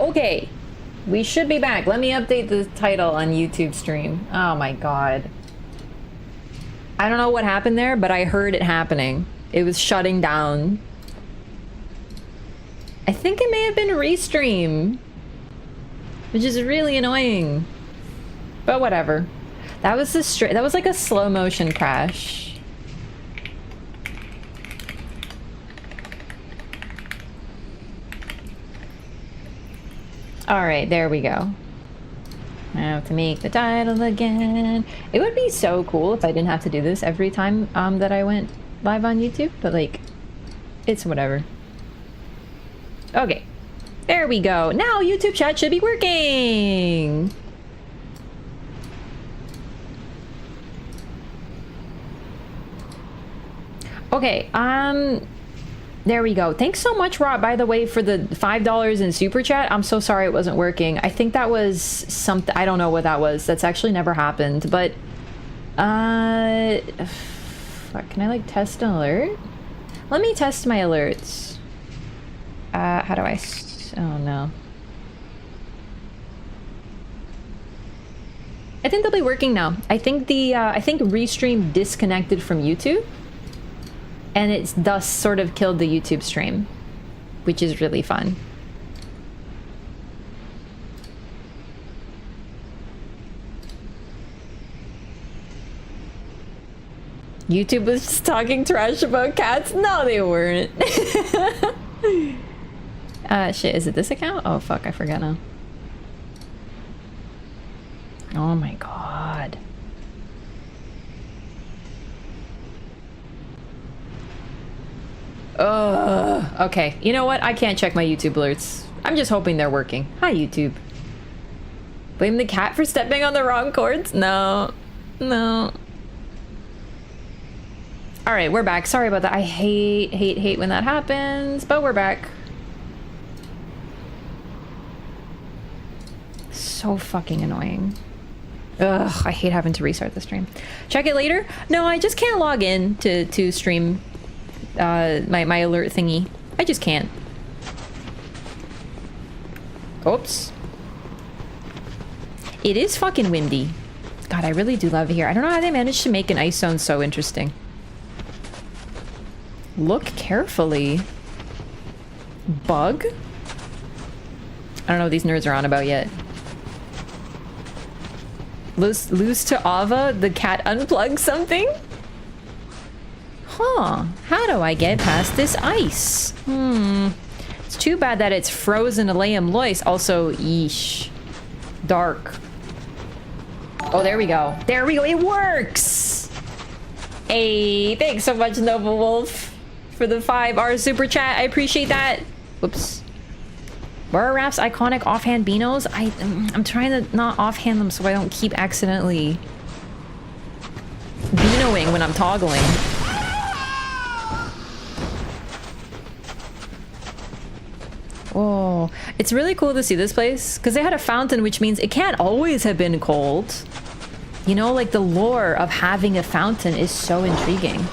Okay, we should be back. Let me update the title on YouTube stream. Oh my god. I don't know what happened there, but I heard it happening. It was shutting down. I think it may have been Restream, which is really annoying. But whatever. That was that was like a slow motion crash. Alright, there we go. I have to make the title again. It would be so cool if I didn't have to do this every time that I went live on YouTube, but like, it's whatever. Okay, there we go. Now YouTube chat should be working! Okay, there we go. Thanks so much, Rob, by the way, for the $5 in super chat. I'm so sorry it wasn't working. I think that was something, I don't know what that was. That's actually never happened, but fuck, can I like test an alert? Let me test my alerts. How do I oh no. I think they'll be working now. I think I think Restream disconnected from YouTube, and it's thus sort of killed the YouTube stream, which is really fun. YouTube was just talking trash about cats? No, they weren't. Shit, is it this account? Oh, fuck, I forgot now. Oh my god. Okay, you know what? I can't check my YouTube alerts. I'm just hoping they're working. Hi, YouTube. Blame the cat for stepping on the wrong chords? No. No. Alright, we're back. Sorry about that. I hate when that happens, but we're back. So fucking annoying. Ugh, I hate having to restart the stream. Check it later? No, I just can't log in to stream my alert thingy. I just can't. Oops. It is fucking windy. God, I really do love it here. I don't know how they managed to make an ice zone so interesting. Look carefully. Bug? I don't know what these nerds are on about yet. Lose to Ava, the cat unplugged something? Huh. How do I get past this ice? It's too bad that it's frozen to Liam Lois. Also, yeesh. Dark. Oh, there we go. There we go. It works! Hey, thanks so much, Noble Wolf, for the 5R super chat. I appreciate that. Whoops. Burrowraph's iconic offhand Beanos. I'm trying to not offhand them so I don't keep accidentally Beanoing when I'm toggling. Oh, it's really cool to see this place because they had a fountain, which means it can't always have been cold. You know, like the lore of having a fountain is so intriguing.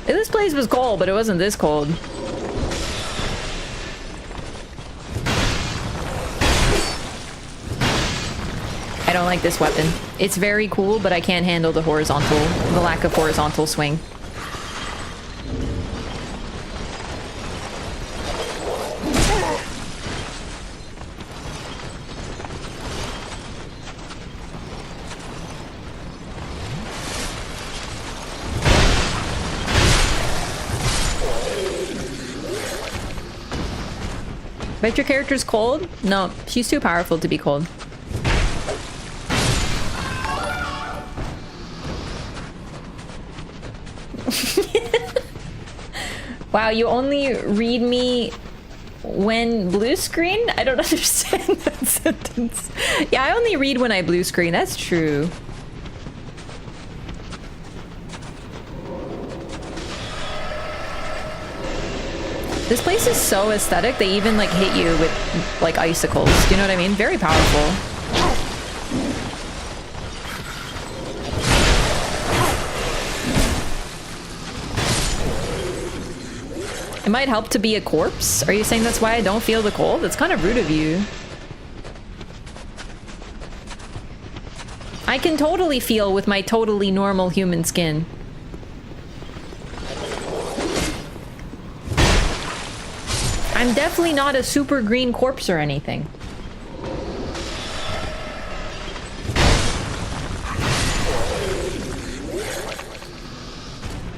This place was cold, but it wasn't this cold. I don't like this weapon. It's very cool, but I can't handle the lack of horizontal swing. Bet your character's cold? No, she's too powerful to be cold. Wow, you only read me when blue screen? I don't understand that sentence. Yeah, I only read when I blue screen. That's true. This place is so aesthetic, they even like hit you with like icicles. Do you know what I mean? Very powerful. It might help to be a corpse. Are you saying that's why I don't feel the cold? That's kind of rude of you. I can totally feel with my totally normal human skin. I'm definitely not a super green corpse or anything.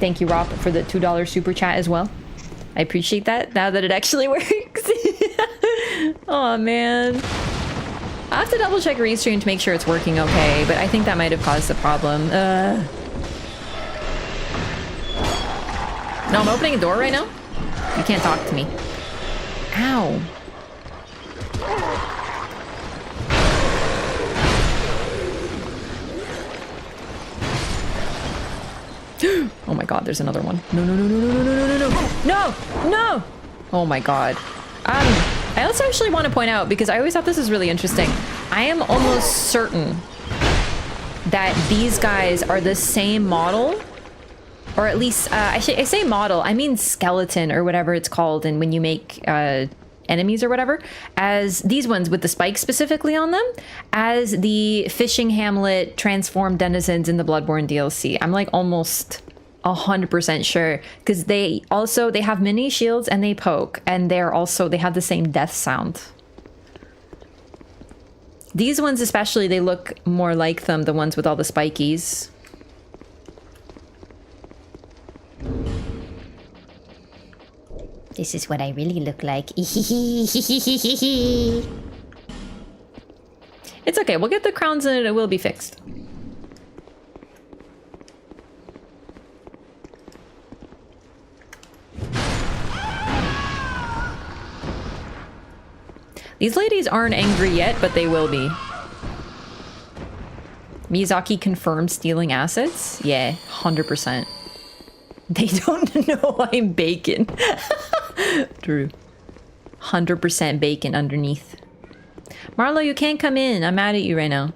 Thank you, Rob, for the $2 super chat as well. I appreciate that, now that it actually works. Oh man. I have to double check Restream to make sure it's working okay, but I think that might have caused a problem. No, I'm opening a door right now. You can't talk to me. Ow. Oh my god, there's another one. No, no, no, no, no, no, no, no, no, no, no! Oh my god. I also actually want to point out, because I always thought this was really interesting, I am almost certain that these guys are the same model, or at least, I say model, I mean skeleton, or whatever it's called, and when you make, enemies or whatever, as these ones with the spikes specifically on them, as the fishing hamlet transformed denizens in the Bloodborne DLC. I'm like almost 100% sure, because they have mini shields and they poke, and they have the same death sound. These ones especially, they look more like them, the ones with all the spikies. This is what I really look like. It's okay, we'll get the crowns and it will be fixed. These ladies aren't angry yet, but they will be. Miyazaki confirmed stealing assets? Yeah, 100%. They don't know I'm bacon. True. 100% bacon underneath. Marlo, you can't come in. I'm mad at you right now.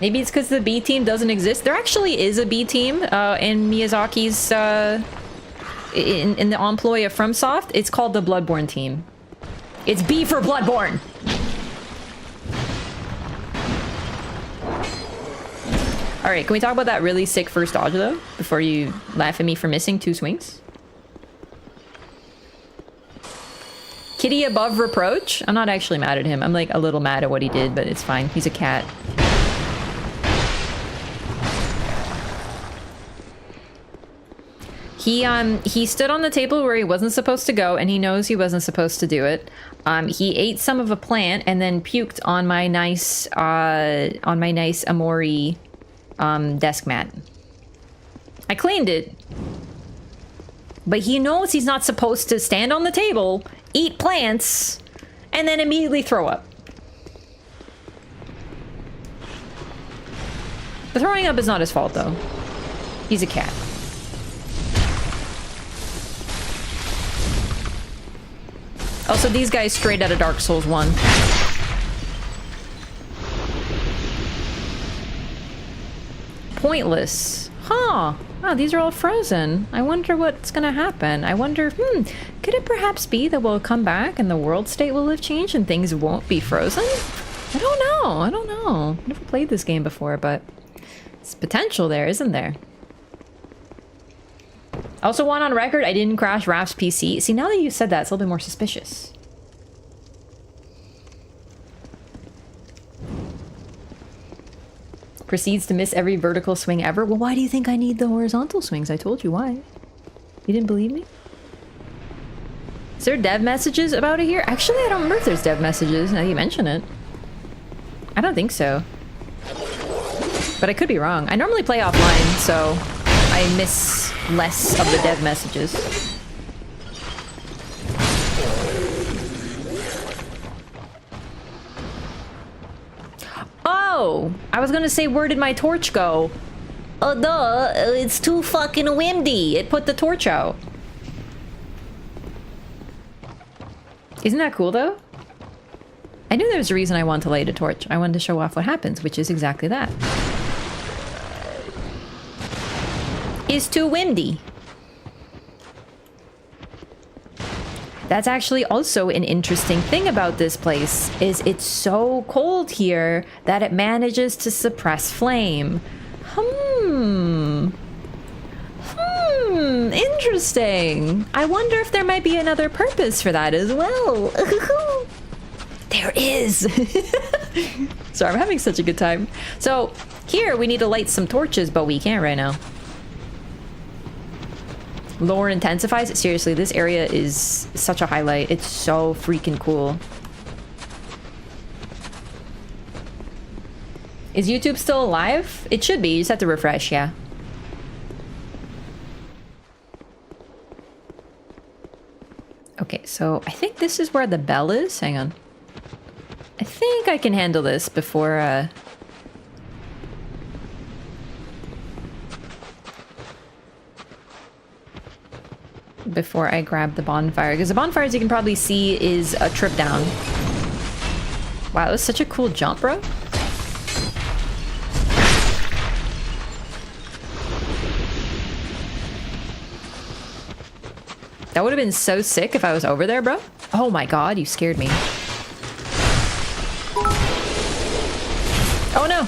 Maybe it's because the B team doesn't exist. There actually is a B team in Miyazaki's in the employ of FromSoft. It's called the Bloodborne team. It's B for Bloodborne. All right, can we talk about that really sick first dodge though, before you laugh at me for missing 2 swings? Kitty above reproach? I'm not actually mad at him. I'm like a little mad at what he did, but it's fine. He's a cat. He stood on the table where he wasn't supposed to go, and he knows he wasn't supposed to do it. He ate some of a plant and then puked on my nice Amori desk mat. I cleaned it, but he knows he's not supposed to stand on the table, eat plants, and then immediately throw up. The throwing up is not his fault though. He's a cat. Also, these guys straight out of Dark Souls 1. Pointless. Huh. Wow, these are all frozen. I wonder what's gonna happen. I wonder, could it perhaps be that we'll come back and the world state will have changed and things won't be frozen? I don't know. I don't know. I've never played this game before, but it's potential there, isn't there? I also want on record, I didn't crash Raph's PC. See, now that you said that, it's a little bit more suspicious. Proceeds to miss every vertical swing ever. Well, why do you think I need the horizontal swings? I told you why. You didn't believe me? Is there dev messages about it here? Actually, I don't remember if there's dev messages now that you mention it. I don't think so. But I could be wrong. I normally play offline, so I miss less of the dev messages. go? I was gonna say, where did my torch go? Oh, duh, it's too fucking windy. It put the torch out. Isn't that cool, though? I knew there was a reason I wanted to light a torch. I wanted to show off what happens, which is exactly that. It's too windy. That's actually also an interesting thing about this place, is it's so cold here that it manages to suppress flame. Interesting. I wonder if there might be another purpose for that as well. There is. Sorry, I'm having such a good time. So here we need to light some torches, but we can't right now. Lore intensifies. Seriously, this area is such a highlight. It's so freaking cool. Is YouTube still alive? It should be. You just have to refresh, yeah. Okay, so I think this is where the bell is. Hang on. I think I can handle this before, before I grab the bonfire. Because the bonfire, as you can probably see, is a trip down. Wow, that was such a cool jump, bro. That would have been so sick if I was over there, bro. Oh my god, you scared me. Oh no!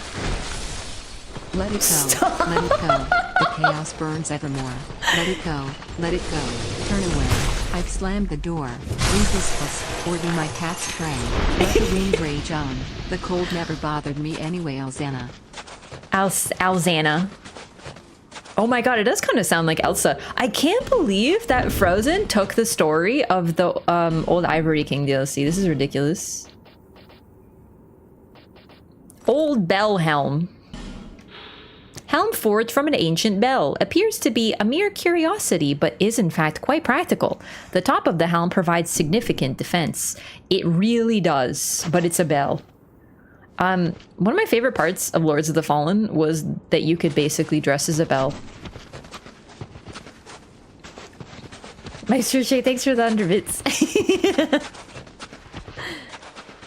Let it go. Stop. Let it go. The chaos burns evermore. Let it go. Let it go. Turn away. I've slammed the door. Leave this puss, or be my cat's prey. Let the wind rage on. The cold never bothered me anyway, Alzana. Alzana. Oh my god, it does kind of sound like Elsa. I can't believe that Frozen took the story of the old Ivory King DLC. This is ridiculous. Old bell helm. Helm forged from an ancient bell. Appears to be a mere curiosity, but is in fact quite practical. The top of the helm provides significant defense. It really does, but it's a bell. One of my favorite parts of Lords of the Fallen was that you could basically dress as a bell. Meister Shay, thanks for the 100 bits.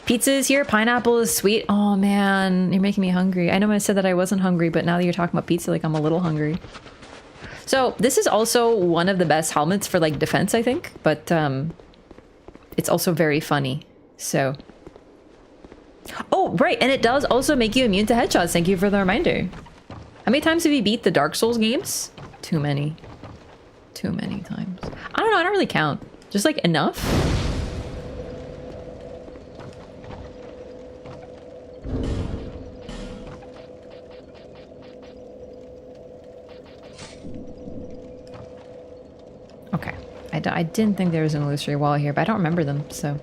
Pizza is here. Pineapple is sweet. Oh man, you're making me hungry. I know I said that I wasn't hungry, but now that you're talking about pizza, like I'm a little hungry. So this is also one of the best helmets for like defense, I think, but it's also very funny. So. Oh, right, and it does also make you immune to headshots. Thank you for the reminder. How many times have you beat the Dark Souls games? Too many. Too many times. I don't know, I don't really count. Just like enough? Okay. I didn't think there was an illusory wall here, but I don't remember them, so...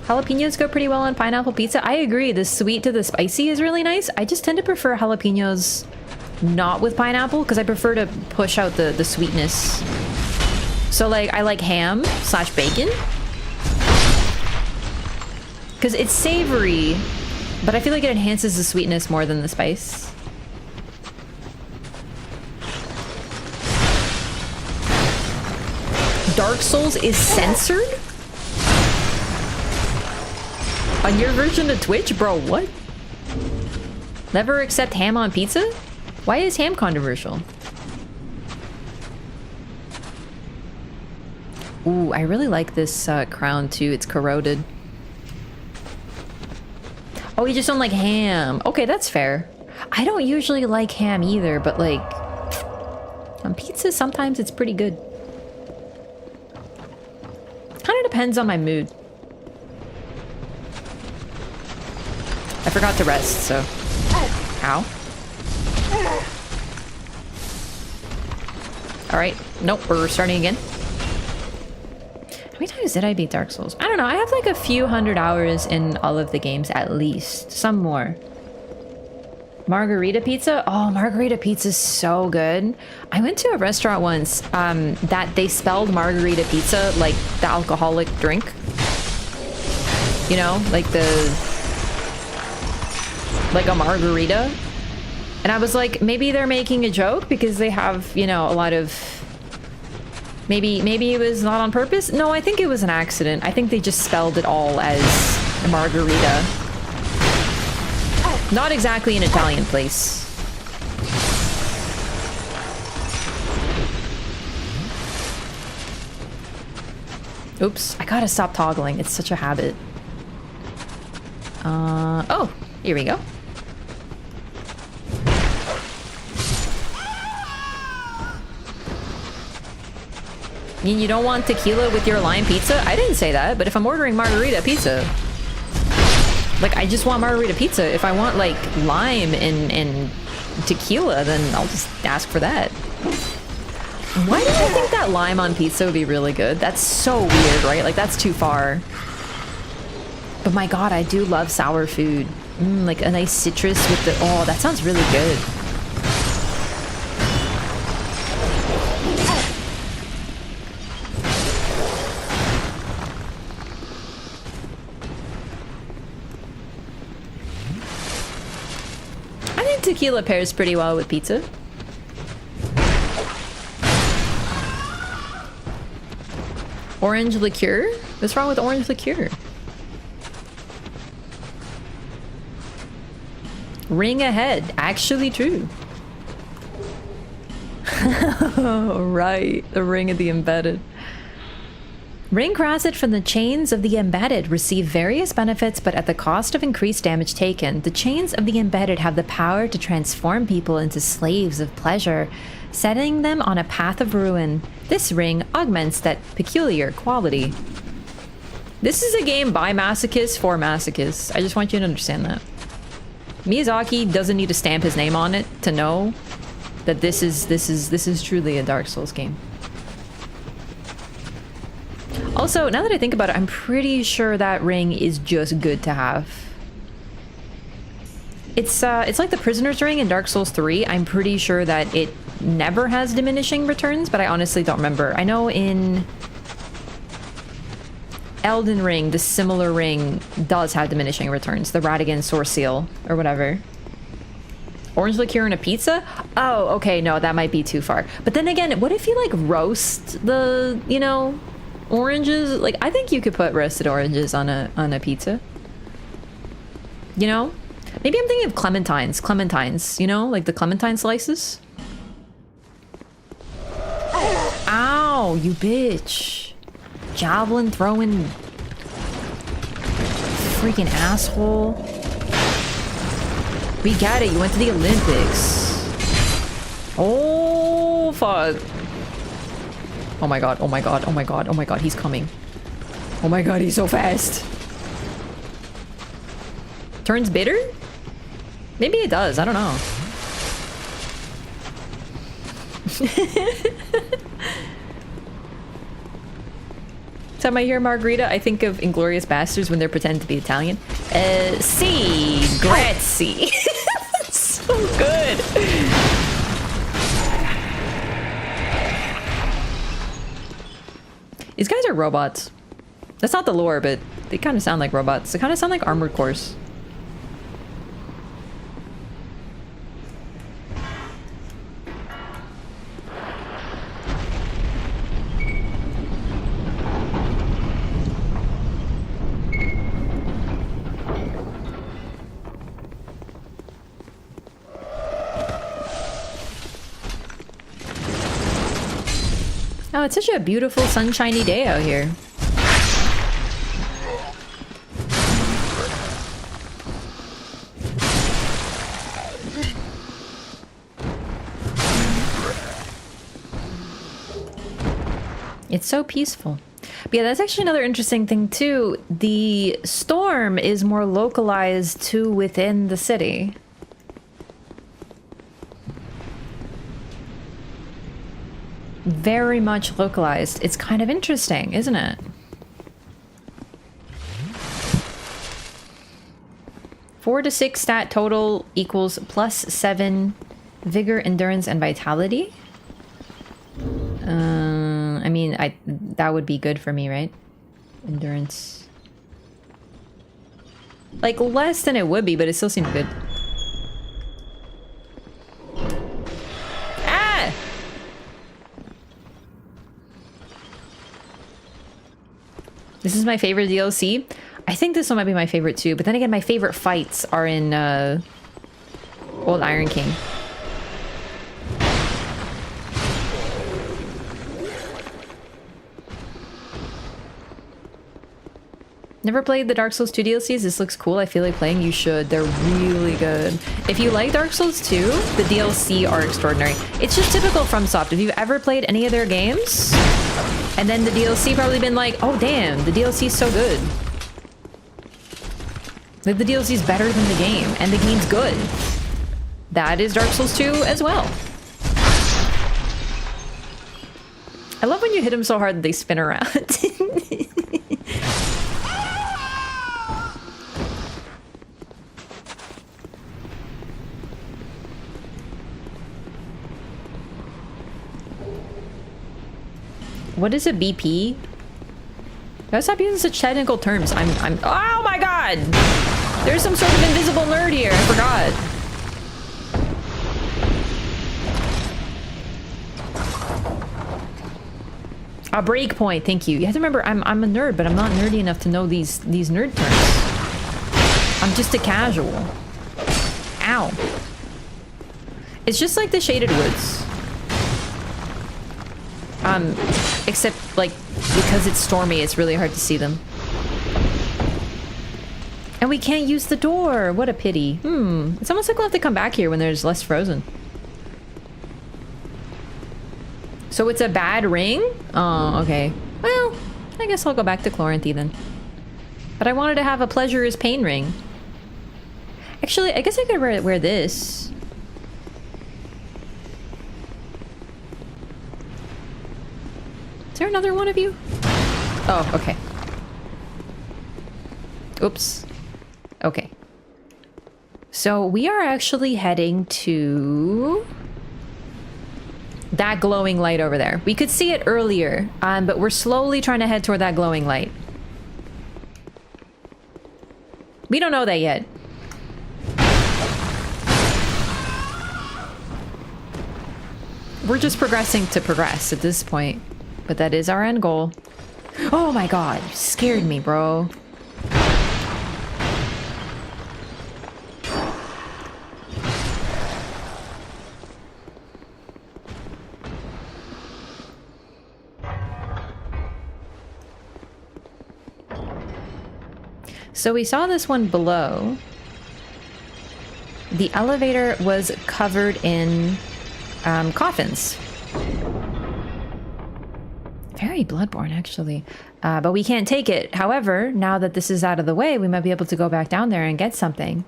Jalapenos go pretty well on pineapple pizza. I agree, the sweet to the spicy is really nice. I just tend to prefer jalapenos not with pineapple because I prefer to push out the sweetness. So like, I like ham / bacon. Because it's savory, but I feel like it enhances the sweetness more than the spice. Dark Souls is censored? On your version of Twitch? Bro, what? Never accept ham on pizza? Why is ham controversial? Ooh, I really like this crown too. It's corroded. Oh, you just don't like ham. Okay, that's fair. I don't usually like ham either, but like... on pizza, sometimes it's pretty good. Kind of depends on my mood. I forgot to rest, so... Ow. Alright. Nope, we're starting again. How many times did I beat Dark Souls? I don't know. I have like a few hundred hours in all of the games, at least. Some more. Margarita pizza? Oh, margarita pizza is so good. I went to a restaurant once that they spelled margarita pizza like the alcoholic drink. You know, like the like a margarita. And I was like, maybe they're making a joke because they have, you know, a lot of... Maybe it was not on purpose? No, I think it was an accident. I think they just spelled it all as a margarita. Not exactly an Italian place. Oops, I gotta stop toggling. It's such a habit. Oh, here we go. I mean, you don't want tequila with your lime pizza? I didn't say that, but if I'm ordering margarita pizza, like, I just want margarita pizza. If I want, like, lime and tequila, then I'll just ask for that. Why did I think that lime on pizza would be really good? That's so weird, right? Like, that's too far. But my god, I do love sour food. Like a nice citrus with the... Oh, that sounds really good. I think tequila pairs pretty well with pizza. Orange liqueur? What's wrong with orange liqueur? Ring ahead. Actually true. Right. The ring of the embedded. Ring crosset from the chains of the embedded receive various benefits, but at the cost of increased damage taken. The chains of the embedded have the power to transform people into slaves of pleasure, setting them on a path of ruin. This ring augments that peculiar quality. This is a game by masochists for masochists. I just want you to understand that. Miyazaki doesn't need to stamp his name on it to know that this is truly a Dark Souls game. Also, now that I think about it, I'm pretty sure that ring is just good to have. It's like the Prisoner's Ring in Dark Souls 3. I'm pretty sure that it never has diminishing returns, but I honestly don't remember. I know in Elden Ring, the similar ring does have diminishing returns. The Radigan Source Seal, or whatever. Orange liqueur in a pizza? Oh, okay, no, that might be too far. But then again, what if you, like, roast the, you know, oranges? Like, I think you could put roasted oranges on a pizza. You know? Maybe I'm thinking of clementines. Clementines, you know? Like the clementine slices? Ow, you bitch. Javelin throwing freaking asshole. We got it. You went to the Olympics. Oh, fuck. Oh my god. Oh my god. Oh my god. Oh my god. He's coming. Oh my god. He's so fast. Turns bitter? Maybe it does. I don't know. Time I hear margarita, I think of Inglourious Bastards when they're pretending to be Italian. Si, grazie. That's so good. These guys are robots. That's not the lore, but they kind of sound like robots. They kind of sound like armored cores. Oh, it's such a beautiful sunshiny day out here. It's so peaceful. But yeah, that's actually another interesting thing too. The storm is more localized to within the city. Very much localized. It's kind of interesting, isn't it? Four to 6 stat total equals +7 vigor, endurance, and vitality. I mean, that would be good for me, right? Endurance. Like, less than it would be, but it still seemed good. This is my favorite DLC. I think this one might be my favorite too, but then again, my favorite fights are in Old Iron King. Never played the Dark Souls 2 DLCs. This looks cool. I feel like playing. You should. They're really good. If you like Dark Souls 2, the DLC are extraordinary. It's just typical FromSoft. If you've ever played any of their games, and then the DLC probably been like, oh damn, the DLC is so good. Like, the DLC is better than the game, and the game's good. That is Dark Souls 2 as well. I love when you hit them so hard that they spin around. What is a BP? Gotta stop using such technical terms. I'm oh my god! There's some sort of invisible nerd here, I forgot. A breakpoint, thank you. You have to remember, I'm a nerd, but I'm not nerdy enough to know these nerd terms. I'm just a casual. Ow. It's just like the Shaded Woods. Except, like, because it's stormy, it's really hard to see them. And we can't use the door! What a pity. It's almost like we'll have to come back here when there's less frozen. So it's a bad ring? Oh, okay. Well, I guess I'll go back to Chloranthy then. But I wanted to have a pleasure is pain ring. Actually, I guess I could wear this. Is there another one of you? Oh, okay. Oops. Okay. So we are actually heading to that glowing light over there. We could see it earlier, but we're slowly trying to head toward that glowing light. We don't know that yet. We're just progressing to progress at this point. But that is our end goal. Oh my god, you scared me, bro. So we saw this one below. The elevator was covered in coffins. Very Bloodborne, actually. But we can't take it. However, now that this is out of the way, we might be able to go back down there and get something.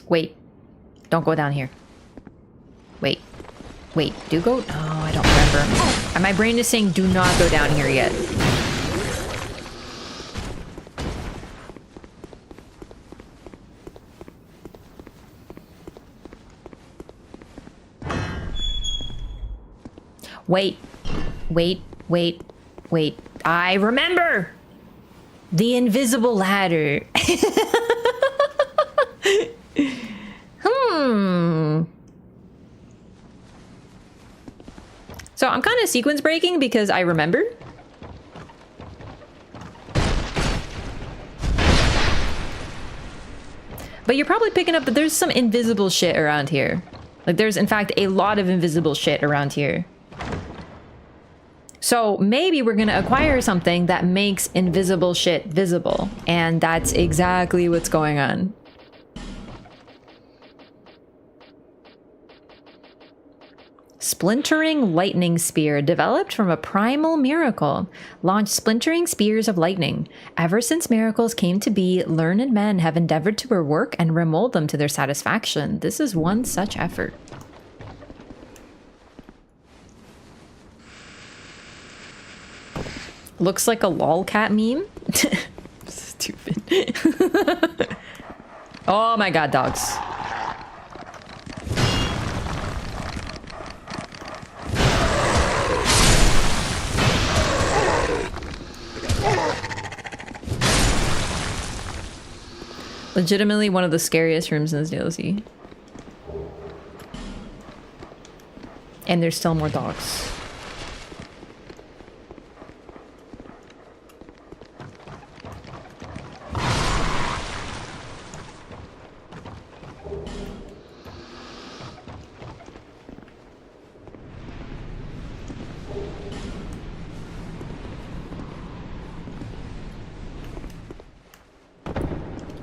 Wait. Don't go down here. Wait. Wait, do go? Oh, I don't remember. My brain is saying do not go down here yet. Wait. Wait, wait, wait. I remember! The invisible ladder. So I'm kind of sequence breaking because I remember. But you're probably picking up that there's some invisible shit around here. Like there's in fact a lot of invisible shit around here. So maybe we're gonna acquire something that makes invisible shit visible. And that's exactly what's going on. Splintering lightning spear, developed from a primal miracle, launched splintering spears of lightning. Ever since miracles came to be, learned men have endeavored to rework and remold them to their satisfaction. This is one such effort. Looks like a lolcat meme. Stupid. Oh my god, dogs. Legitimately one of the scariest rooms in this DLC. And there's still more dogs.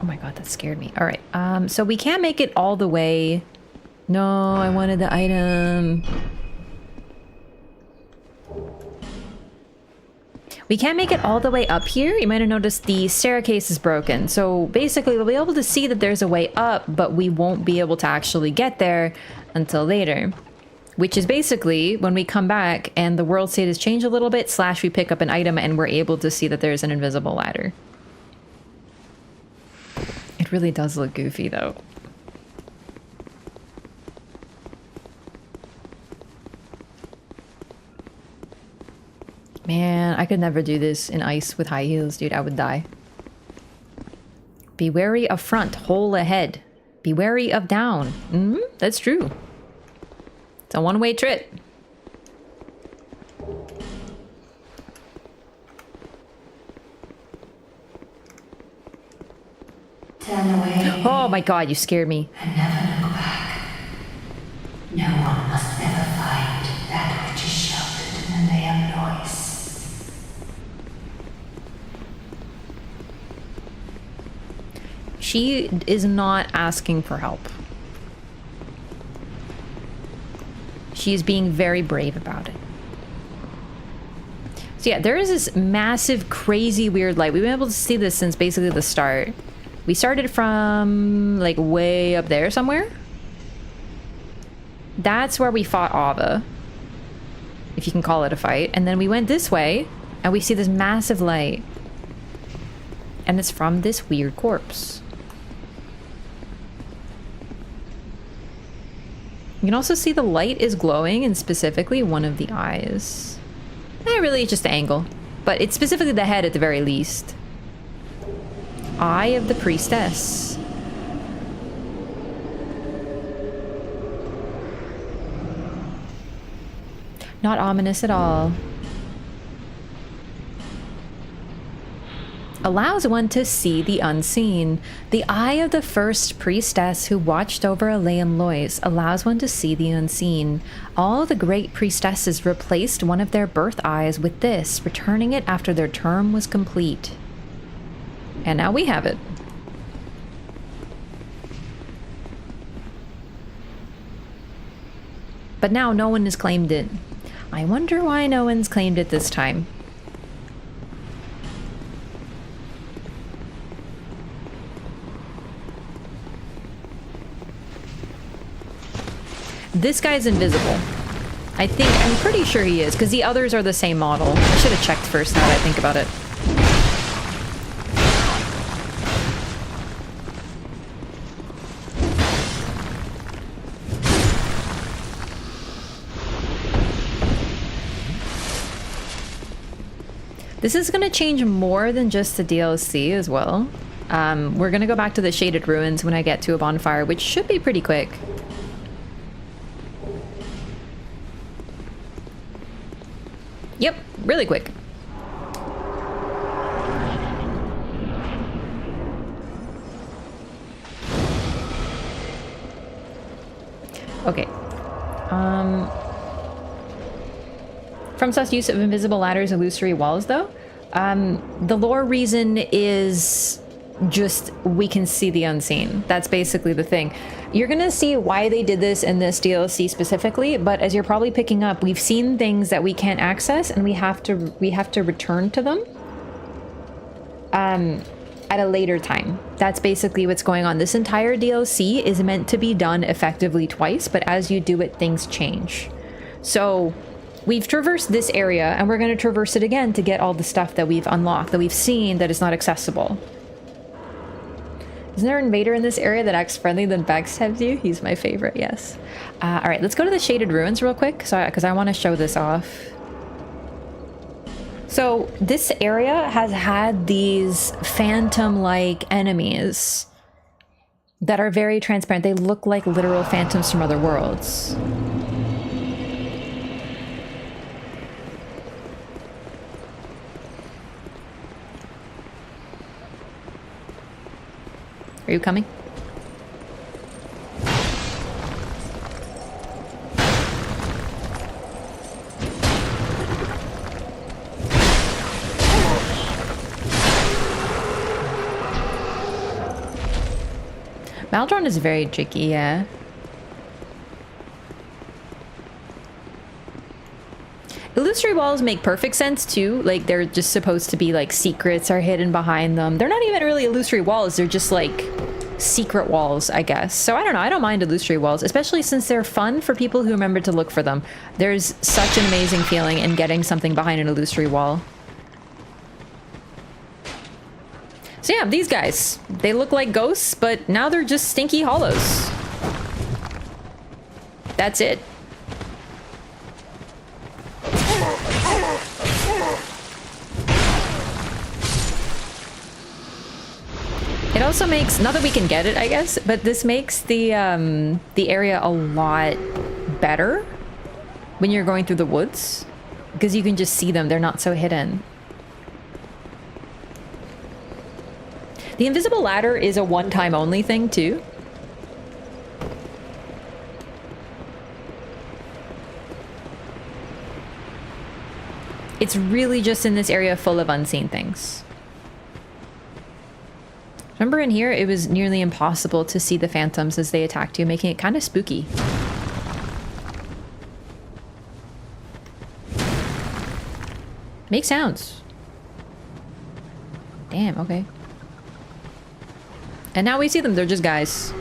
Oh my god, that scared me. All right, so we can't make it all the way. No, I wanted the item. We can't make it all the way up here. You might have noticed the staircase is broken. So basically we'll be able to see that there's a way up, but we won't be able to actually get there until later. Which is basically when we come back and the world state has changed a little bit, / we pick up an item and we're able to see that there's an invisible ladder. It really does look goofy though. Man, I could never do this in ice with high heels, dude. I would die. Be wary of front, hole ahead. Be wary of down. That's true. It's a one-way trip. Turn away. Oh my god, you scared me. And never look back. No one must ever find that which is sheltered in the Leam noise. She is not asking for help. She is being very brave about it. So yeah, there is this massive, crazy, weird light. We've been able to see this since basically the start. We started from, like, way up there somewhere. That's where we fought Ava. If you can call it a fight. And then we went this way, and we see this massive light. And it's from this weird corpse. You can also see the light is glowing in specifically one of the eyes. Really, just the angle. But it's specifically the head at the very least. Eye of the Priestess. Not ominous at all. Allows one to see the unseen. The eye of the first priestess who watched over Aleum Lois allows one to see the unseen. All the great priestesses replaced one of their birth eyes with this, returning it after their term was complete. And now we have it. But now no one has claimed it. I wonder why no one's claimed it this time. This guy's invisible. I'm pretty sure he is, because the others are the same model. I should have checked first now that I think about it. This is going to change more than just the DLC as well. We're going to go back to the Shaded Ruins when I get to a bonfire, which should be pretty quick. Yep, really quick. Okay. From sus use of invisible ladders, illusory walls, though. The lore reason is just we can see the unseen. That's basically the thing. You're gonna see why they did this in this DLC specifically, but as you're probably picking up, we've seen things that we can't access, and we have to return to them at a later time. That's basically what's going on. This entire DLC is meant to be done effectively twice, but as you do it, things change. So we've traversed this area, and we're going to traverse it again to get all the stuff that we've unlocked, that we've seen that is not accessible. Isn't there an invader in this area that acts friendly then backstabs you? He's my favorite, yes. All right, let's go to the Shaded Ruins real quick, because I want to show this off. So this area has had these phantom-like enemies that are very transparent. They look like literal phantoms from other worlds. Are you coming? Maldron is very tricky, yeah. Illusory walls make perfect sense too. Like, they're just supposed to be like secrets are hidden behind them. They're not even really illusory walls. They're just like secret walls, I guess. So I don't know. I don't mind illusory walls, especially since they're fun for people who remember to look for them. There's such an amazing feeling in getting something behind an illusory wall. So yeah, these guys, they look like ghosts, but now they're just stinky hollows. That's it. It also makes, not that we can get it, I guess, but this makes the area a lot better when you're going through the woods, because you can just see them. They're not so hidden. The invisible ladder is a one-time only thing too. It's really just in this area full of unseen things. Remember in here, it was nearly impossible to see the phantoms as they attacked you, making it kind of spooky. Make sounds. Damn, okay. And now we see them, they're just guys.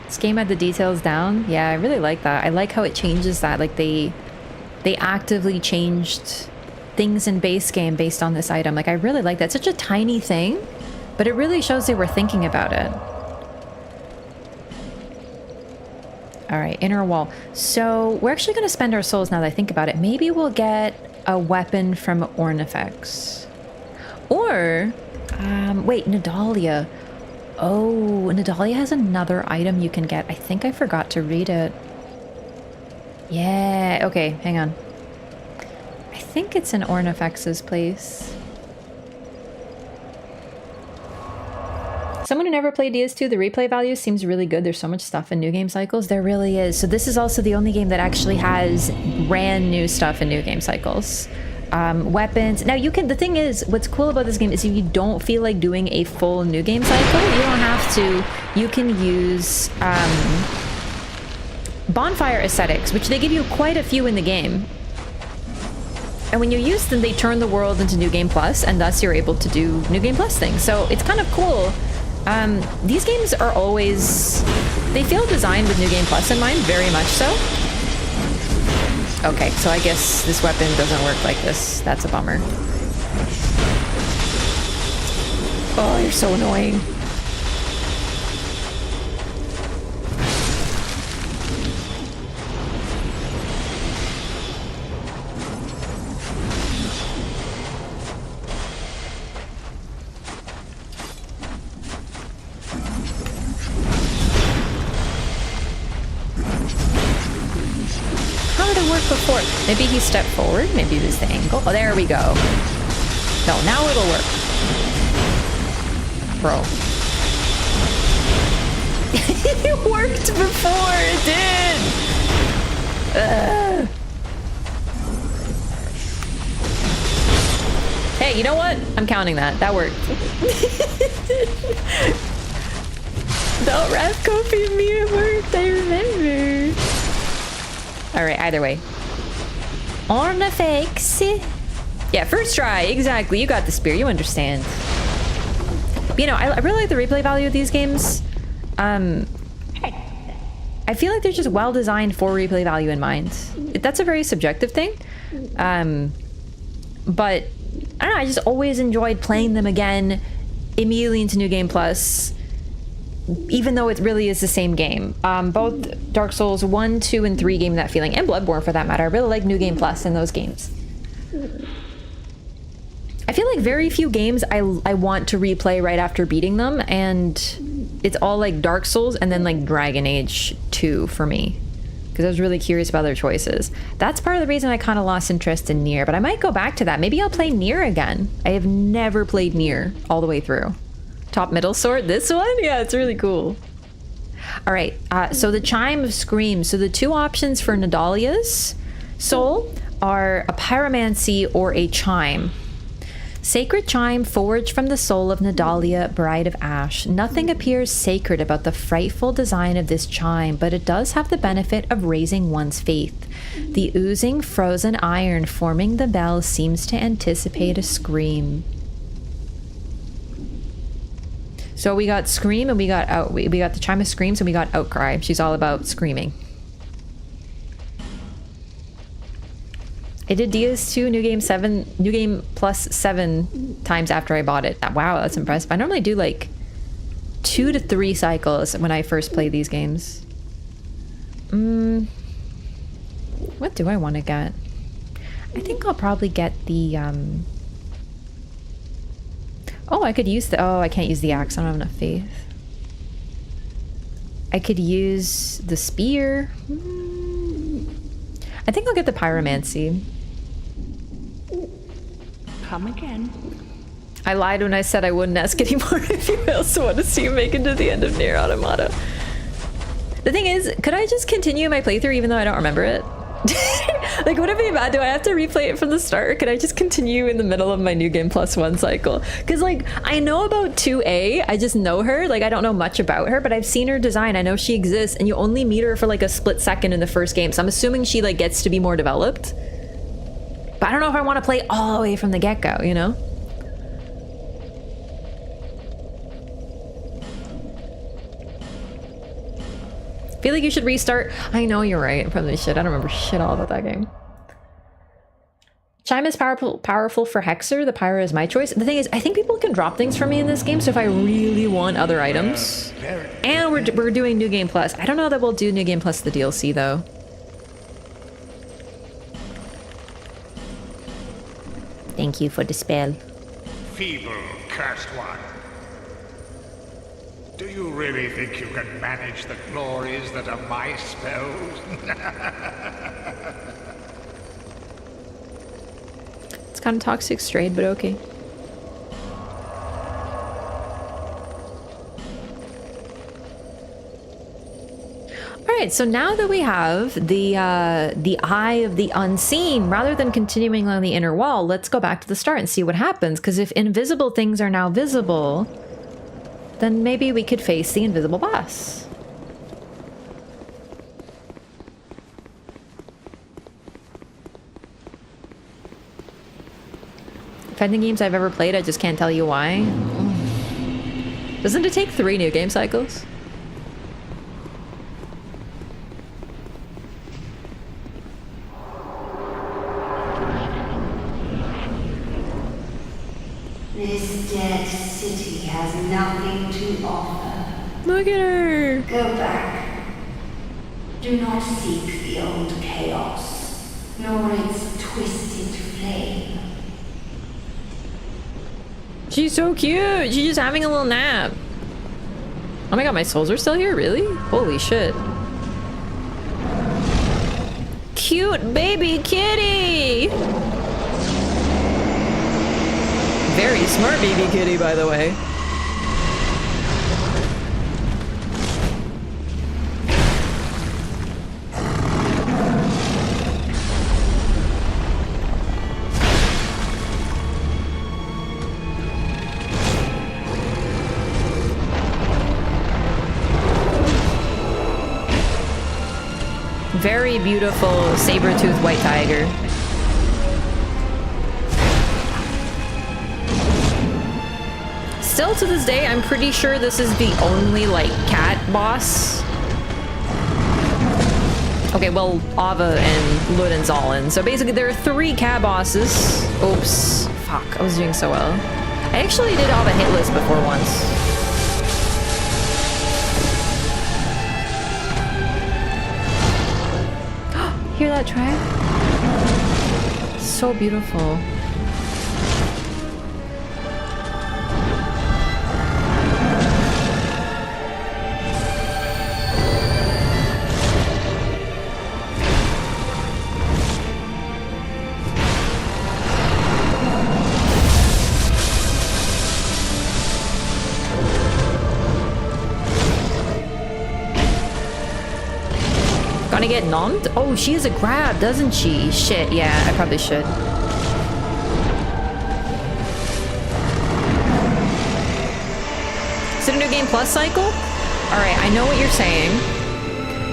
This game had the details down. Yeah, I really like that. I like how it changes that. Like they actively changed things in base game based on this item. Like I really like that. It's such a tiny thing, but it really shows they were thinking about it. All right, inner wall. So we're actually going to spend our souls now that I think about it. Maybe we'll get a weapon from Ornifex. Or, wait, Nidalia. Oh, Nidalia has another item you can get. I think I forgot to read it. Yeah, okay, hang on. I think it's in Ornifex's place. Someone who never played DS2, the replay value seems really good. There's so much stuff in New Game Cycles. There really is. So this is also the only game that actually has brand new stuff in New Game Cycles. Weapons. Now you can, the thing is, what's cool about this game is if you don't feel like doing a full New Game Cycle, you don't have to. You can use bonfire aesthetics, which they give you quite a few in the game. And when you use them, they turn the world into New Game Plus, and thus you're able to do New Game Plus things. So it's kind of cool. These games are always, they feel designed with New Game Plus in mind, very much so. Okay, so I guess this weapon doesn't work like this. That's a bummer. Oh, you're so annoying. Before. Maybe he stepped forward. Maybe it was the angle. Oh, there we go. No, now it'll work. Bro. It worked before. It did. Hey, you know what? I'm counting that. That worked. The Wrath Kofi and me, it worked. I remember. All right, either way. Ornifex. Yeah, first try, exactly. You got the spear, you understand. But, you know, I really like the replay value of these games. I feel like they're just well designed for replay value in mind. That's a very subjective thing. But, I don't know, I just always enjoyed playing them again immediately into New Game Plus. even though it really is the same game. Both Dark Souls 1, 2, and 3 gave me that feeling, and Bloodborne for that matter. I really like New Game Plus in those games. I feel like very few games I want to replay right after beating them, and it's all like Dark Souls and then like Dragon Age 2 for me, because I was really curious about their choices. That's part of the reason I kind of lost interest in Nier, but I might go back to that. Maybe I'll play Nier again. I have never played Nier all the way through. Top middle sword, this one? Yeah, it's really cool. All right, so the Chime of Scream. So the two options for Nadalia's soul are a pyromancy or a chime. Sacred chime forged from the soul of Nadalia, Bride of Ash. Nothing appears sacred about the frightful design of this chime, but it does have the benefit of raising one's faith. The oozing frozen iron forming the bell seems to anticipate a scream. So we got Scream and we got we got the Chime of Screams and we got Outcry. She's all about screaming. I did DS2 New Game Plus 7 times after I bought it. Wow, that's impressive. I normally do like 2 to 3 cycles when I first play these games. What do I want to get? I think I'll probably get the oh, I could use the... Oh, I can't use the axe. I don't have enough faith. I could use the spear. I think I'll get the pyromancy. Come again. I lied when I said I wouldn't ask anymore if you also want to see you make it to the end of Nier Automata. The thing is, could I just continue my playthrough even though I don't remember it? Like, would it be bad? Do I have to replay it from the start, or could I just continue in the middle of my New Game Plus 1 cycle? Because, like, I know about 2A, I just know her, like, I don't know much about her, but I've seen her design, I know she exists, and you only meet her for, like, a split second in the first game, so I'm assuming she, like, gets to be more developed. But I don't know if I want to play all the way from the get-go, you know? Feel like you should restart. I know you're right. I probably should. I don't remember shit all about that game. Chime is powerful for Hexer. The Pyro is my choice. The thing is, I think people can drop things from me in this game, so if I really want other items... And we're doing New Game Plus. I don't know that we'll do New Game Plus the DLC, though. Thank you for the spell. Feeble, cursed one. Do you really think you can manage the glories that are my spells? It's kind of toxic strayed, but okay. Alright, so now that we have the Eye of the Unseen, rather than continuing on the inner wall, let's go back to the start and see what happens, because if invisible things are now visible, then maybe we could face the invisible boss. Fighting games I've ever played, I just can't tell you why. Doesn't it take 3 new game cycles? This dead city has nothing to offer. Look at her! Go back. Do not seek the old chaos, nor its twisted flame. She's so cute! She's just having a little nap. Oh my god, my souls are still here? Really? Holy shit. Cute baby kitty! Very smart baby kitty, by the way. Very beautiful saber-toothed white tiger. Still to this day, I'm pretty sure this is the only, like, cat boss. Okay, well, Ava and Ludenzalen. So basically, there are 3 cat bosses. Oops. Fuck, I was doing so well. I actually did Ava hit list before once. that track? So beautiful. Gonna get nommed? Oh, she has a grab, doesn't she? Shit, yeah, I probably should. Is it a new game plus cycle? Alright, I know what you're saying.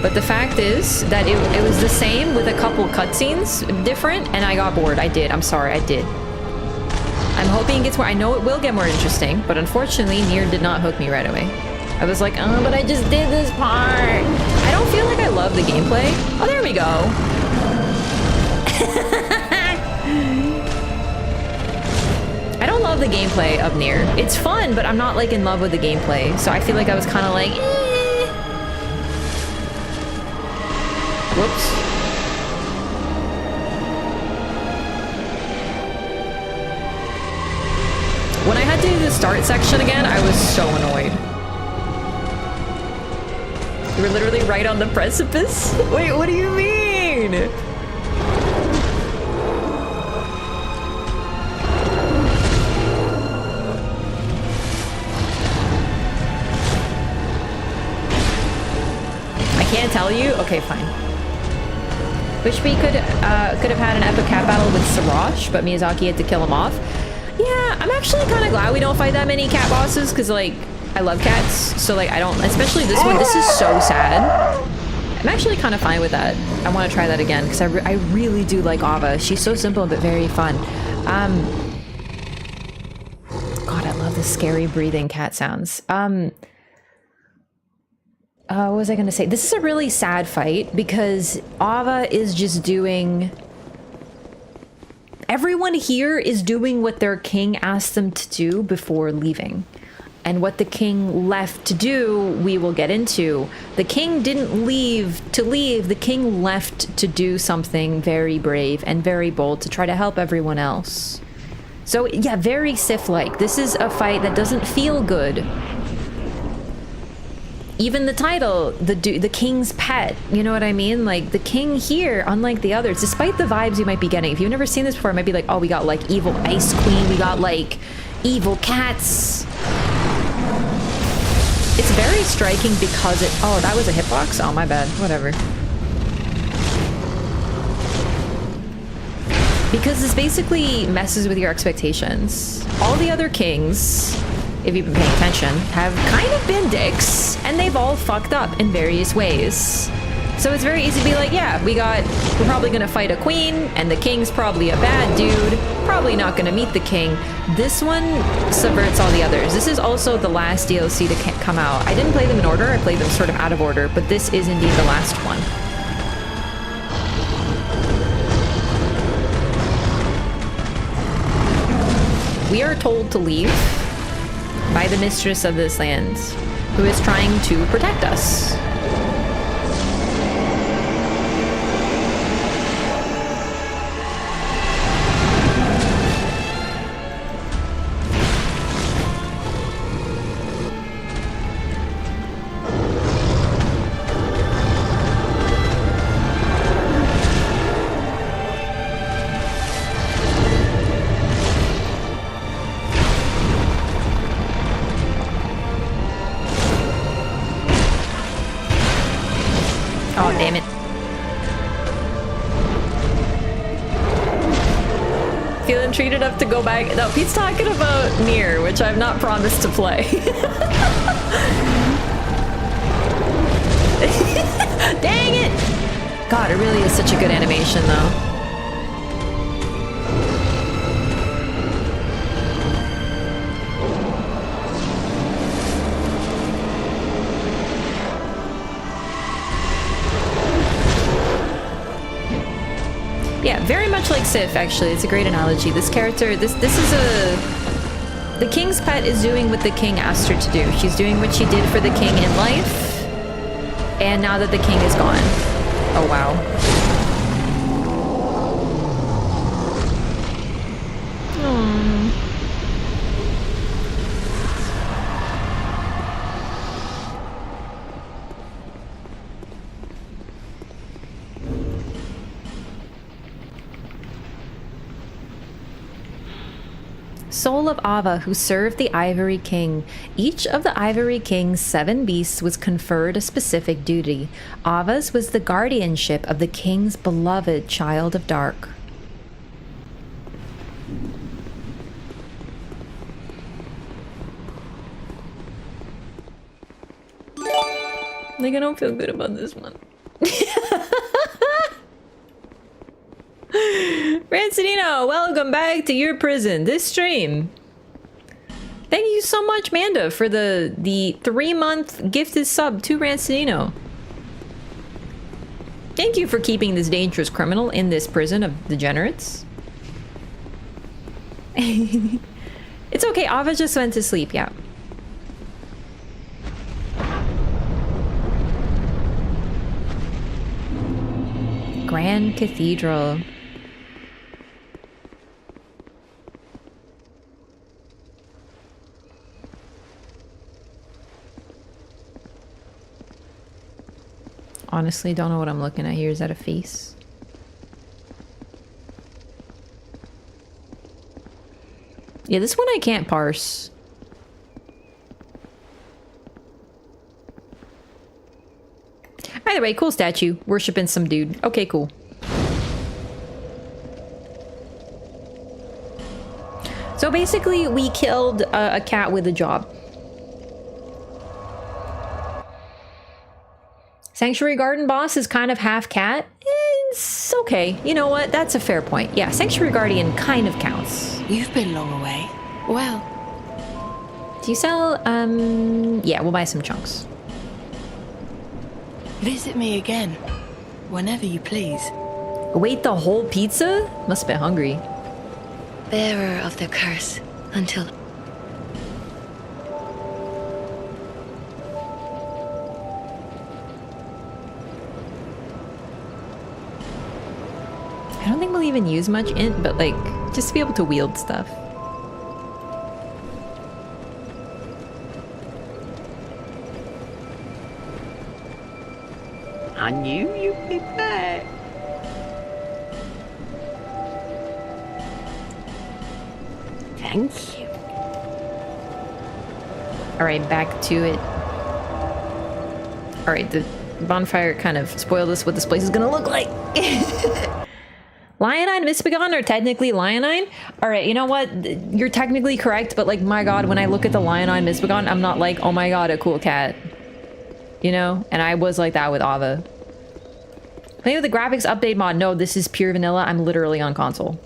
But the fact is that it was the same with a couple cutscenes different, and I got bored. I did. I'm sorry, I did. I'm hoping it gets more. I know it will get more interesting, but unfortunately, Nier did not hook me right away. I was like, oh, but I just did this part. I don't feel like I love the gameplay. Oh, there we go. I don't love the gameplay of Nier. It's fun, but I'm not like in love with the gameplay. So I feel like I was kind of like, eh. Whoops. When I had to do the start section again, I was so annoyed. You were literally right on the precipice? Wait, what do you mean? I can't tell you? Okay, fine. Wish we could have had an epic cat battle with Sirash, but Miyazaki had to kill him off. Yeah, I'm actually kind of glad we don't fight that many cat bosses, because, like, I love cats, so, like, I don't... Especially this one. This is so sad. I'm actually kind of fine with that. I want to try that again, because I really do like Ava. She's so simple but very fun. God, I love the scary breathing cat sounds. What was I going to say? This is a really sad fight, because Ava is just doing... Everyone here is doing what their king asked them to do before leaving. And what the king left to do, we will get into. The king didn't leave to leave. The king left to do something very brave and very bold to try to help everyone else. So, yeah, very Sif-like. This is a fight that doesn't feel good. Even the title, the king's pet, you know what I mean? Like, the king here, unlike the others, despite the vibes you might be getting, if you've never seen this before, it might be like, oh, we got, like, evil ice queen, we got, like, evil cats. It's very striking because it... Oh, that was a hitbox? Oh, my bad. Whatever. Because this basically messes with your expectations. All the other kings... if you've been paying attention, have kind of been dicks, and they've all fucked up in various ways. So it's very easy to be like, yeah, we're probably gonna fight a queen, and the king's probably a bad dude, probably not gonna meet the king. This one subverts all the others. This is also the last DLC to come out. I didn't play them in order, I played them sort of out of order, but this is indeed the last one. We are told to leave by the mistress of this land, who is trying to protect us. Oh, damn it. Feeling treated enough to go back. No, Pete's talking about Nier, which I've not promised to play. Dang it! God, it really is such a good animation, though. Yeah, very much like Sif, actually. It's a great analogy. This character, this is a... The king's pet is doing what the king asked her to do. She's doing what she did for the king in life, and now that the king is gone. Oh, wow. soul of Ava who served the Ivory King. Each of the Ivory King's 7 beasts was conferred a specific duty. Ava's was the guardianship of the king's beloved child of dark. Like, I don't feel good about this one. Rancidino, welcome back to your prison. This stream. Thank you so much, Manda, for the 3-month gifted sub to Rancidino. Thank you for keeping this dangerous criminal in this prison of degenerates. It's okay, Ava just went to sleep, yeah. Grand Cathedral. Honestly, don't know what I'm looking at here. Is that a face? Yeah, this one I can't parse. Either way, cool statue. Worshipping some dude. Okay, cool. So basically, we killed a cat with a job. Sanctuary Garden boss is kind of half cat. It's okay. You know what? That's a fair point. Yeah, Sanctuary Guardian kind of counts. You've been long away. Well, do you sell, yeah, we'll buy some chunks. Visit me again, whenever you please. Wait, the whole pizza? Must have been hungry. Bearer of the curse, until... I don't think we'll even use much int, but like, just to be able to wield stuff. I knew you'd be back. Thank you. Alright, back to it. Alright, the bonfire kind of spoiled us what this place is gonna look like. Lionine, Misbegon are technically Lionine? Alright, you know what? You're technically correct, but like, my god, when I look at the Lionine Misbegon, I'm not like, oh my god, a cool cat. You know? And I was like that with Ava. Playing with the graphics update mod. No, this is pure vanilla. I'm literally on console.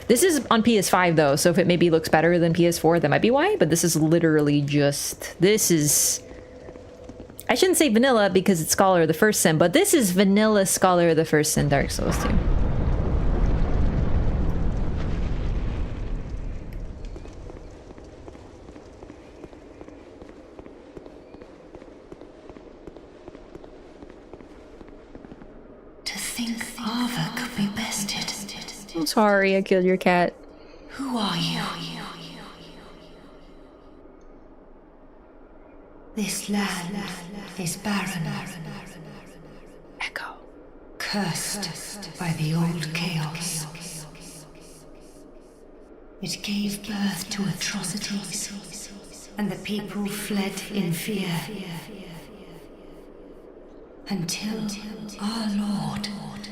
This is on PS5 though, so if it maybe looks better than PS4, that might be why, but this is literally just... This is... I shouldn't say vanilla because it's Scholar of the First Sin, but this is vanilla Scholar of the First Sin Dark Souls 2. Ava could be bested. I'm sorry I killed your cat. Who are you? This land is barren. Echo. Cursed by the old chaos. It gave birth to atrocities, and the people fled in fear. Until our Lord,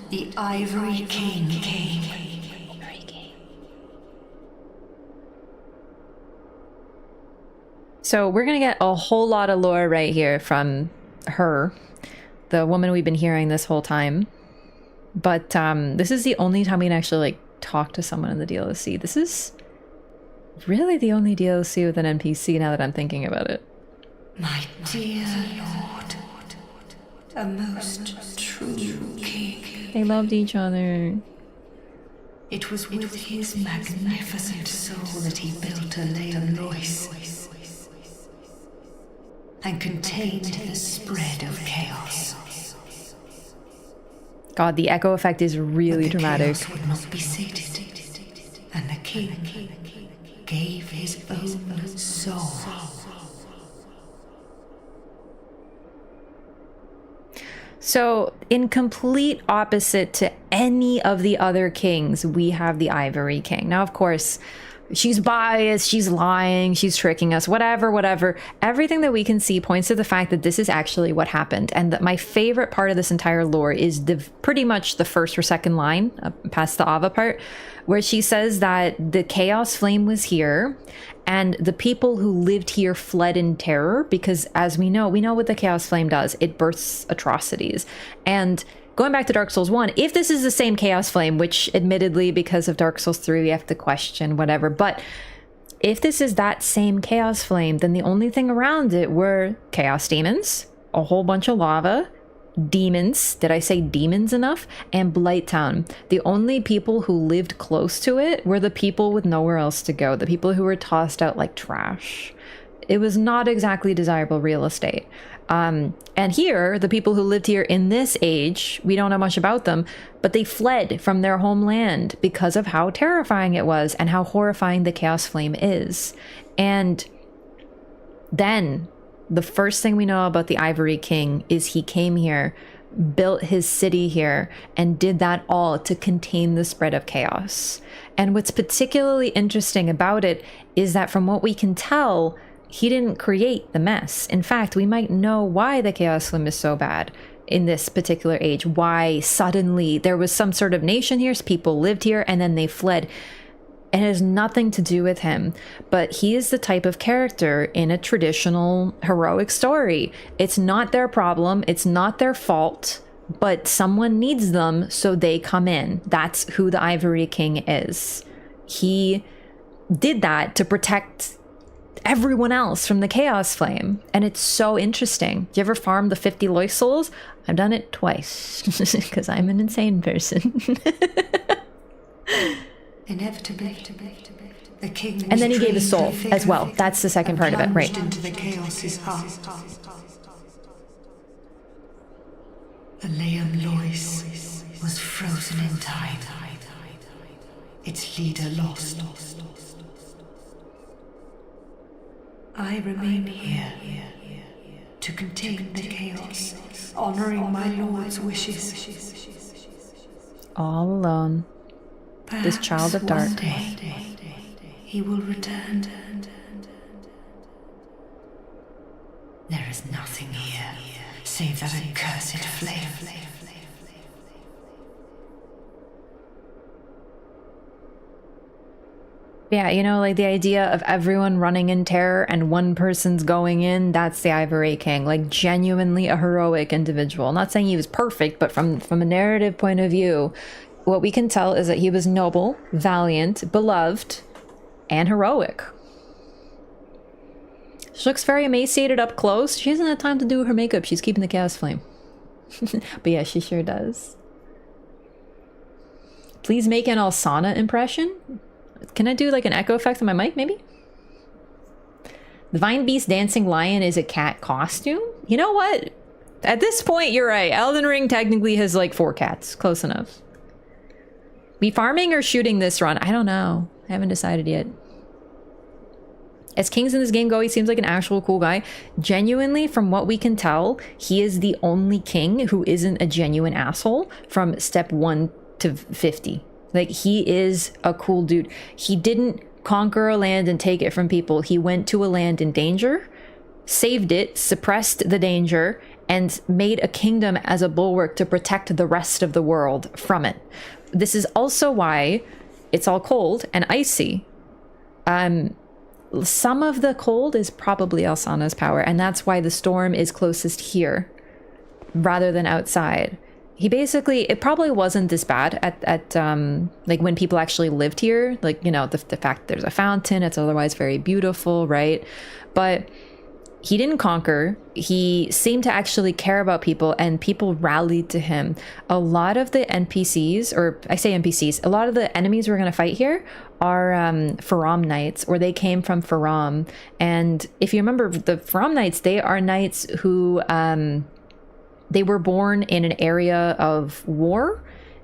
the Ivory King, came. So we're gonna get a whole lot of lore right here from her, the woman we've been hearing this whole time. But this is the only time we can actually like talk to someone in the DLC. This is really the only DLC with an NPC now that I'm thinking about it. My dear Lord, a most true king. They loved each other. It was with his magnificent soul that he built a Leam Lois and contained the spread of chaos. God, the echo effect is really but the dramatic. Chaos would not be sated, and the king gave his own soul. So, in complete opposite to any of the other kings, we have the Ivory King. Now, of course, she's biased, she's lying, she's tricking us, whatever. Everything that we can see points to the fact that this is actually what happened. And that my favorite part of this entire lore is pretty much the first or second line, past the Ava part, where she says that the Chaos Flame was here and the people who lived here fled in terror because, as we know what the Chaos Flame does. It births atrocities. And going back to Dark Souls 1, if this is the same Chaos Flame, which admittedly because of Dark Souls 3 we have to question, whatever, but if this is that same Chaos Flame, then the only thing around it were Chaos Demons, a whole bunch of lava, demons, did I say demons enough? And Blighttown. The only people who lived close to it were the people with nowhere else to go, the people who were tossed out like trash. It was not exactly desirable real estate. And here, the people who lived here in this age, we don't know much about them, but they fled from their homeland because of how terrifying it was and how horrifying the Chaos Flame is. And then the first thing we know about the Ivory King is he came here, built his city here, and did that all to contain the spread of chaos. And what's particularly interesting about it is that from what we can tell, he didn't create the mess. In fact, we might know why the Chaos Flame is so bad in this particular age, why suddenly there was some sort of nation here, people lived here, and then they fled. And it has nothing to do with him, but he is the type of character in a traditional heroic story. It's not their problem, it's not their fault, but someone needs them, so they come in. That's who the Ivory King is. He did that to protect everyone else from the Chaos Flame, and it's so interesting. Do you ever farm the 50 Lois souls? I've done it twice because I'm an insane person. Inevitably, the king and then he gave his soul as well. That's the second part of it, right? Into the chaos's heart. Aleum Lois was frozen in time. Its leader lost. I remain here to contain the chaos, honoring my lord's wishes. All alone. This child of dark. One day, he will return. There is nothing here save that accursed flame. Yeah, you know, like the idea of everyone running in terror and one person's going in, that's the Ivory King. Like genuinely a heroic individual. Not saying he was perfect, but from a narrative point of view, what we can tell is that he was noble, valiant, beloved, and heroic. She looks very emaciated up close. She hasn't had time to do her makeup. She's keeping the Chaos Flame. But yeah, she sure does. Please make an Alsana impression. Can I do like an echo effect on my mic, maybe? The Vine Beast Dancing Lion is a cat costume? You know what? At this point, you're right. Elden Ring technically has like 4 cats. Close enough. We farming or shooting this run? I don't know. I haven't decided yet. As kings in this game go, he seems like an actual cool guy. Genuinely, from what we can tell, he is the only king who isn't a genuine asshole from step 1 to 50. Like, he is a cool dude. He didn't conquer a land and take it from people. He went to a land in danger, saved it, suppressed the danger, and made a kingdom as a bulwark to protect the rest of the world from it. This is also why it's all cold and icy. Some of the cold is probably Alsana's power, and that's why the storm is closest here rather than outside. He basically, it probably wasn't this bad at like when people actually lived here, like, you know, the fact there's a fountain, it's otherwise very beautiful, right? But he didn't conquer. He seemed to actually care about people, and people rallied to him. A lot of the NPCs, or I say NPCs, a lot of the enemies we're going to fight here are Faram Knights, or they came from Faram. And if you remember, the Faram Knights, they are knights who they were born in an area of war,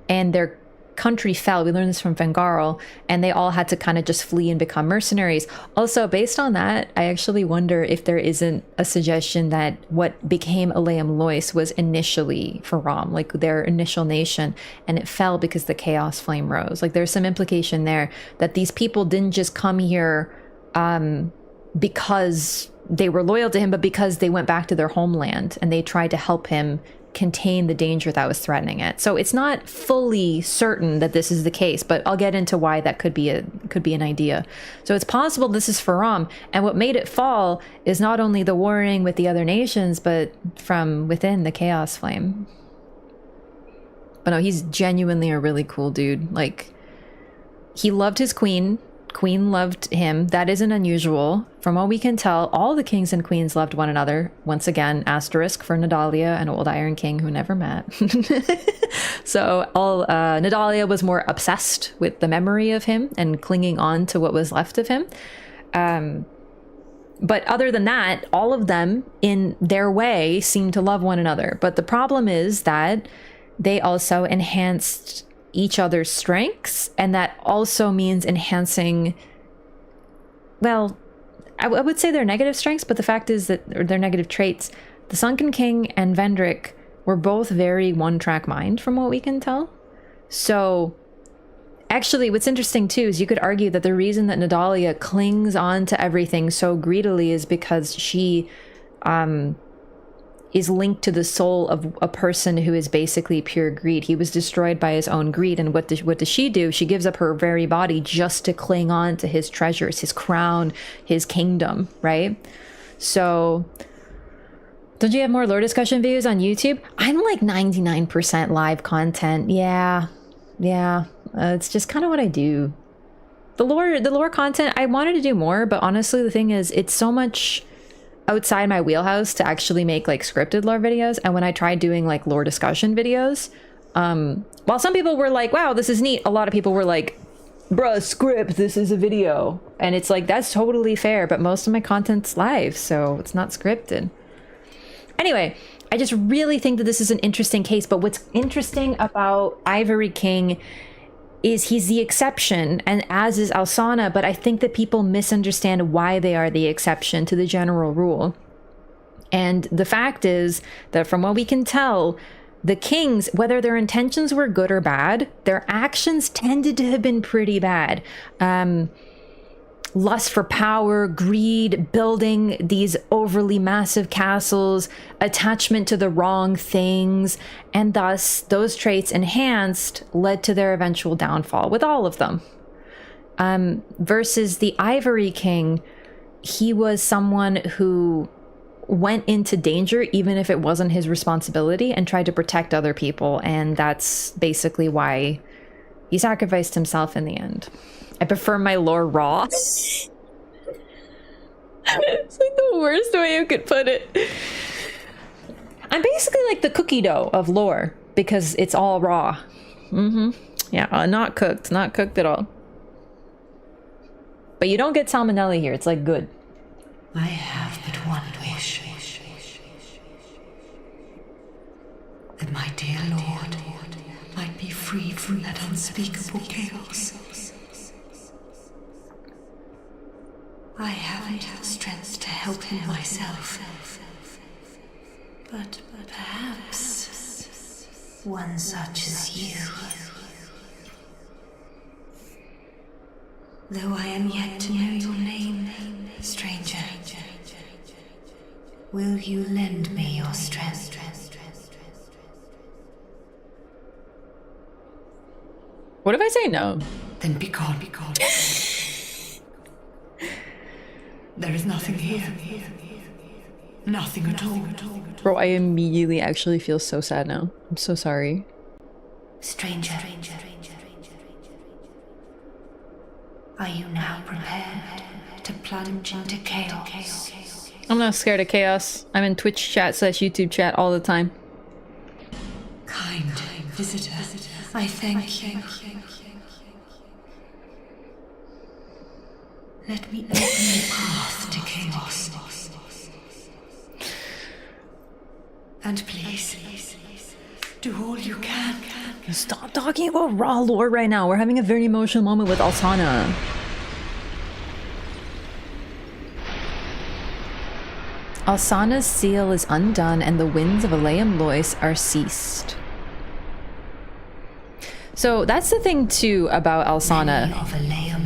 and they're country fell. We learned this from Vengarl, and they all had to kind of just flee and become mercenaries. Also, based on that, I actually wonder if there isn't a suggestion that what became Aleum Lois was initially Faram, like their initial nation, and it fell because the Chaos Flame rose. Like there's some implication there that these people didn't just come here because they were loyal to him, but because they went back to their homeland and they tried to help him contain the danger that was threatening it. So it's not fully certain that this is the case, but I'll get into why that could be an idea. So it's possible this is Faram, and what made it fall is not only the warring with the other nations, but from within the Chaos Flame. But no, he's genuinely a really cool dude. Like, he loved his queen. Queen loved him. That isn't unusual. From what we can tell, all the kings and queens loved one another. Once again, asterisk for Nadalia, an old Iron King who never met. So Nadalia was more obsessed with the memory of him and clinging on to what was left of him. But other than that, all of them in their way seemed to love one another. But the problem is that they also enhanced each other's strengths, and that also means enhancing, well, I would say their negative strengths, but the fact is that, or their negative traits, the Sunken King and Vendrick were both very one-track mind from what we can tell. So actually what's interesting too is you could argue that the reason that Nadalia clings on to everything so greedily is because she is linked to the soul of a person who is basically pure greed. He was destroyed by his own greed, and what does she do? She gives up her very body just to cling on to his treasures, his crown, his kingdom, right? So, don't you have more lore discussion videos on YouTube? I'm like 99% live content. Yeah. It's just kind of what I do. The lore content, I wanted to do more, but honestly, the thing is, it's so much outside my wheelhouse to actually make like scripted lore videos. And when I tried doing like lore discussion videos, while some people were like, wow, this is neat, a lot of people were like, bruh, script, this is a video. And it's like, that's totally fair, but most of my content's live, so it's not scripted. Anyway, I just really think that this is an interesting case, but what's interesting about Ivory King is he's the exception, and as is Alsana, but I think that people misunderstand why they are the exception to the general rule. And the fact is that from what we can tell, the kings, whether their intentions were good or bad, their actions tended to have been pretty bad. Lust for power, greed, building these overly massive castles, attachment to the wrong things, and thus those traits enhanced led to their eventual downfall with all of them. Versus the Ivory King, he was someone who went into danger even if it wasn't his responsibility and tried to protect other people, and that's basically why he sacrificed himself in the end. I prefer my lore raw. It's like the worst way you could put it. I'm basically like the cookie dough of lore because it's all raw. Yeah, not cooked at all. But you don't get salmonella here. It's like good. I have but one wish. That my dear Lord might be freed from that unspeakable chaos. I haven't the strength to help him myself. But perhaps one such as you. Though I am yet to know your name, stranger, will you lend me your strength? What if I say no? Then be gone. There is nothing here. Nothing at all. Bro, I immediately actually feel so sad now. I'm so sorry. Stranger, are you now prepared to plunge into chaos? I'm not scared of chaos. I'm in Twitch chat / YouTube chat all the time. Kind visitor, I thank you. Let me open the path to chaos. And please, Do all you can. Stop talking about raw lore right now. We're having a very emotional moment with Alsana. Alsana's seal is undone and the winds of Aleum Lois are ceased. So that's the thing too about Alsana.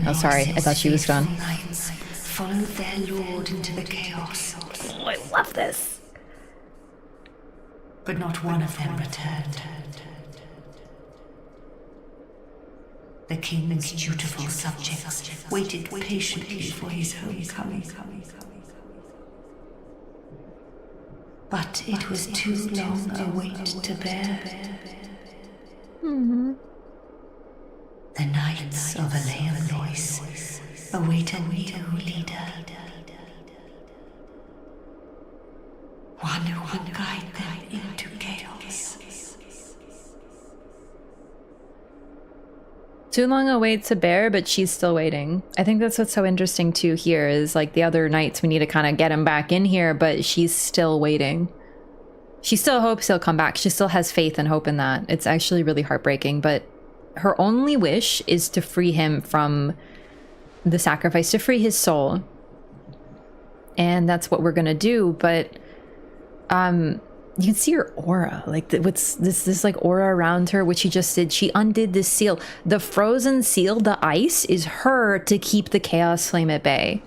Oh, sorry, I thought she was done. Followed their lord into the chaos. Oh, I love this. But not one of them returned. The king's dutiful subjects waited patiently for his homecoming. But it was too long a wait to bear. The knights of Aleum Lois await a new leader. One who will guide them into chaos. Too long a wait to bear, but she's still waiting. I think that's what's so interesting too here is like the other knights, we need to kind of get him back in here, but she's still waiting. She still hopes he'll come back. She still has faith and hope in that. It's actually really heartbreaking, but her only wish is to free him from the sacrifice, to free his soul. And that's what we're gonna do, but you can see her aura, like what's this like aura around her, which she just did. She undid this seal. The frozen seal, the ice, is her to keep the chaos flame at bay.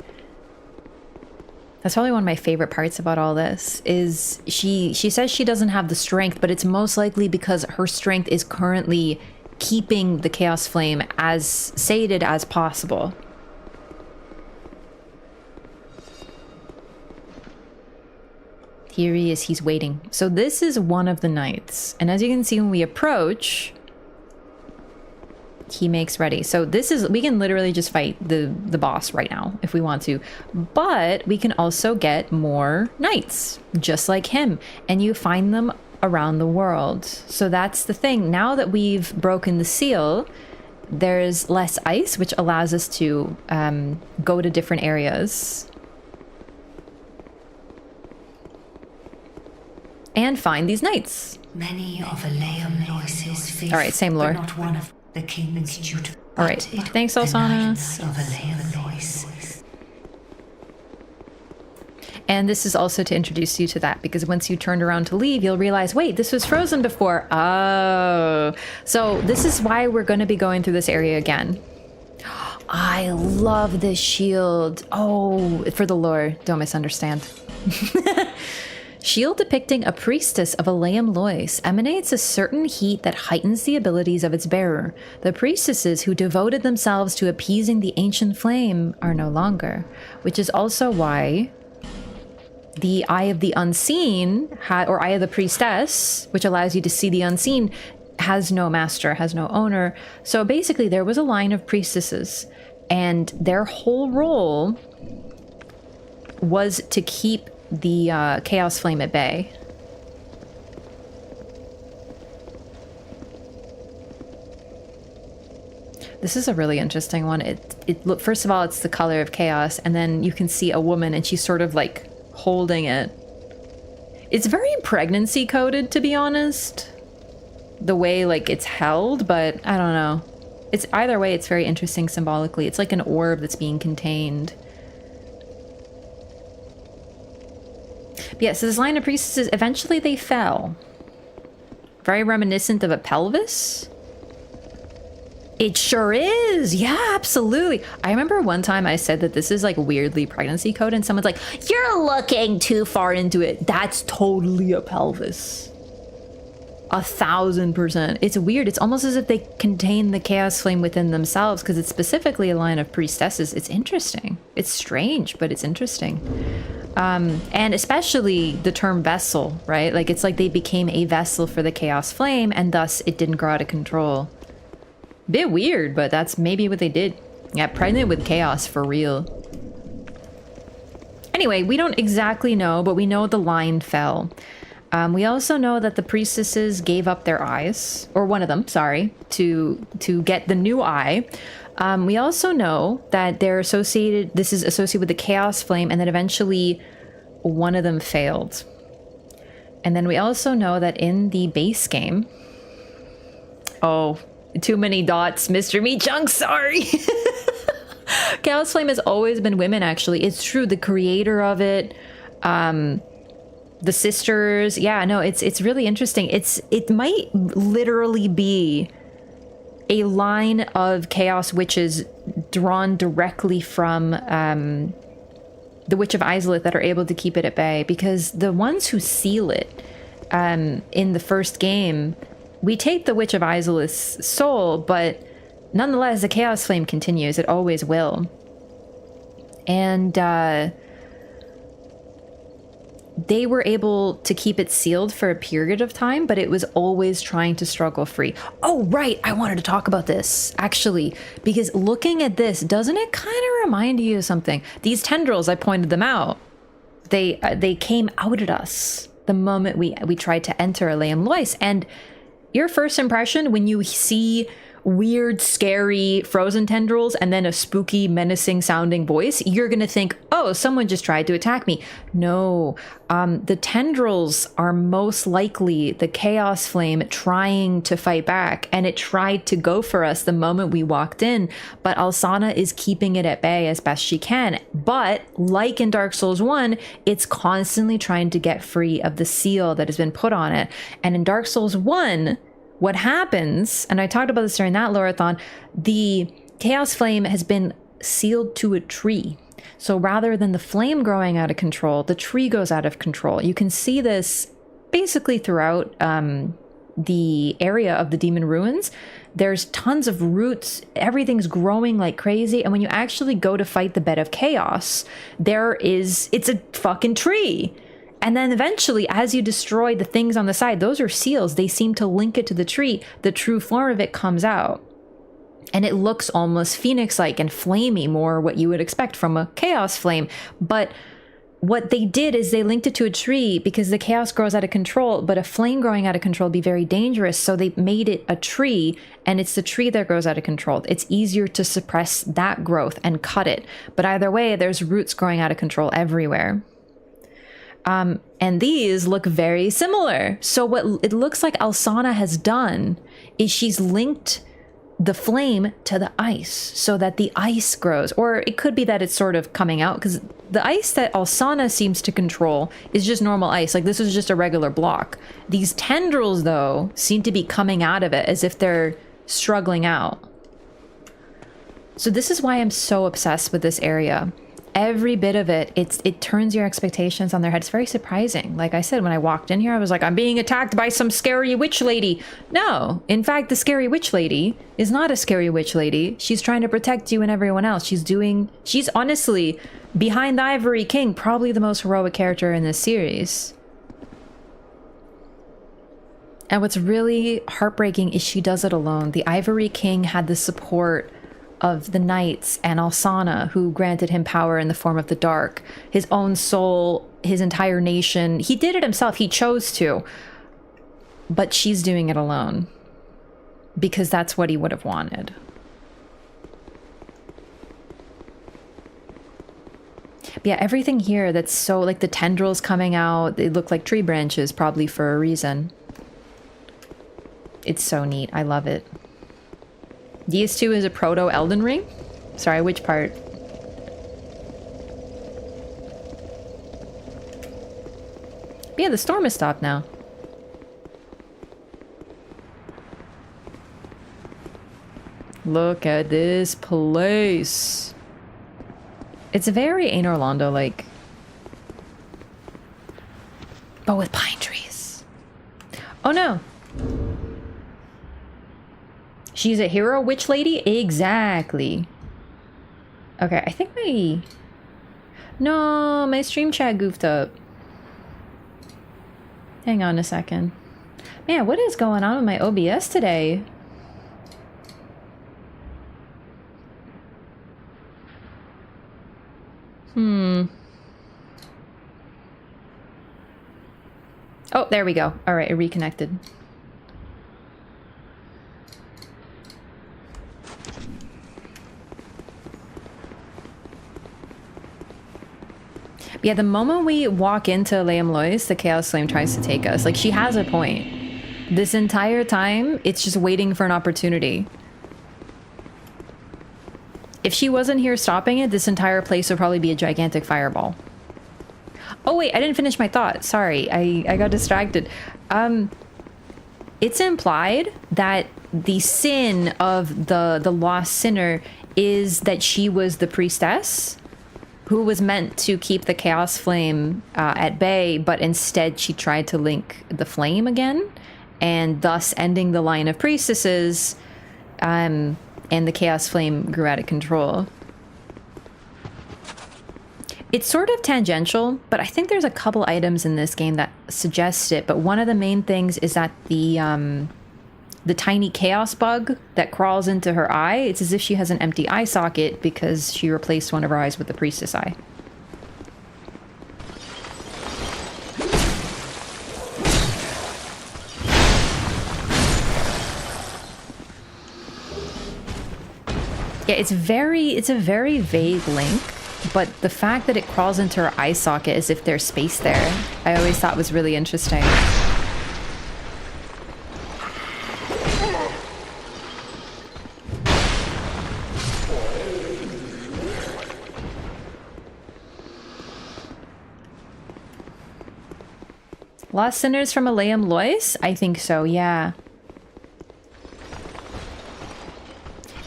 That's probably one of my favorite parts about all this is she says she doesn't have the strength, but it's most likely because her strength is currently keeping the chaos flame as sated as possible. Here he is, he's waiting. So this is one of the knights. And as you can see when we approach, he makes ready. So this is, we can literally just fight the boss right now if we want to. But we can also get more knights, just like him. And you find them around the world. So that's the thing. Now that we've broken the seal, there's less ice, which allows us to go to different areas. And find these knights. Many of Aleum Lois's faith, all right, same lore. but not one of the king's dutiful. All right, thanks, Alsana. Of Aleum Lois. And this is also to introduce you to that, because once you turned around to leave, you'll realize, wait, this was frozen before. Oh, so this is why we're going to be going through this area again. I love this shield. Oh, for the lore, don't misunderstand. Shield depicting a priestess of Aleum Lois emanates a certain heat that heightens the abilities of its bearer. The priestesses who devoted themselves to appeasing the ancient flame are no longer, which is also why the Eye of the Unseen, or Eye of the Priestess, which allows you to see the unseen, has no master, has no owner. So basically there was a line of priestesses, and their whole role was to keep the chaos flame at bay. This is a really interesting one. Look, first of all, it's the color of chaos, and then you can see a woman and she's sort of like holding it. It's very pregnancy coded, to be honest, the way like it's held, but I don't know. It's either way, it's very interesting symbolically. It's like an orb that's being contained. But yeah, so this line of priestesses, eventually they fell. Very reminiscent of a pelvis. It sure is. Yeah, absolutely. I remember one time I said that this is like weirdly pregnancy code, and someone's like, you're looking too far into it. That's totally a pelvis. 1000%. It's weird. It's almost as if they contain the chaos flame within themselves, because it's specifically a line of priestesses. It's interesting. It's strange, but it's interesting. And especially the term vessel, right? Like it's like they became a vessel for the chaos flame, and thus it didn't grow out of control. Bit weird, but that's maybe what they did. Yeah, pregnant with chaos for real. Anyway, we don't exactly know, but we know the line fell. We also know that the priestesses gave up their eyes, or one of them, sorry, to get the new eye. We also know that they're associated, this is associated with the chaos flame, and that eventually one of them failed. And then we also know that in the base game... Oh, too many dots, Mr. Meat Chunk, sorry! Chaos Flame has always been women, actually. It's true, the creator of it, the sisters. Yeah, no, it's really interesting. It might literally be a line of Chaos Witches drawn directly from the Witch of Izalith that are able to keep it at bay, because the ones who seal it in the first game, we take the Witch of Izalith's soul, but nonetheless, the Chaos Flame continues. It always will. And they were able to keep it sealed for a period of time, but it was always trying to struggle free. Oh, right. I wanted to talk about this, actually, because looking at this, doesn't it kind of remind you of something? These tendrils, I pointed them out. They came out at us the moment we tried to enter Aleum Lois. And your first impression when you see weird, scary frozen tendrils and then a spooky, menacing sounding voice, you're gonna think, oh, someone just tried to attack me. No, the tendrils are most likely the Chaos Flame trying to fight back, and it tried to go for us the moment we walked in, but Alsana is keeping it at bay as best she can. But like in Dark Souls 1, it's constantly trying to get free of the seal that has been put on it. And in Dark Souls 1, what happens, and I talked about this during that Loreathon, the Chaos Flame has been sealed to a tree. So rather than the flame growing out of control, the tree goes out of control. You can see this basically throughout the area of the Demon Ruins. There's tons of roots. Everything's growing like crazy. And when you actually go to fight the Bed of Chaos, it's a fucking tree. And then eventually, as you destroy the things on the side, those are seals. They seem to link it to the tree. The true form of it comes out. And it looks almost phoenix-like and flamey, more what you would expect from a Chaos Flame. But what they did is they linked it to a tree because the chaos grows out of control, but a flame growing out of control would be very dangerous. So they made it a tree, and it's the tree that grows out of control. It's easier to suppress that growth and cut it. But either way, there's roots growing out of control everywhere. And these look very similar. So what it looks like Alsana has done is she's linked the flame to the ice so that the ice grows. Or it could be that it's sort of coming out, because the ice that Alsana seems to control is just normal ice. Like, this is just a regular block. These tendrils, though, seem to be coming out of it as if they're struggling out. So this is why I'm so obsessed with this area. Every bit of it, it turns your expectations on their head. It's very surprising. Like I said, when I walked in here, I was like, I'm being attacked by some scary witch lady. No, in fact, the scary witch lady is not a scary witch lady. She's trying to protect you and everyone else. She's honestly, behind the Ivory King, probably the most heroic character in this series. And what's really heartbreaking is she does it alone. The Ivory King had the support of the knights and Alsana, who granted him power in the form of the dark, his own soul, his entire nation. He did it himself. He chose to. But she's doing it alone because that's what he would have wanted. But yeah, everything here that's so, like, the tendrils coming out, they look like tree branches, probably for a reason. It's so neat. I love it. These two is a proto Elden Ring? Sorry, which part? But yeah, the storm has stopped now. Look at this place. It's very Anor Londo-like. But with pine trees. Oh no! She's a hero witch lady? Exactly. Okay, I think my stream chat goofed up. Hang on a second. Man, what is going on with my OBS today? Oh, there we go. All right, it reconnected. Yeah, the moment we walk into Liam Lois, the Chaos Flame tries to take us. Like, she has a point. This entire time, it's just waiting for an opportunity. If she wasn't here stopping it, this entire place would probably be a gigantic fireball. Oh wait, I didn't finish my thought. Sorry, I got distracted. It's implied that the sin of the lost sinner is that she was the priestess who was meant to keep the Chaos Flame at bay, but instead she tried to link the flame again, and thus ending the line of priestesses, and the Chaos Flame grew out of control. It's sort of tangential, but I think there's a couple items in this game that suggest it, but one of the main things is that the tiny chaos bug that crawls into her eye, it's as if she has an empty eye socket because she replaced one of her eyes with the priestess eye. Yeah, it's a very vague link, but the fact that it crawls into her eye socket as if there's space there, I always thought was really interesting. Lost Sinners from Liam Lois? I think so, yeah.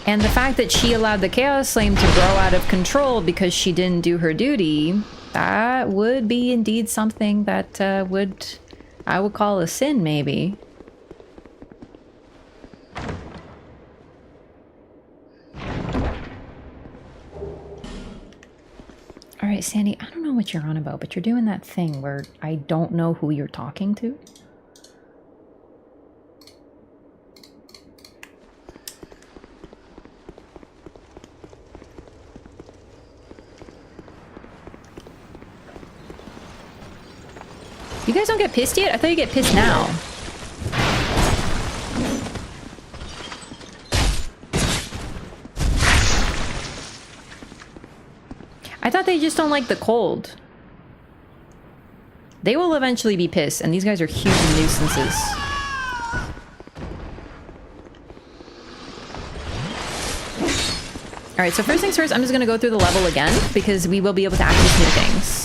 And the fact that she allowed the Chaos Flame to grow out of control because she didn't do her duty, that would be indeed something that I would call a sin, maybe. Alright, Sandy, I don't know what you're on about, but you're doing that thing where I don't know who you're talking to. You guys don't get pissed yet? I thought you get pissed now. I thought they just don't like the cold. They will eventually be pissed, and these guys are huge nuisances. Alright, so first things first, I'm just gonna go through the level again, because we will be able to access new things.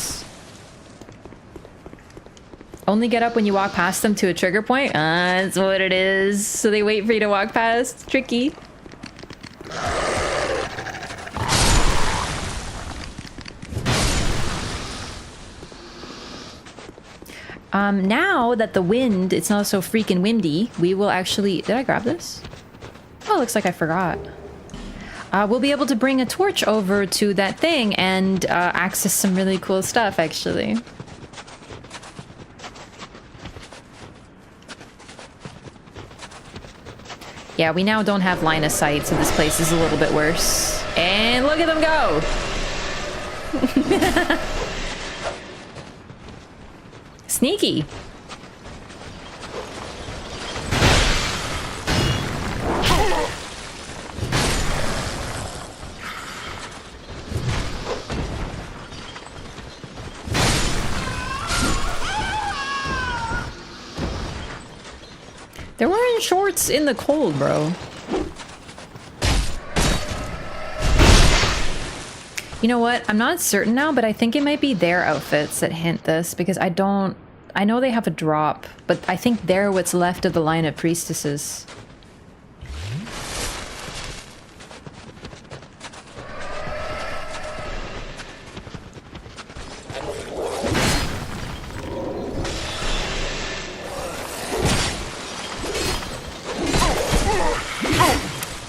Only get up when you walk past them to a trigger point? That's what it is. So they wait for you to walk past. Tricky. Now that the wind, it's not so freaking windy, we will actually... Did I grab this? Oh, looks like I forgot. We'll be able to bring a torch over to that thing and access some really cool stuff, actually. Yeah, we now don't have line of sight, so this place is a little bit worse. And look at them go! Sneaky. They're wearing shorts in the cold, bro. You know what? I'm not certain now, but I think it might be their outfits that hint this, because I know they have a drop, but I think they're what's left of the line of priestesses.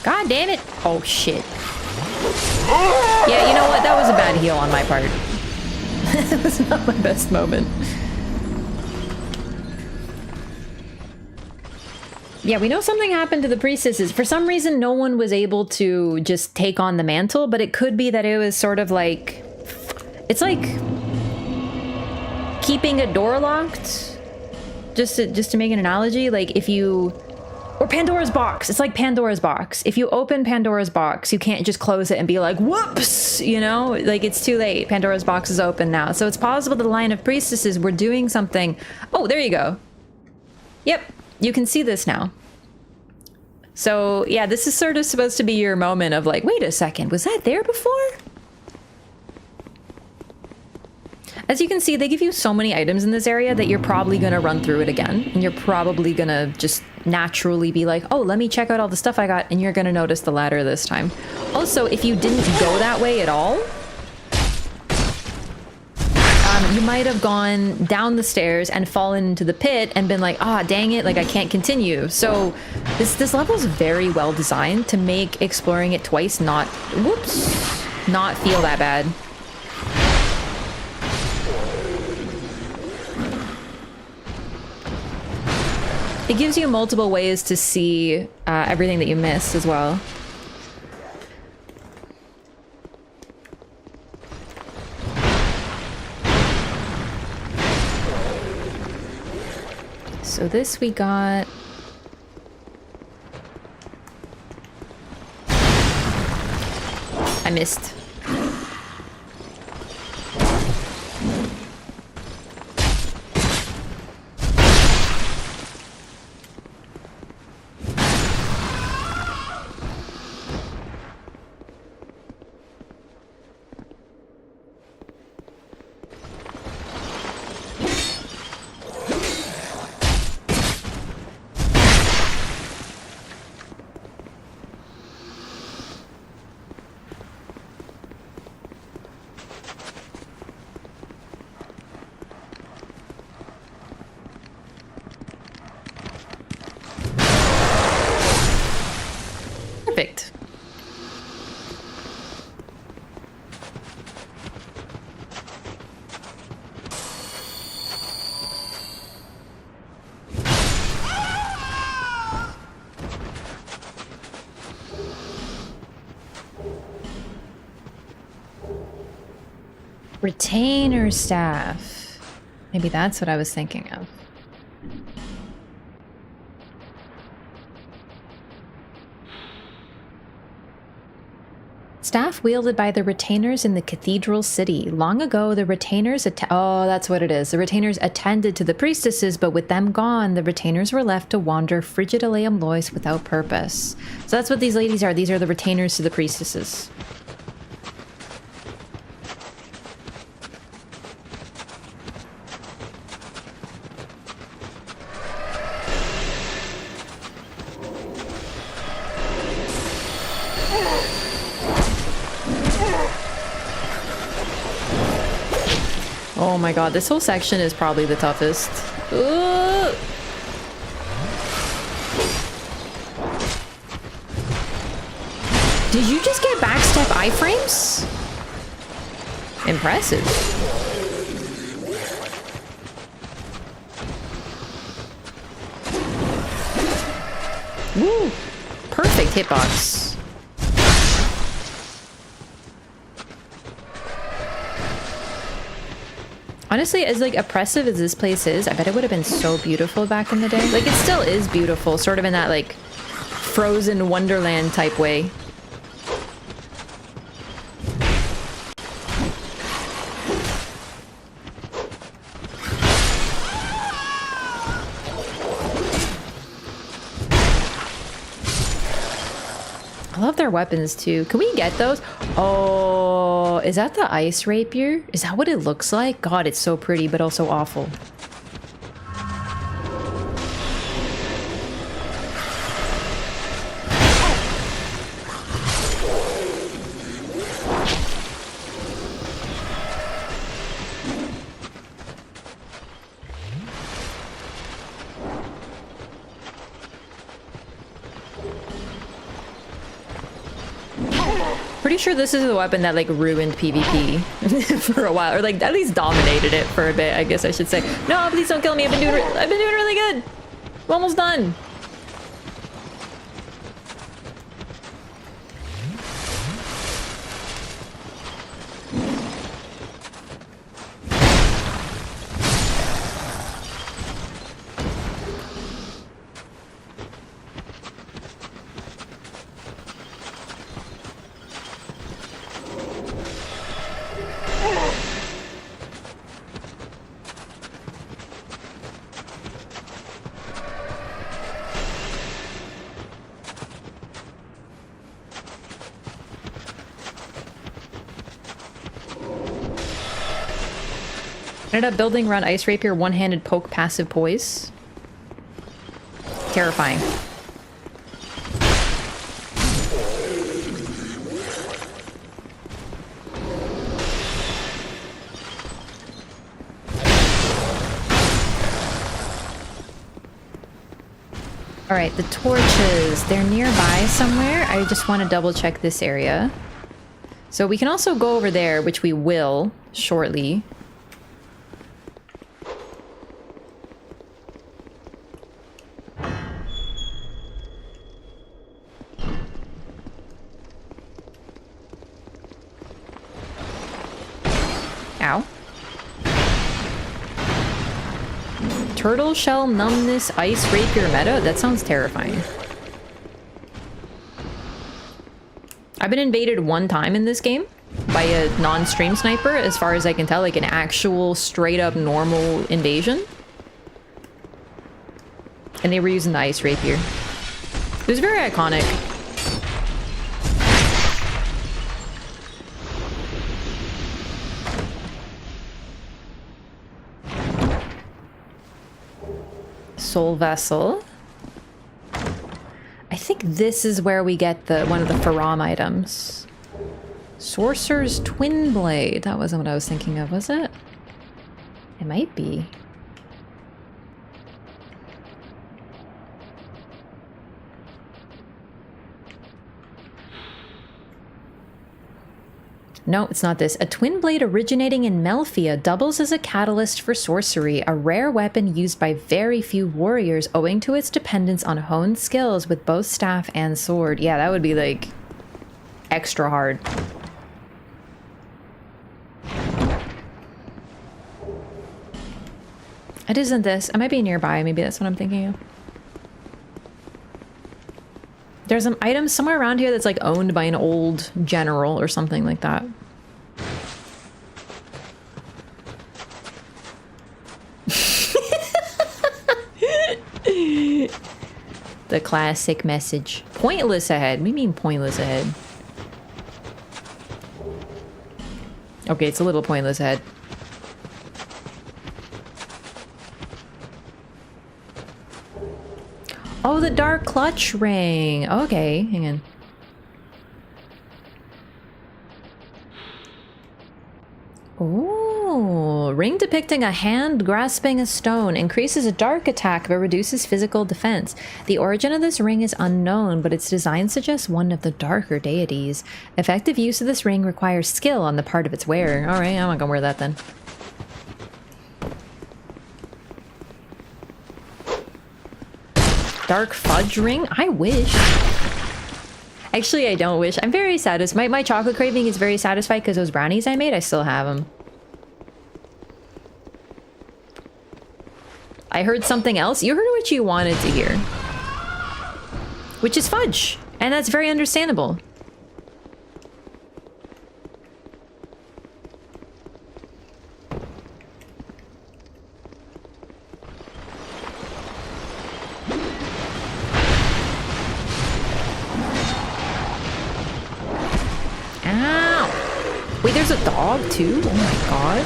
God damn it! Oh shit. Yeah, you know what? That was a bad heal on my part. That was not my best moment. Yeah, we know something happened to the priestesses. For some reason, no one was able to just take on the mantle, but it could be that it was sort of like... It's like... keeping a door locked? Just to make an analogy, like if you... Or Pandora's box. It's like Pandora's box. If you open Pandora's box, you can't just close it and be like, whoops, you know? Like, it's too late. Pandora's box is open now. So it's possible the line of priestesses were doing something. Oh, there you go. Yep, you can see this now. So, yeah, this is sort of supposed to be your moment of like, wait a second, was that there before? As you can see, they give you so many items in this area that you're probably going to run through it again. And you're probably going to just naturally be like, oh, let me check out all the stuff I got. And you're going to notice the ladder this time. Also, if you didn't go that way at all, you might have gone down the stairs and fallen into the pit and been like, ah, dang it, like I can't continue. So this level is very well designed to make exploring it twice not feel that bad. It gives you multiple ways to see everything that you missed as well. So this we got... I missed. Perfect. Retainer staff. Maybe that's what I was thinking of. Staff wielded by the retainers in the cathedral city. Long ago, the retainers oh, that's what it is. The retainers attended to the priestesses, but with them gone, the retainers were left to wander frigid Aleum Lois without purpose. So that's what these ladies are. These are the retainers to the priestesses. Oh my god, this whole section is probably the toughest. Ooh. Did you just get backstep iframes? Impressive. Woo! Perfect hitbox. Honestly, as like oppressive as this place is, I bet it would have been so beautiful back in the day. Like, it still is beautiful, sort of in that like frozen wonderland type way. I love their weapons too. Can we get those? Oh, is that the ice rapier? Is that what it looks like? God, it's so pretty, but also awful. Pretty sure this is the weapon that like ruined PvP for a while, or like at least dominated it for a bit, I guess I should say. No, please don't kill me. I've been doing really good. I'm almost done. Ended up building around Ice Rapier, one-handed poke, passive poise. Terrifying. Alright, the torches. They're nearby somewhere. I just want to double check this area. So we can also go over there, which we will shortly. Ow. Turtle shell numbness ice rapier meta? That sounds terrifying. I've been invaded one time in this game by a non-stream sniper, as far as I can tell, like an actual straight up normal invasion. And they were using the ice rapier. It was very iconic. Soul vessel. I think this is where we get the one of the Faram items. Sorcerer's Twin Blade. That wasn't what I was thinking of, was it? It might be. No, it's not this. A twin blade originating in Melphia doubles as a catalyst for sorcery, a rare weapon used by very few warriors owing to its dependence on honed skills with both staff and sword. Yeah, that would be like extra hard. It isn't this. I might be nearby. Maybe that's what I'm thinking of. There's an item somewhere around here that's like owned by an old general or something like that. The classic message. Pointless ahead. What do you mean pointless ahead? Okay, it's a little pointless ahead. Oh, the dark clutch ring. Okay, hang on. Oh, ring depicting a hand grasping a stone increases a dark attack but reduces physical defense. The origin of this ring is unknown, but its design suggests one of the darker deities. Effective use of this ring requires skill on the part of its wearer. All right, I'm not gonna wear that then. Dark fudge ring? I wish. Actually, I don't wish. I'm very satisfied. My chocolate craving is very satisfied because those brownies I made, I still have them. I heard something else. You heard what you wanted to hear. Which is fudge. And that's very understandable. Wait, there's a dog too? Oh my god.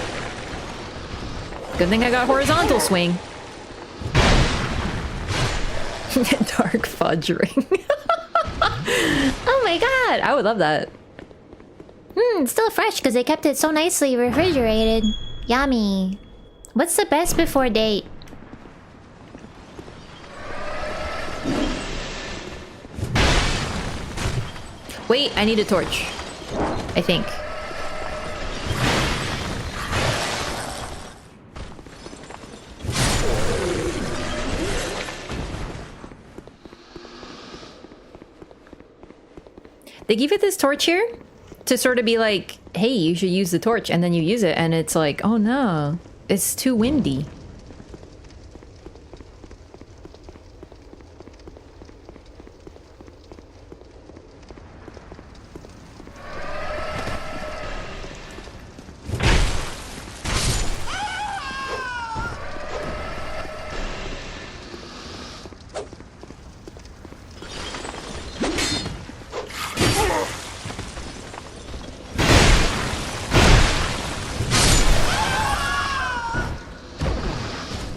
Good thing I got horizontal swing. Dark fudge ring. Oh my god, I would love that. It's still fresh because they kept it so nicely refrigerated. Yummy. What's the best before date? Wait, I need a torch. I think. They give you this torch here to sort of be like, hey, you should use the torch, and then you use it, and it's like, oh no, it's too windy.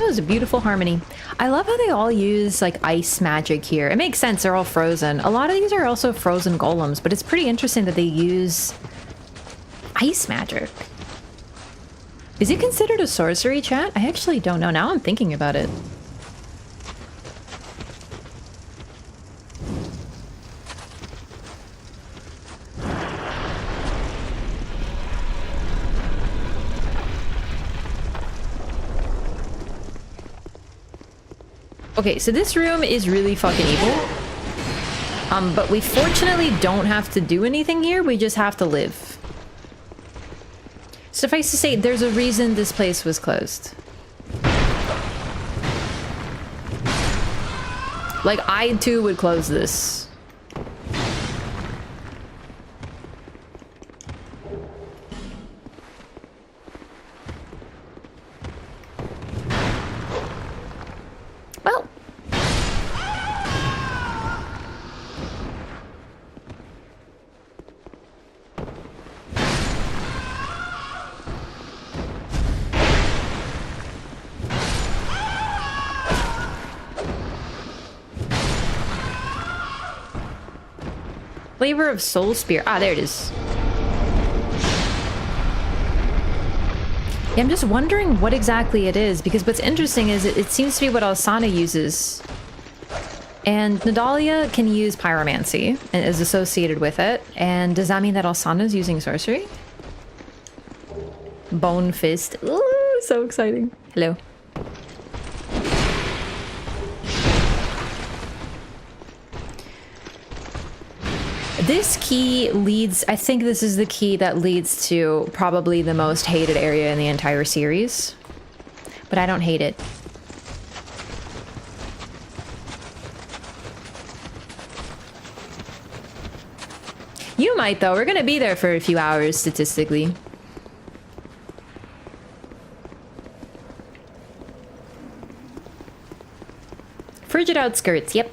is a beautiful harmony. I love how they all use like ice magic here. It makes sense, they're all frozen. A lot of these are also frozen golems, but it's pretty interesting that they use ice magic. Is it considered a sorcery, chat? I actually don't know. Now I'm thinking about it. Okay, so this room is really fucking evil. But we fortunately don't have to do anything here. We just have to live. Suffice to say, there's a reason this place was closed. Like, I too would close this. Well. Flavor of Soul Spear. Ah, there it is. Yeah, I'm just wondering what exactly it is, because what's interesting is it seems to be what Alsana uses. And Nadalia can use pyromancy and is associated with it. And does that mean that Alsana is using sorcery? Bone Fist. Ooh, so exciting. Hello. This key leads, I think this is the key that leads to probably the most hated area in the entire series. But I don't hate it. You might though, we're gonna be there for a few hours statistically. Frigid outskirts, yep.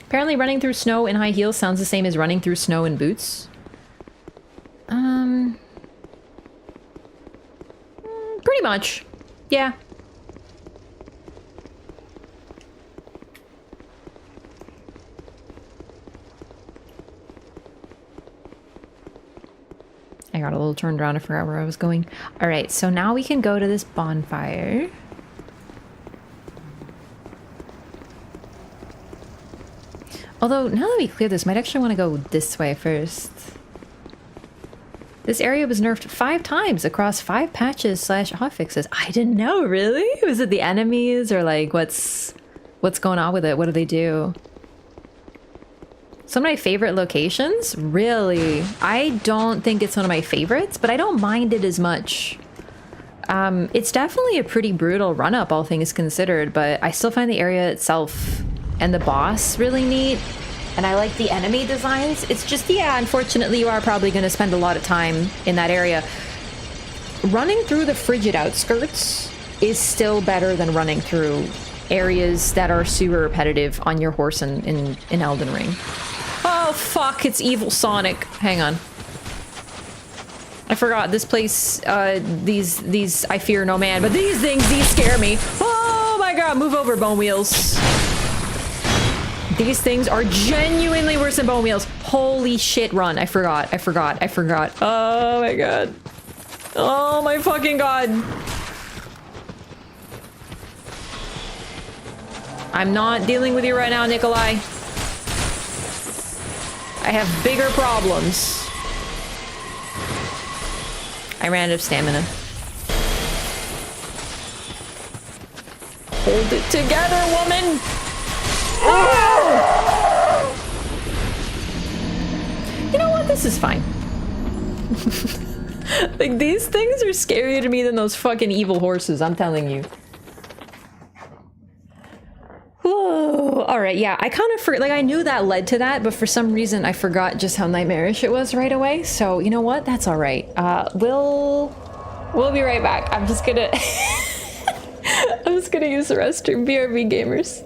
Apparently running through snow in high heels sounds the same as running through snow in boots. Pretty much. Yeah. I got a little turned around. I forgot where I was going. All right, so now we can go to this bonfire. Although, now that we clear this, might actually want to go this way first. This area was nerfed 5 times across 5 patches / hotfixes. I didn't know, really? Was it the enemies or like what's going on with it? What do they do? Some of my favorite locations? Really? I don't think it's one of my favorites, but I don't mind it as much. It's definitely a pretty brutal run-up, all things considered, but I still find the area itself and the boss really neat, and I like the enemy designs. It's just, yeah, unfortunately you are probably going to spend a lot of time in that area. Running through the frigid outskirts is still better than running through areas that are super repetitive on your horse in Elden Ring. Oh fuck, it's evil Sonic. Hang on. I forgot this place, these I fear no man, but these scare me. Oh my god, move over, Bone Wheels. These things are genuinely worse than Bone Wheels. Holy shit, run. I forgot. Oh my god. Oh my fucking god. I'm not dealing with you right now, Nikolai. I have bigger problems. I ran out of stamina. Hold it together, woman! Oh! You know what? This is fine. Like, these things are scarier to me than those fucking evil horses, I'm telling you. Whoa. Alright, yeah, I kind of forgot. Like, I knew that led to that, but for some reason I forgot just how nightmarish it was right away. So, you know what? That's alright. We'll be right back. I'm just gonna... I'm just gonna use the restroom. BRB gamers.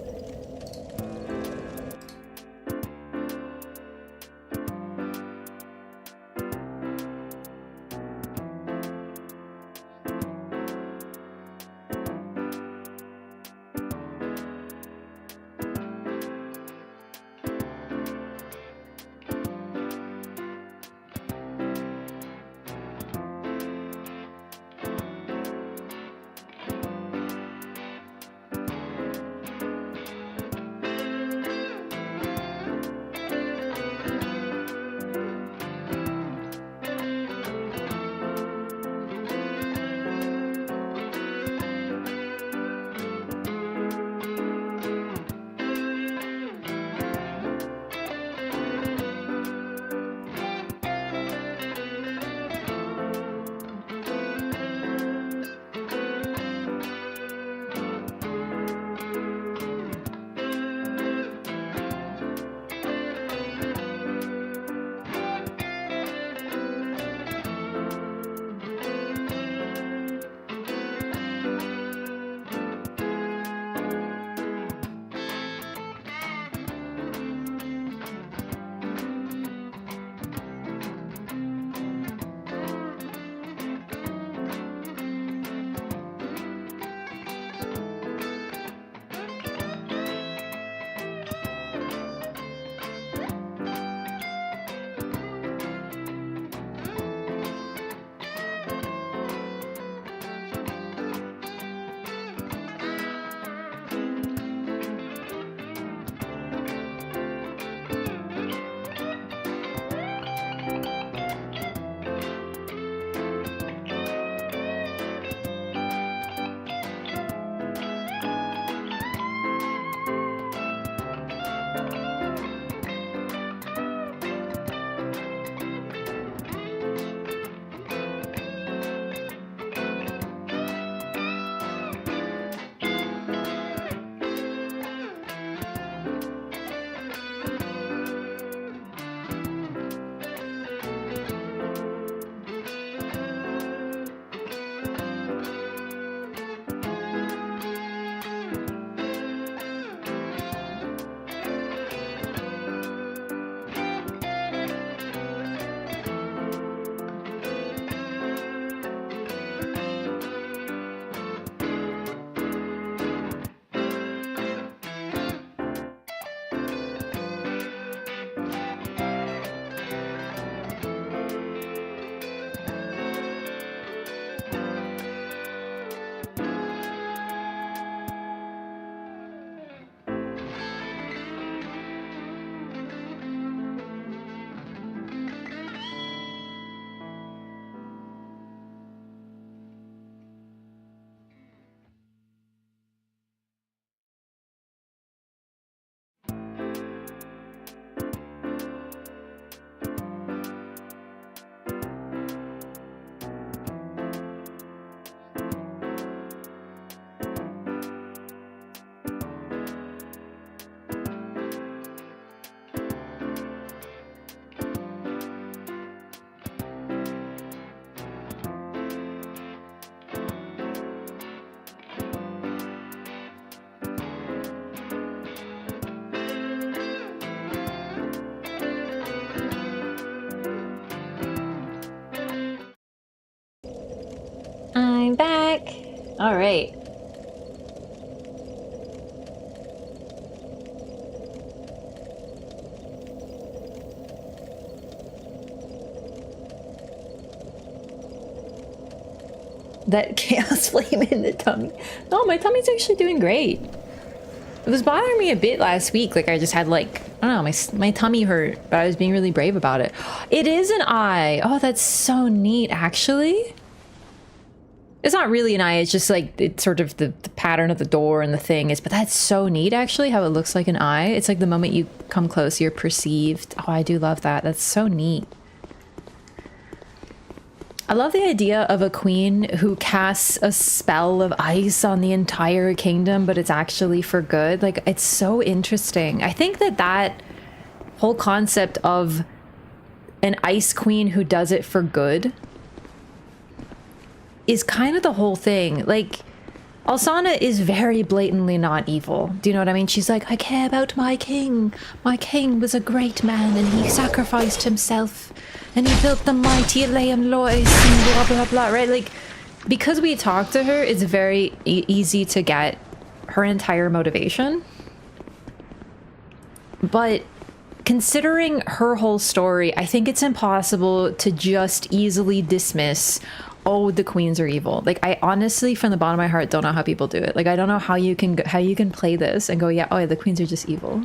I'm back. All right. That chaos flame in the tummy. No, my tummy's actually doing great. It was bothering me a bit last week. Like I just had like, I don't know, my tummy hurt, but I was being really brave about it. It is an eye. Oh, that's so neat, actually. It's not really an eye. It's just like, it's sort of the pattern of the door and the thing is, but that's so neat, actually, how it looks like an eye. It's like the moment you come close, you're perceived. Oh, I do love that. That's so neat. I love the idea of a queen who casts a spell of ice on the entire kingdom, but it's actually for good. Like, it's so interesting. I think that whole concept of an ice queen who does it for good is kind of the whole thing. Like, Alsana is very blatantly not evil. Do you know what I mean? She's like, I care about my king. My king was a great man and he sacrificed himself. And he built the mighty Liam Lois and blah, blah, blah, right? Like, because we talk to her, it's very easy to get her entire motivation. But considering her whole story, I think it's impossible to just easily dismiss, oh, the queens are evil. Like, I honestly, from the bottom of my heart, don't know how people do it. Like, I don't know how you can play this and go, yeah, oh, yeah, the queens are just evil.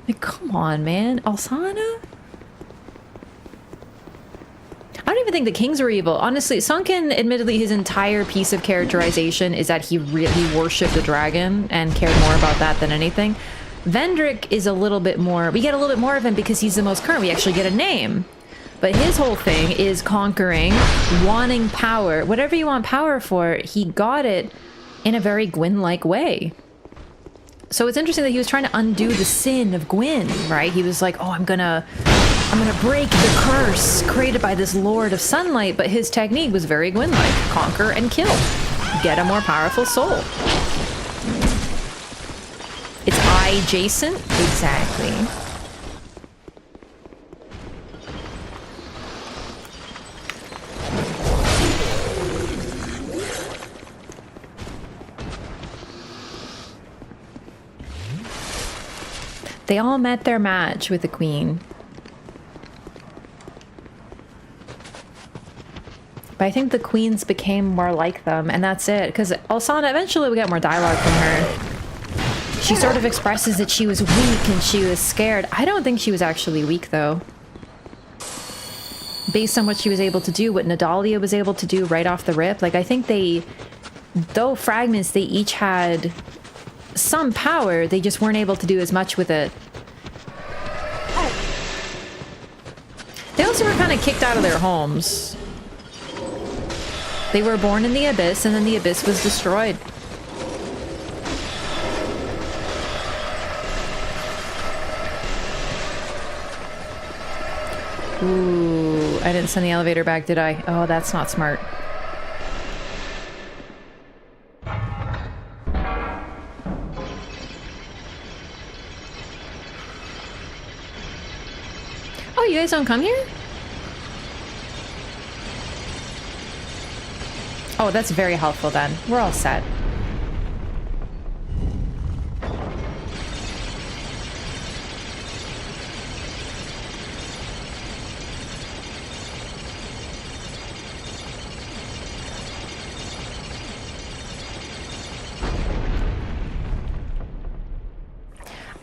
Like, come on, man. Alsana? I don't even think the kings were evil. Honestly, Sunken, admittedly, his entire piece of characterization is that he really worshipped the dragon and cared more about that than anything. Vendrick is a little bit more... We get a little bit more of him because he's the most current. We actually get a name. But his whole thing is conquering, wanting power. Whatever you want power for, he got it in a very Gwyn-like way. So it's interesting that he was trying to undo the sin of Gwyn, right? He was like, oh, I'm gonna break the curse created by this Lord of Sunlight, but his technique was very Gwyn-like. Conquer and kill. Get a more powerful soul. It's eye-adjacent? Exactly. They all met their match with the queen. But I think the queens became more like them, and that's it. Because Alsana, eventually we get more dialogue from her. She sort of expresses that she was weak and she was scared. I don't think she was actually weak, though. Based on what she was able to do, what Nadalia was able to do right off the rip. Like, I think though fragments, they each had some power, they just weren't able to do as much with it. They also were kind of kicked out of their homes. They were born in the Abyss, and then the Abyss was destroyed. Ooh, I didn't send the elevator back, did I? Oh, that's not smart. Oh, you guys don't come here? Oh, that's very helpful then. We're all set.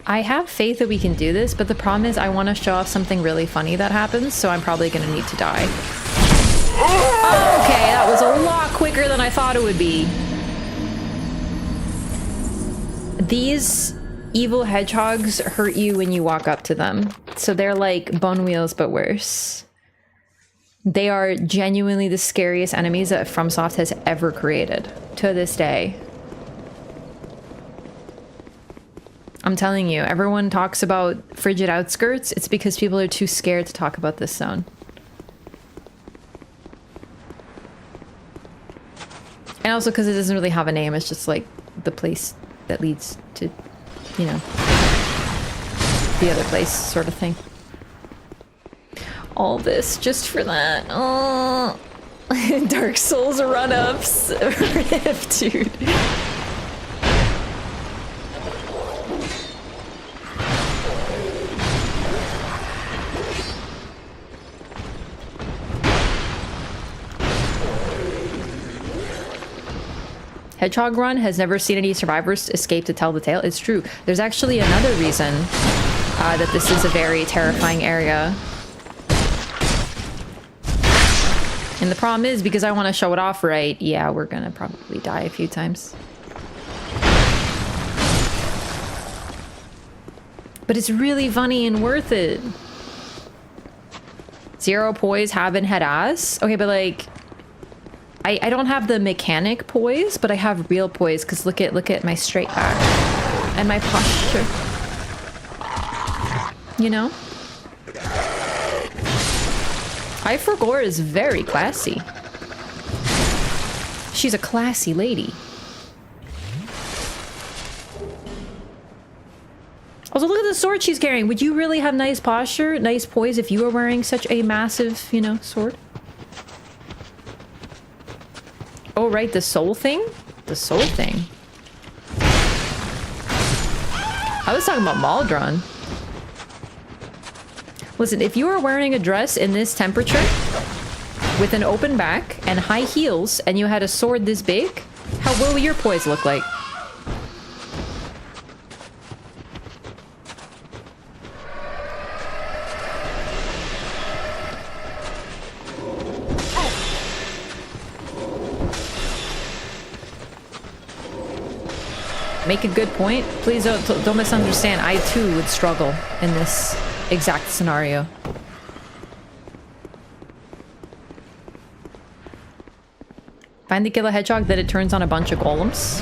I have faith that we can do this, but the problem is I want to show off something really funny that happens, so I'm probably going to need to die. Okay, that was a lot quicker than I thought it would be. These evil hedgehogs hurt you when you walk up to them. So they're like bone wheels, but worse. They are genuinely the scariest enemies that FromSoft has ever created to this day. I'm telling you, everyone talks about Frigid Outskirts. It's because people are too scared to talk about this zone. And also because it doesn't really have a name. It's just like the place that leads to, you know, the other place sort of thing. All this just for that. Oh, Dark Souls run-ups. Rip, dude. Hedgehog Run has never seen any survivors escape to tell the tale. It's true. There's actually another reason that this is a very terrifying area. And the problem is, because I want to show it off right, yeah, we're gonna probably die a few times. But it's really funny and worth it. Zero poise, haven't had ass. Okay, but like, I don't have the mechanic poise, but I have real poise, because look at my straight back and my posture. You know? I for Gore is very classy. She's a classy lady. Also, look at the sword she's carrying. Would you really have nice posture, nice poise if you were wearing such a massive, you know, sword? Oh, right, the soul thing? The soul thing. I was talking about Maldron. Listen, if you were wearing a dress in this temperature with an open back and high heels and you had a sword this big, how will your poise look like? Make a good point. Please don't misunderstand. I too would struggle in this exact scenario. Find the killer hedgehog that it turns on a bunch of golems.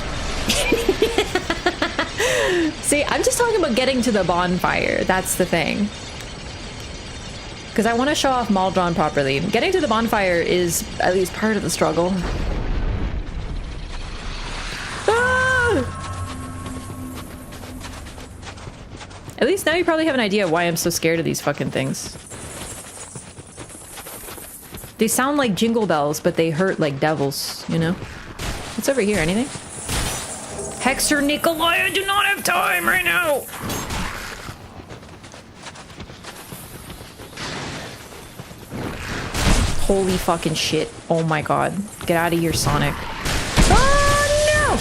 See, I'm just talking about getting to the bonfire. That's the thing. Because I want to show off Maldron properly. Getting to the bonfire is at least part of the struggle. At least now you probably have an idea why I'm so scared of these fucking things. They sound like jingle bells, but they hurt like devils, you know? What's over here? Anything? Hexer Nikolai, I do not have time right now! Holy fucking shit. Oh my god. Get out of here, Sonic. Oh no!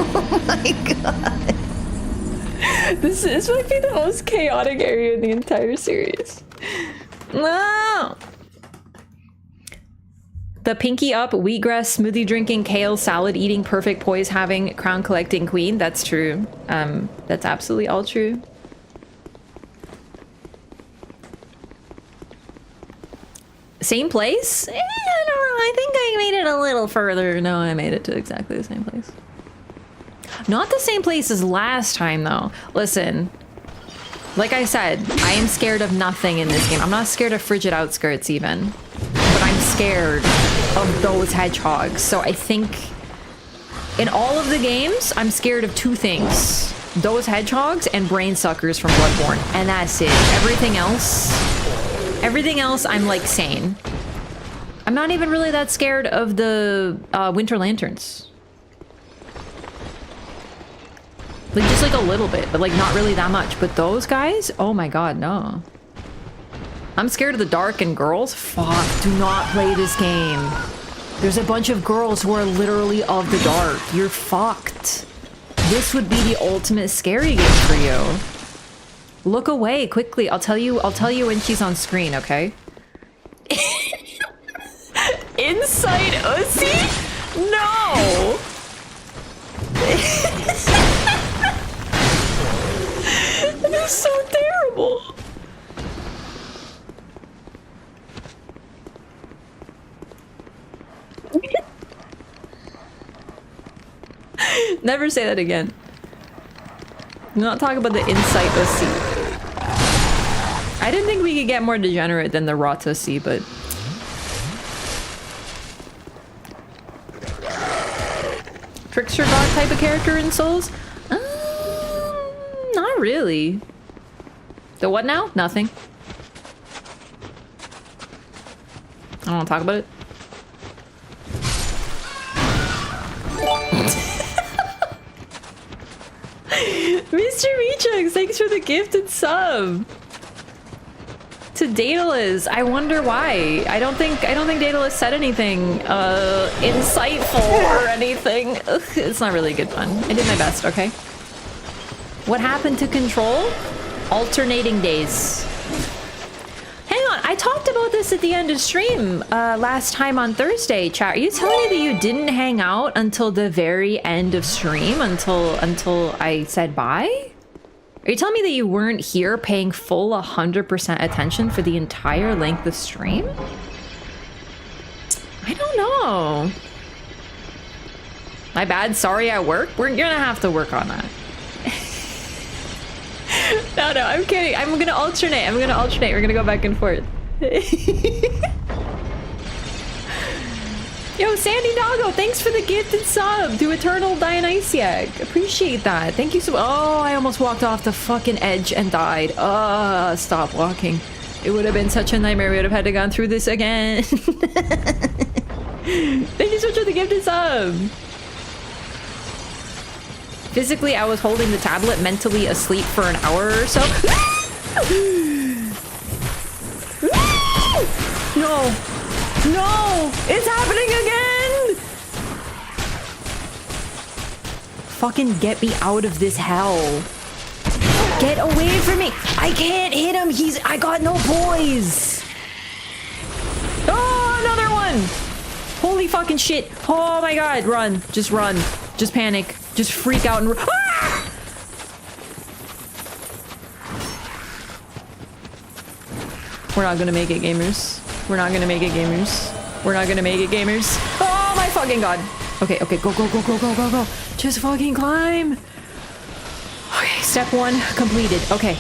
Oh my god. This might be the most chaotic area in the entire series. No! The pinky up, wheatgrass, smoothie drinking, kale, salad eating, perfect poise having, crown collecting queen. That's true. That's absolutely all true. Same place? I don't know. I think I made it a little further. No, I made it to exactly the same place. Not the same place as last time, though. Listen, like I said, I am scared of nothing in this game. I'm not scared of frigid outskirts, even. But I'm scared of those hedgehogs. So I think in all of the games, I'm scared of two things. Those hedgehogs and brain suckers from Bloodborne. And that's it. Everything else, I'm like sane. I'm not even really that scared of the winter lanterns. Like just like a little bit, but like not really that much. But those guys, oh my god, no. I'm scared of the dark and girls. Fuck, do not play this game. There's a bunch of girls who are literally of the dark. You're fucked. This would be the ultimate scary game for you. Look away quickly. I'll tell you when she's on screen, okay? Inside Ussy? No! That is so terrible. Never say that again. Do not talk about the insight Ussy. I didn't think we could get more degenerate than the rot Ussy, but... Trickster god type of character in Souls? really. The what now? Nothing. I don't want to talk about it. Mr. Meechux, thanks for the gifted sub. To Daedalus, I wonder why. I don't think Daedalus said anything insightful or anything. Ugh, it's not really good fun. I did my best, okay? What happened to control? Alternating days. Hang on, I talked about this at the end of stream last time on Thursday, chat. Are you telling me that you didn't hang out until the very end of stream, until I said bye? Are you telling me that you weren't here paying full 100% attention for the entire length of stream? I don't know. My bad, sorry I work. We're gonna have to work on that. No, I'm kidding. I'm gonna alternate. We're gonna go back and forth. Yo, Sandy Doggo, thanks for the gifted sub to Eternal Dionysiac. Appreciate that. Thank you so much. Oh, I almost walked off the fucking edge and died. Stop walking. It would have been such a nightmare. We would have had to gone through this again. Thank you so much for the gifted sub. Physically, I was holding the tablet, mentally asleep for an hour or so. No. No! It's happening again! Fucking get me out of this hell. Get away from me! I can't hit him! I got no poise! Oh, another one! Holy fucking shit! Oh my god, run. Just run. Just panic. Just freak out and ah! We're not gonna make it, gamers. We're not gonna make it, gamers. We're not gonna make it, gamers. Oh my fucking god. Okay, go. Just fucking climb. Okay, step one completed. Okay.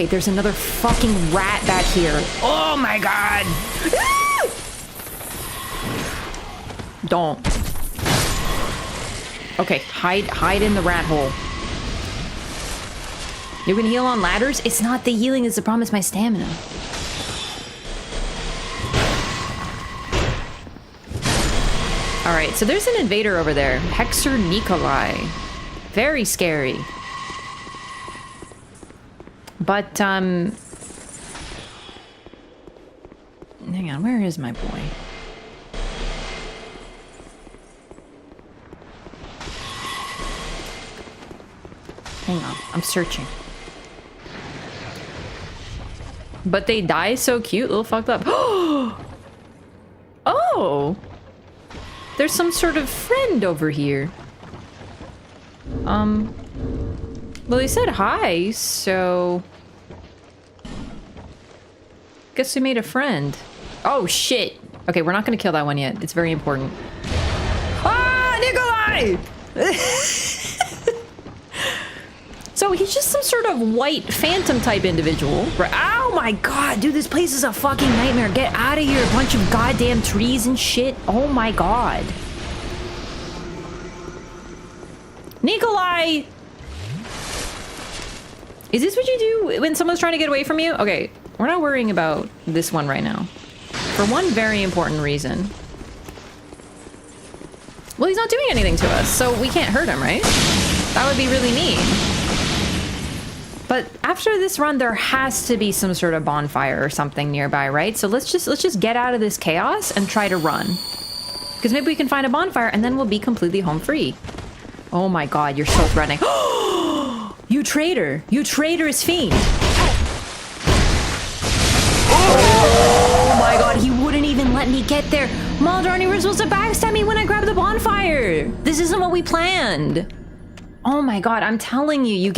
There's another fucking rat back here. Oh my god. Don't. Okay, hide in the rat hole. You can heal on ladders? It's not the healing is the problem, it's my stamina. Alright, so there's an invader over there. Hexer Nikolai. Very scary. But, hang on, where is my boy? Hang on, I'm searching. But they die so cute, little fucked up. Oh! There's some sort of friend over here. Well, he said hi, so... Guess we made a friend. Oh, shit! Okay, we're not gonna kill that one yet. It's very important. Ah, Nikolai! So he's just some sort of white phantom type individual. Oh my god, dude, this place is a fucking nightmare. Get out of here, a bunch of goddamn trees and shit. Oh my god. Nikolai! Is this what you do when someone's trying to get away from you? Okay, we're not worrying about this one right now. For one very important reason. Well, he's not doing anything to us, so we can't hurt him, right? That would be really mean. But after this run, there has to be some sort of bonfire or something nearby, right? So let's just get out of this chaos and try to run. Because maybe we can find a bonfire and then we'll be completely home free. Oh my god, you're so threatening. You traitor! You traitorous fiend! Oh my god, he wouldn't even let me get there. Maldron, you were supposed to backstab me when I grabbed the bonfire. This isn't what we planned. Oh my god, I'm telling you,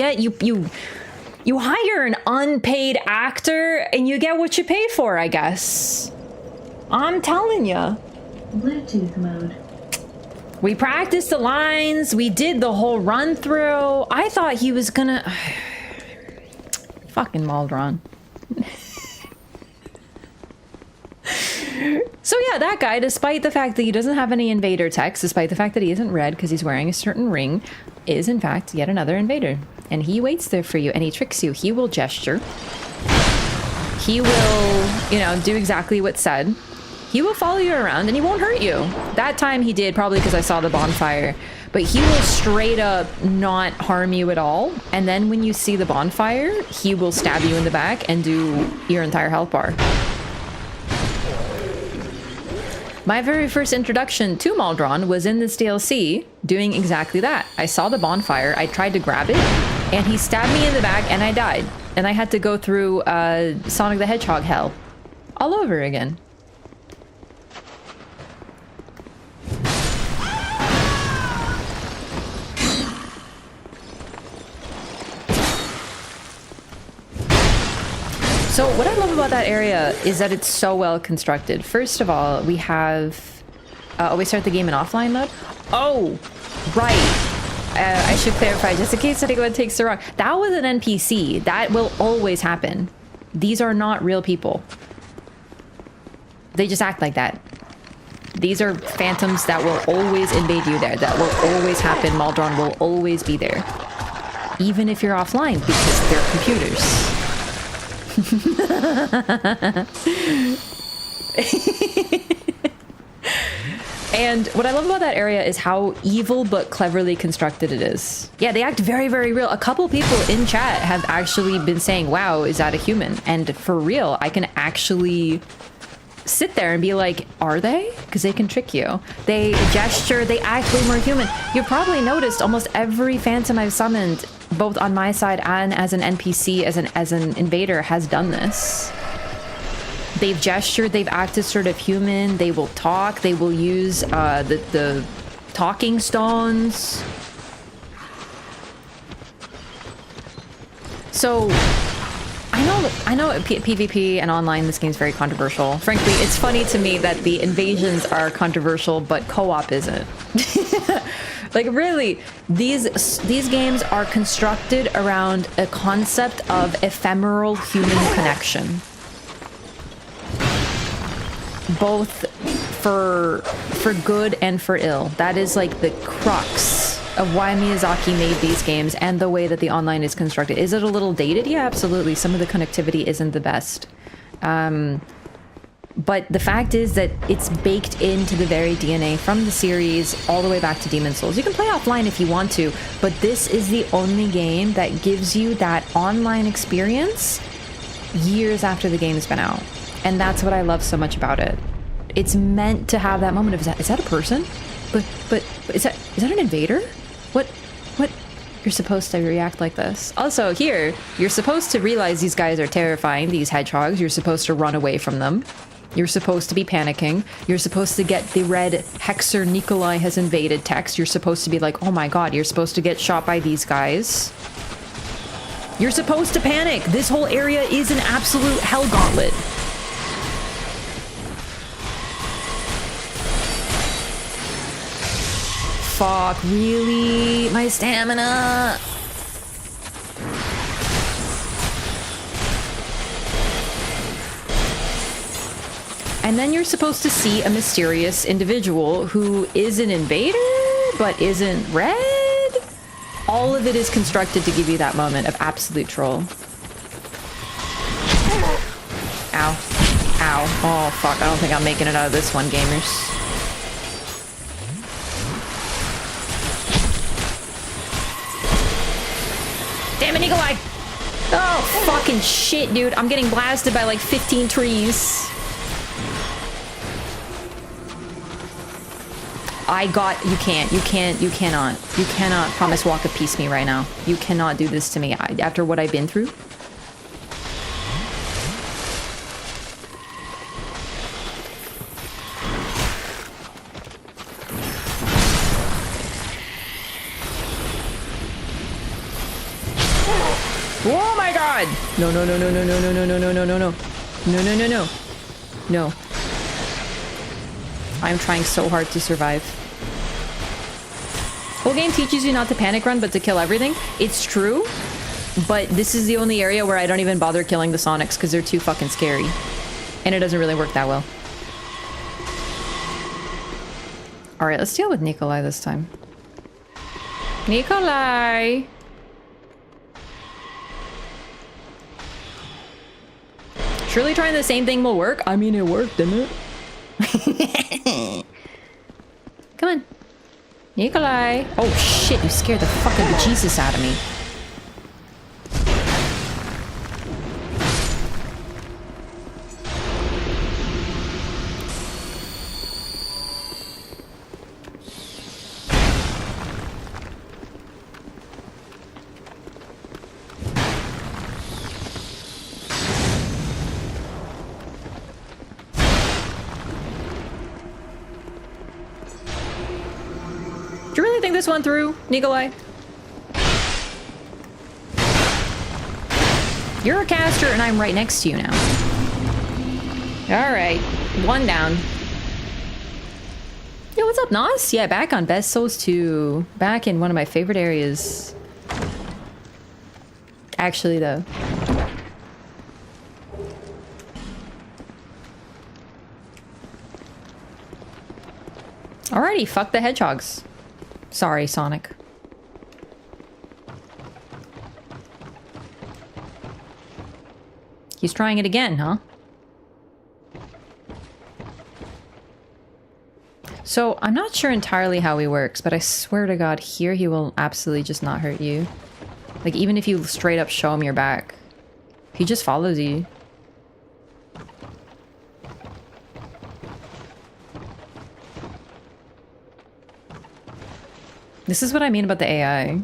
you hire an unpaid actor and you get what you pay for, I guess. I'm telling you. Bluetooth mode. We practiced the lines, we did the whole run through. I thought he was gonna... Fucking Maldron. So yeah, that guy, despite the fact that he doesn't have any invader text, despite the fact that he isn't red because he's wearing a certain ring, is in fact yet another invader. And he waits there for you, and he tricks you. He will gesture. He will, you know, do exactly what's said. He will follow you around, and he won't hurt you. That time he did, probably because I saw the bonfire. But he will straight up not harm you at all. And then when you see the bonfire, he will stab you in the back and do your entire health bar. My very first introduction to Maldron was in this DLC, doing exactly that. I saw the bonfire, I tried to grab it, and he stabbed me in the back, and I died. And I had to go through Sonic the Hedgehog hell all over again. So what I love about that area is that it's so well constructed. First of all, we have... we start the game in offline mode? Oh, right. I should clarify, just in case anyone takes it wrong. That was an NPC. That will always happen. These are not real people. They just act like that. These are phantoms that will always invade you there. That will always happen. Maldron will always be there. Even if you're offline, because they're computers. And what I love about that area is how evil but cleverly constructed it is. Yeah, they act very, very real. A couple people in chat have actually been saying, wow, is that a human? And for real, I can actually sit there and be like, are they? Because they can trick you. They gesture, they act way more human. You've probably noticed almost every phantom I've summoned, both on my side and as an NPC, as an invader, has done this. They've gestured, they've acted sort of human, they will talk, they will use the talking stones. So, I know PvP and online, this game's very controversial. Frankly, it's funny to me that the invasions are controversial, but co-op isn't. Like, really, these games are constructed around a concept of ephemeral human connection. Both for good and for ill. That is like the crux of why Miyazaki made these games and the way that the online is constructed. Is it a little dated? Yeah, absolutely. Some of the connectivity isn't the best. But the fact is that it's baked into the very DNA from the series all the way back to Demon's Souls. You can play offline if you want to, but this is the only game that gives you that online experience years after the game's been out. And that's what I love so much about it. It's meant to have that moment of, is that a person? But is that an invader? What? You're supposed to react like this. Also, here, you're supposed to realize these guys are terrifying, these hedgehogs. You're supposed to run away from them. You're supposed to be panicking. You're supposed to get the red Hexer Nikolai has invaded text. You're supposed to be like, oh my god, you're supposed to get shot by these guys. You're supposed to panic. This whole area is an absolute hell gauntlet. Fuck, really? My stamina? And then you're supposed to see a mysterious individual who is an invader, but isn't red? All of it is constructed to give you that moment of absolute troll. Ow. Ow. Oh, fuck. I don't think I'm making it out of this one, gamers. Damn it, Nikolai! Oh, fucking shit, dude. I'm getting blasted by like 15 trees. You cannot promise walk of peace me right now. You cannot do this to me after what I've been through. Oh my god! No. No. I'm trying so hard to survive. Whole game teaches you not to panic run, but to kill everything. It's true, but this is the only area where I don't even bother killing the Sonics because they're too fucking scary. And it doesn't really work that well. Alright, let's deal with Nikolai this time. Nikolai! Surely trying the same thing will work. I mean, it worked, didn't it? Come on. Nikolai. Oh shit, you scared the fucking bejesus out of me. Do you really think this one through, Nikolai? You're a caster and I'm right next to you now. Alright, one down. Yo, what's up, Nos? Yeah, back on Best Souls 2. Back in one of my favorite areas. Actually, though. Alrighty, fuck the hedgehogs. Sorry, Sonic. He's trying it again, huh? So, I'm not sure entirely how he works, but I swear to God, here he will absolutely just not hurt you. Like, even if you straight up show him your back. He just follows you. This is what I mean about the AI.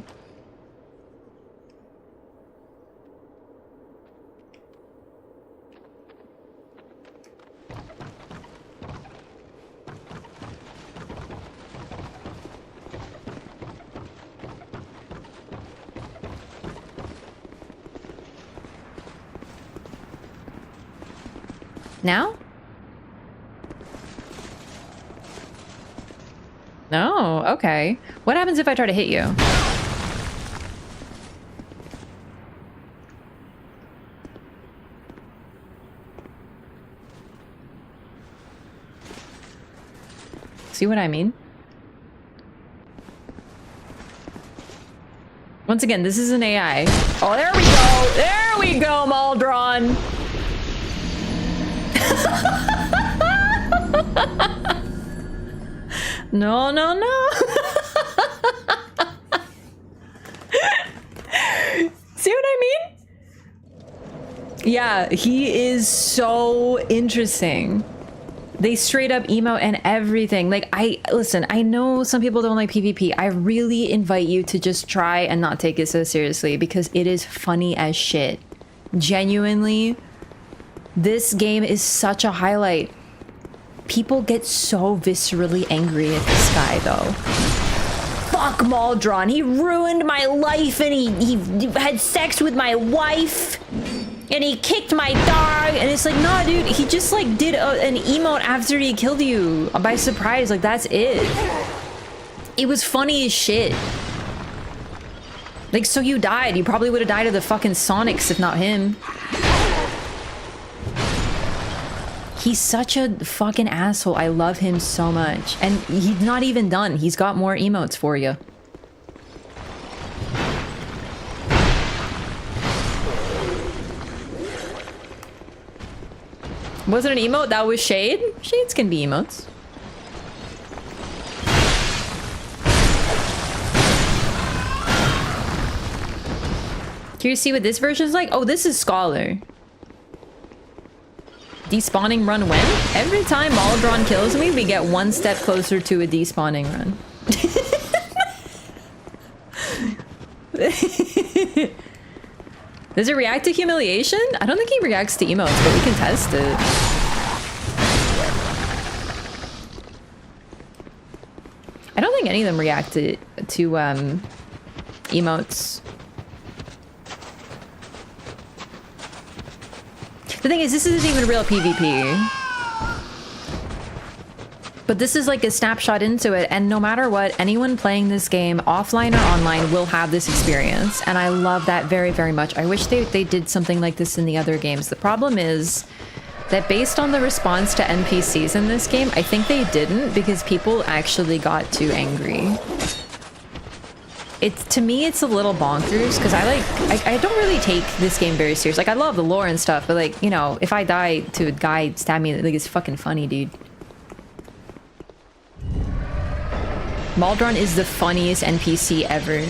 Now? No, okay. What happens if I try to hit you? See what I mean? Once again, this is an AI. Oh, there we go! There we go, Maldron! No, no, no. See what I mean? Yeah, he is so interesting. They straight up emote and everything. Like, listen, I know some people don't like PvP. I really invite you to just try and not take it so seriously because it is funny as shit. Genuinely, this game is such a highlight. People get so viscerally angry at this guy, though. Fuck Maldron. He ruined my life and he had sex with my wife. And he kicked my dog. And it's like, nah, dude. He just, like, did an emote after he killed you by surprise. Like, that's it. It was funny as shit. Like, so you died. You probably would have died of the fucking Sonics if not him. He's such a fucking asshole. I love him so much. And he's not even done. He's got more emotes for you. Was it an emote? That was shade? Shades can be emotes. Can you see what this version is like? Oh, this is Scholar. Despawning run when? Every time Maldron kills me, we get one step closer to a despawning run. Does it react to humiliation? I don't think he reacts to emotes, but we can test it. I don't think any of them react to emotes. The thing is, this isn't even real PvP. But this is like a snapshot into it, and no matter what, anyone playing this game, offline or online, will have this experience. And I love that very, very much. I wish they did something like this in the other games. The problem is that based on the response to NPCs in this game, I think they didn't because people actually got too angry. it's to me it's a little bonkers because I don't really take this game very serious. Like I love the lore and stuff, but like, you know, if I die to a guy stab me, like it's fucking funny, dude. Maldron is the funniest NPC ever.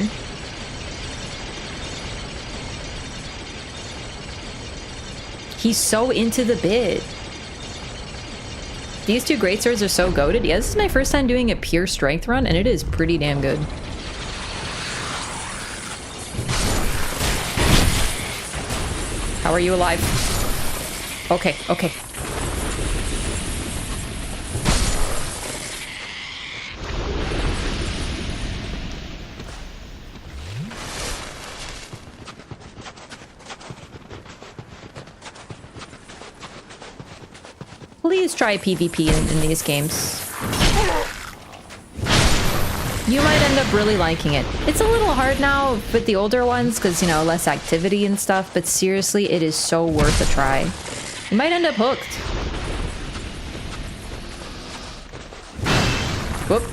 He's so into the bit. These two greatswords are so goated. Yeah, this is my first time doing a pure strength run, and it is pretty damn good. How are you alive? Okay, okay. Please try PvP in these games. You might end up really liking it. It's a little hard now with the older ones because, you know, less activity and stuff, but seriously, it is so worth a try. You might end up hooked. Whoop.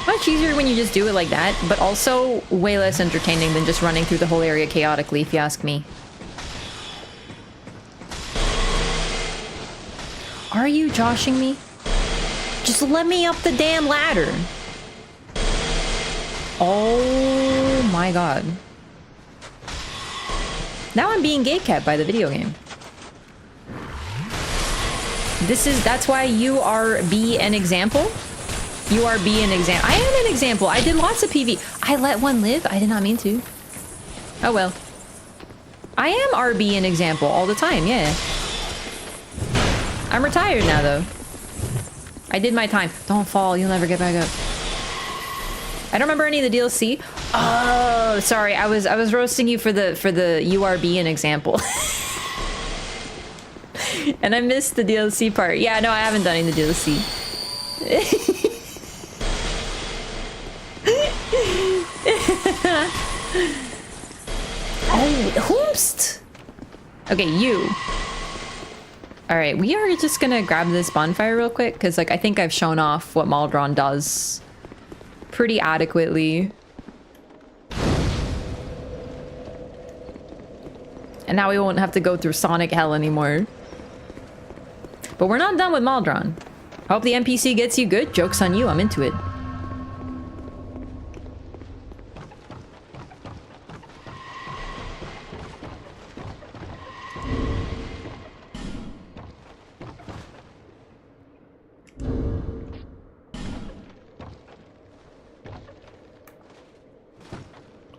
Much easier when you just do it like that, but also way less entertaining than just running through the whole area chaotically, if you ask me. Are you joshing me? Just let me up the damn ladder. Oh my god. Now I'm being gatekept by the video game. That's why you are be an example. You are be an example. I am an example. I did lots of PV. I let one live. I did not mean to. Oh well. I am RB an example all the time, yeah. I'm retired now though. I did my time. Don't fall, you'll never get back up. I don't remember any of the DLC. Oh, sorry. I was roasting you for the URB an example. And I missed the DLC part. Yeah, no, I haven't done any of the DLC. Oh, whoopst! Okay, you. Alright, we are just gonna grab this bonfire real quick, because like I think I've shown off what Maldron does pretty adequately. And now we won't have to go through Sonic hell anymore. But we're not done with Maldron. Hope the NPC gets you good. Joke's on you, I'm into it.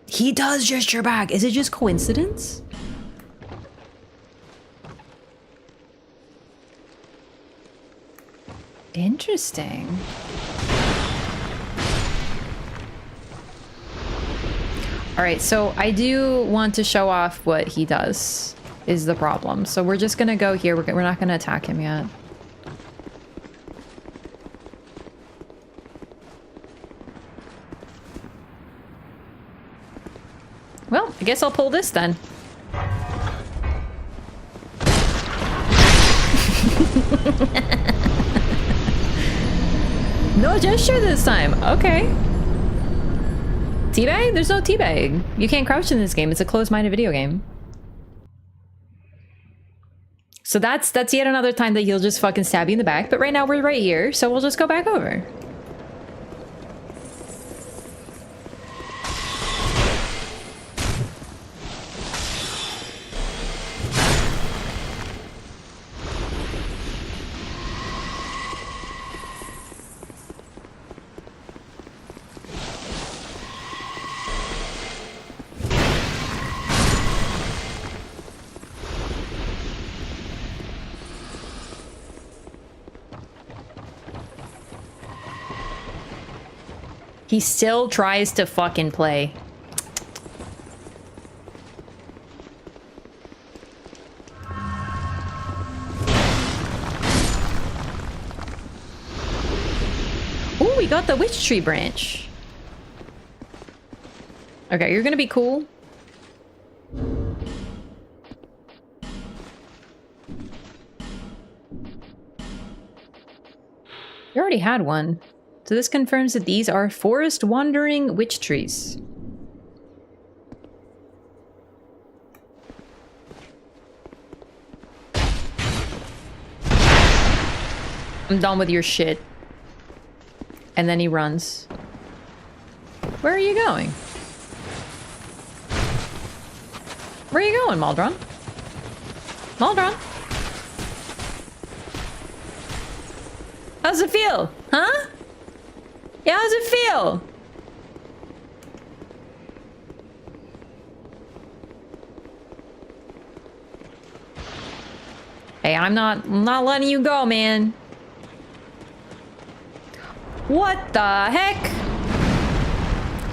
He does gesture back. Is it just coincidence? Interesting. All right, so I do want to show off what he does is the problem. So we're just gonna go here. We're not gonna attack him yet. Well, I guess I'll pull this then. No gesture this time. Okay. Teabag? There's no teabag. You can't crouch in this game. It's a closed-minded video game. So that's yet another time that he'll just fucking stab you in the back. But right now we're right here, so we'll just go back over. He still tries to fucking play. got the witch tree branch. Okay, you're gonna be cool. You already had one. So this confirms that these are forest wandering witch trees. I'm done with your shit. And then he runs. Where are you going? Where are you going, Maldron? Maldron? How's it feel? Huh? Yeah, how's it feel? Hey, I'm not letting you go, man. What the heck?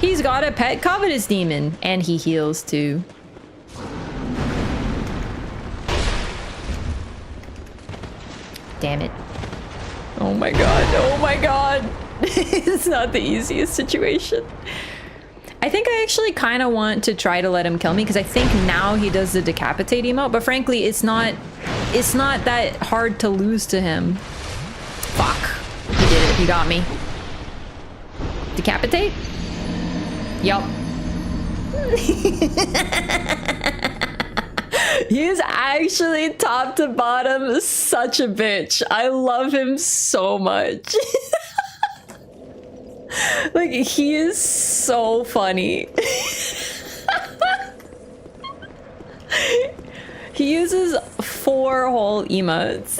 He's got a pet covetous demon, and he heals too. Damn it. Oh my god, oh my god. It's not the easiest situation. I think I actually kind of want to try to let him kill me because I think now he does the decapitate emote, but frankly, it's not that hard to lose to him. Fuck. He did it, he got me. Decapitate? Yup. He's actually top to bottom such a bitch. I love him so much. Like, he is so funny. He uses 4 whole emotes.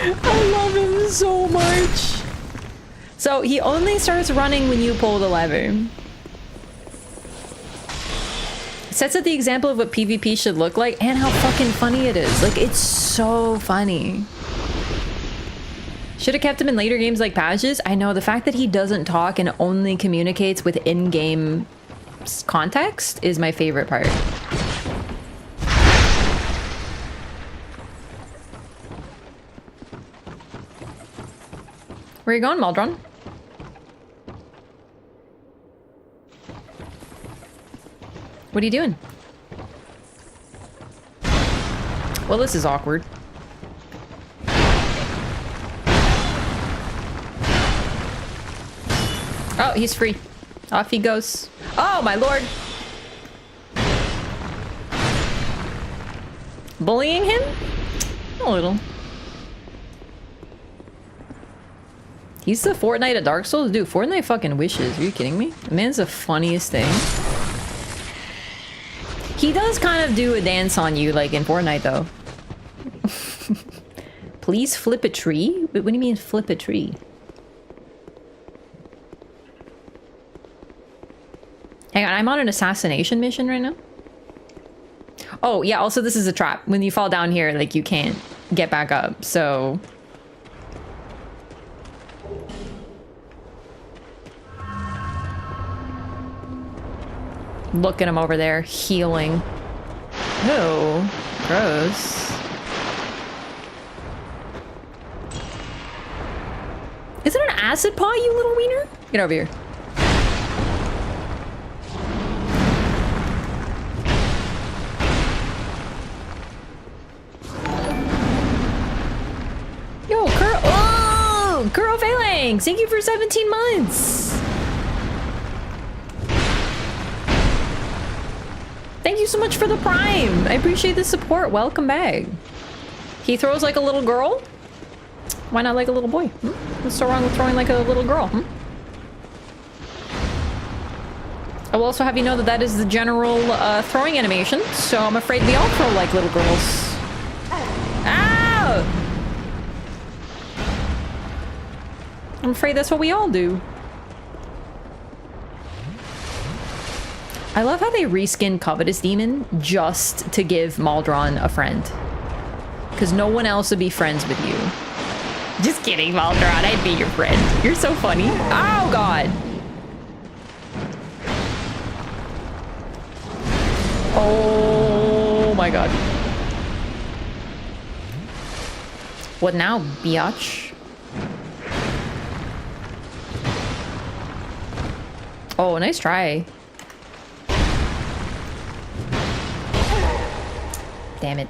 I love him so much. So he only starts running when you pull the lever. Sets up the example of what PvP should look like and how fucking funny it is. Like, it's so funny. Should have kept him in later games like Pages. I know, the fact that he doesn't talk and only communicates with in-game context is my favorite part. Where are you going, Maldron? What are you doing? Well, this is awkward. Oh, he's free. Off he goes. Oh, my lord. Bullying him? A little. He's the Fortnite of Dark Souls? Dude, Fortnite fucking wishes. Are you kidding me? The man's the funniest thing. He does kind of do a dance on you, like in Fortnite, though. Please flip a tree? What do you mean flip a tree? Hang on, I'm on an assassination mission right now. Oh, yeah, also this is a trap. When you fall down here, like, you can't get back up, so... Look at him over there, healing. Oh, gross. Is it an acid paw, you little wiener? Get over here. Yo, Kuro Phalanx! Thank you for 17 months! Thank you so much for the Prime! I appreciate the support. Welcome back. He throws like a little girl? Why not like a little boy? What's so wrong with throwing like a little girl? I will also have you know that that is the general throwing animation, so I'm afraid we all throw like little girls. Ow! I'm afraid that's what we all do. I love how they reskin Covetous Demon just to give Maldron a friend. Because no one else would be friends with you. Just kidding, Maldron. I'd be your friend. You're so funny. Oh, God. Oh, my God. What now, biatch? Oh, nice try. Damn it.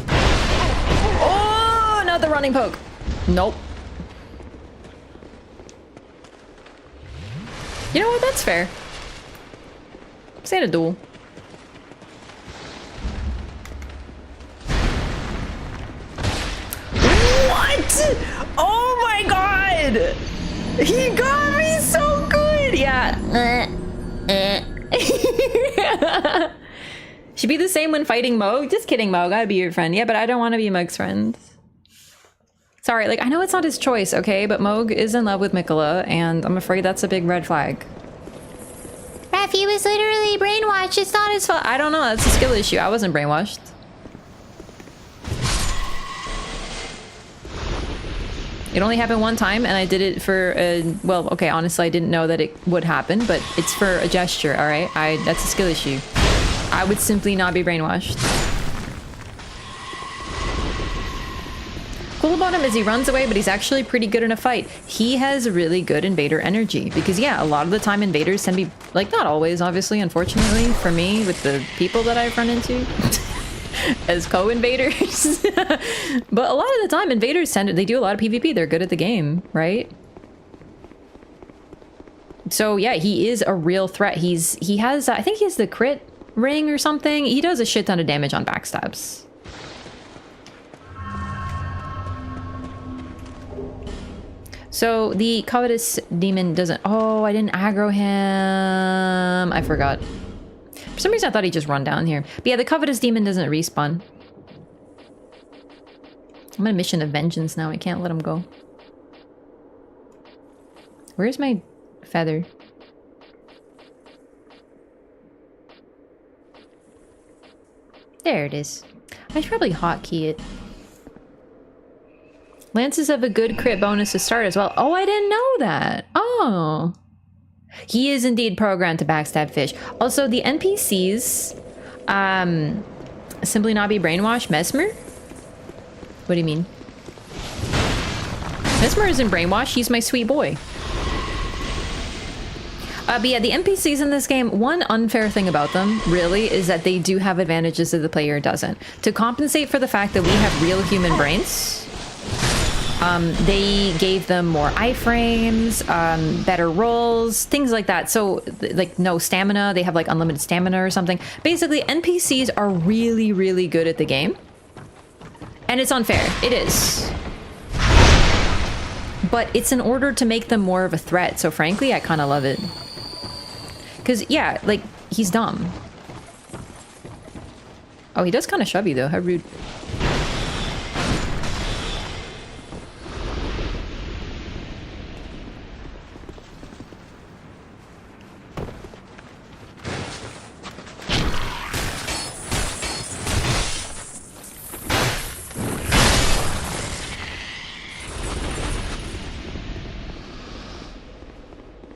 Oh, not the running poke. Nope. You know what? That's fair. This ain't a duel. What? Oh my god! He got me so good! Yeah. Should be the same when fighting Moog. Just kidding, Moog. I'd be your friend. Yeah, but I don't want to be Moog's friend. Sorry, like, I know it's not his choice, okay? But Moog is in love with Mikola, and I'm afraid that's a big red flag. Raph, he was literally brainwashed. It's not his fault. I don't know. That's a skill issue. I wasn't brainwashed. It only happened one time, and I did it for well, okay, honestly, I didn't know that it would happen, but it's for a gesture, all right? That's a skill issue. I would simply not be brainwashed. Cool about him is he runs away, but he's actually pretty good in a fight. He has really good invader energy because, yeah, a lot of the time invaders can be, like, not always, obviously, unfortunately, for me, with the people that I've run into as co-invaders. But a lot of the time, invaders they do a lot of PvP. They're good at the game, right? So, yeah, he is a real threat. He has, I think he has the crit ring or something. He does a shit ton of damage on backstabs. So the covetous demon doesn't... Oh, I didn't aggro him. I forgot. For some reason, I thought he'd just run down here. But yeah, the covetous demon doesn't respawn. I'm on a mission of vengeance now. I can't let him go. Where's my feather? There it is. I should probably hotkey it. Lances have a good crit bonus to start as well. Oh, I didn't know that. Oh. He is indeed programmed to backstab fish. Also, the NPCs simply not be brainwashed. Mesmer? What do you mean? Mesmer isn't brainwashed. He's my sweet boy. But yeah, the NPCs in this game, one unfair thing about them, really, is that they do have advantages that the player doesn't. To compensate for the fact that we have real human brains, they gave them more iframes, better rolls, things like that. So, like, no stamina. They have, like, unlimited stamina or something. Basically, NPCs are really, really good at the game. And it's unfair. It is. But it's in order to make them more of a threat. So, frankly, I kind of love it. Because, yeah, like, he's dumb. Oh, he does kind of shove you, though. How rude.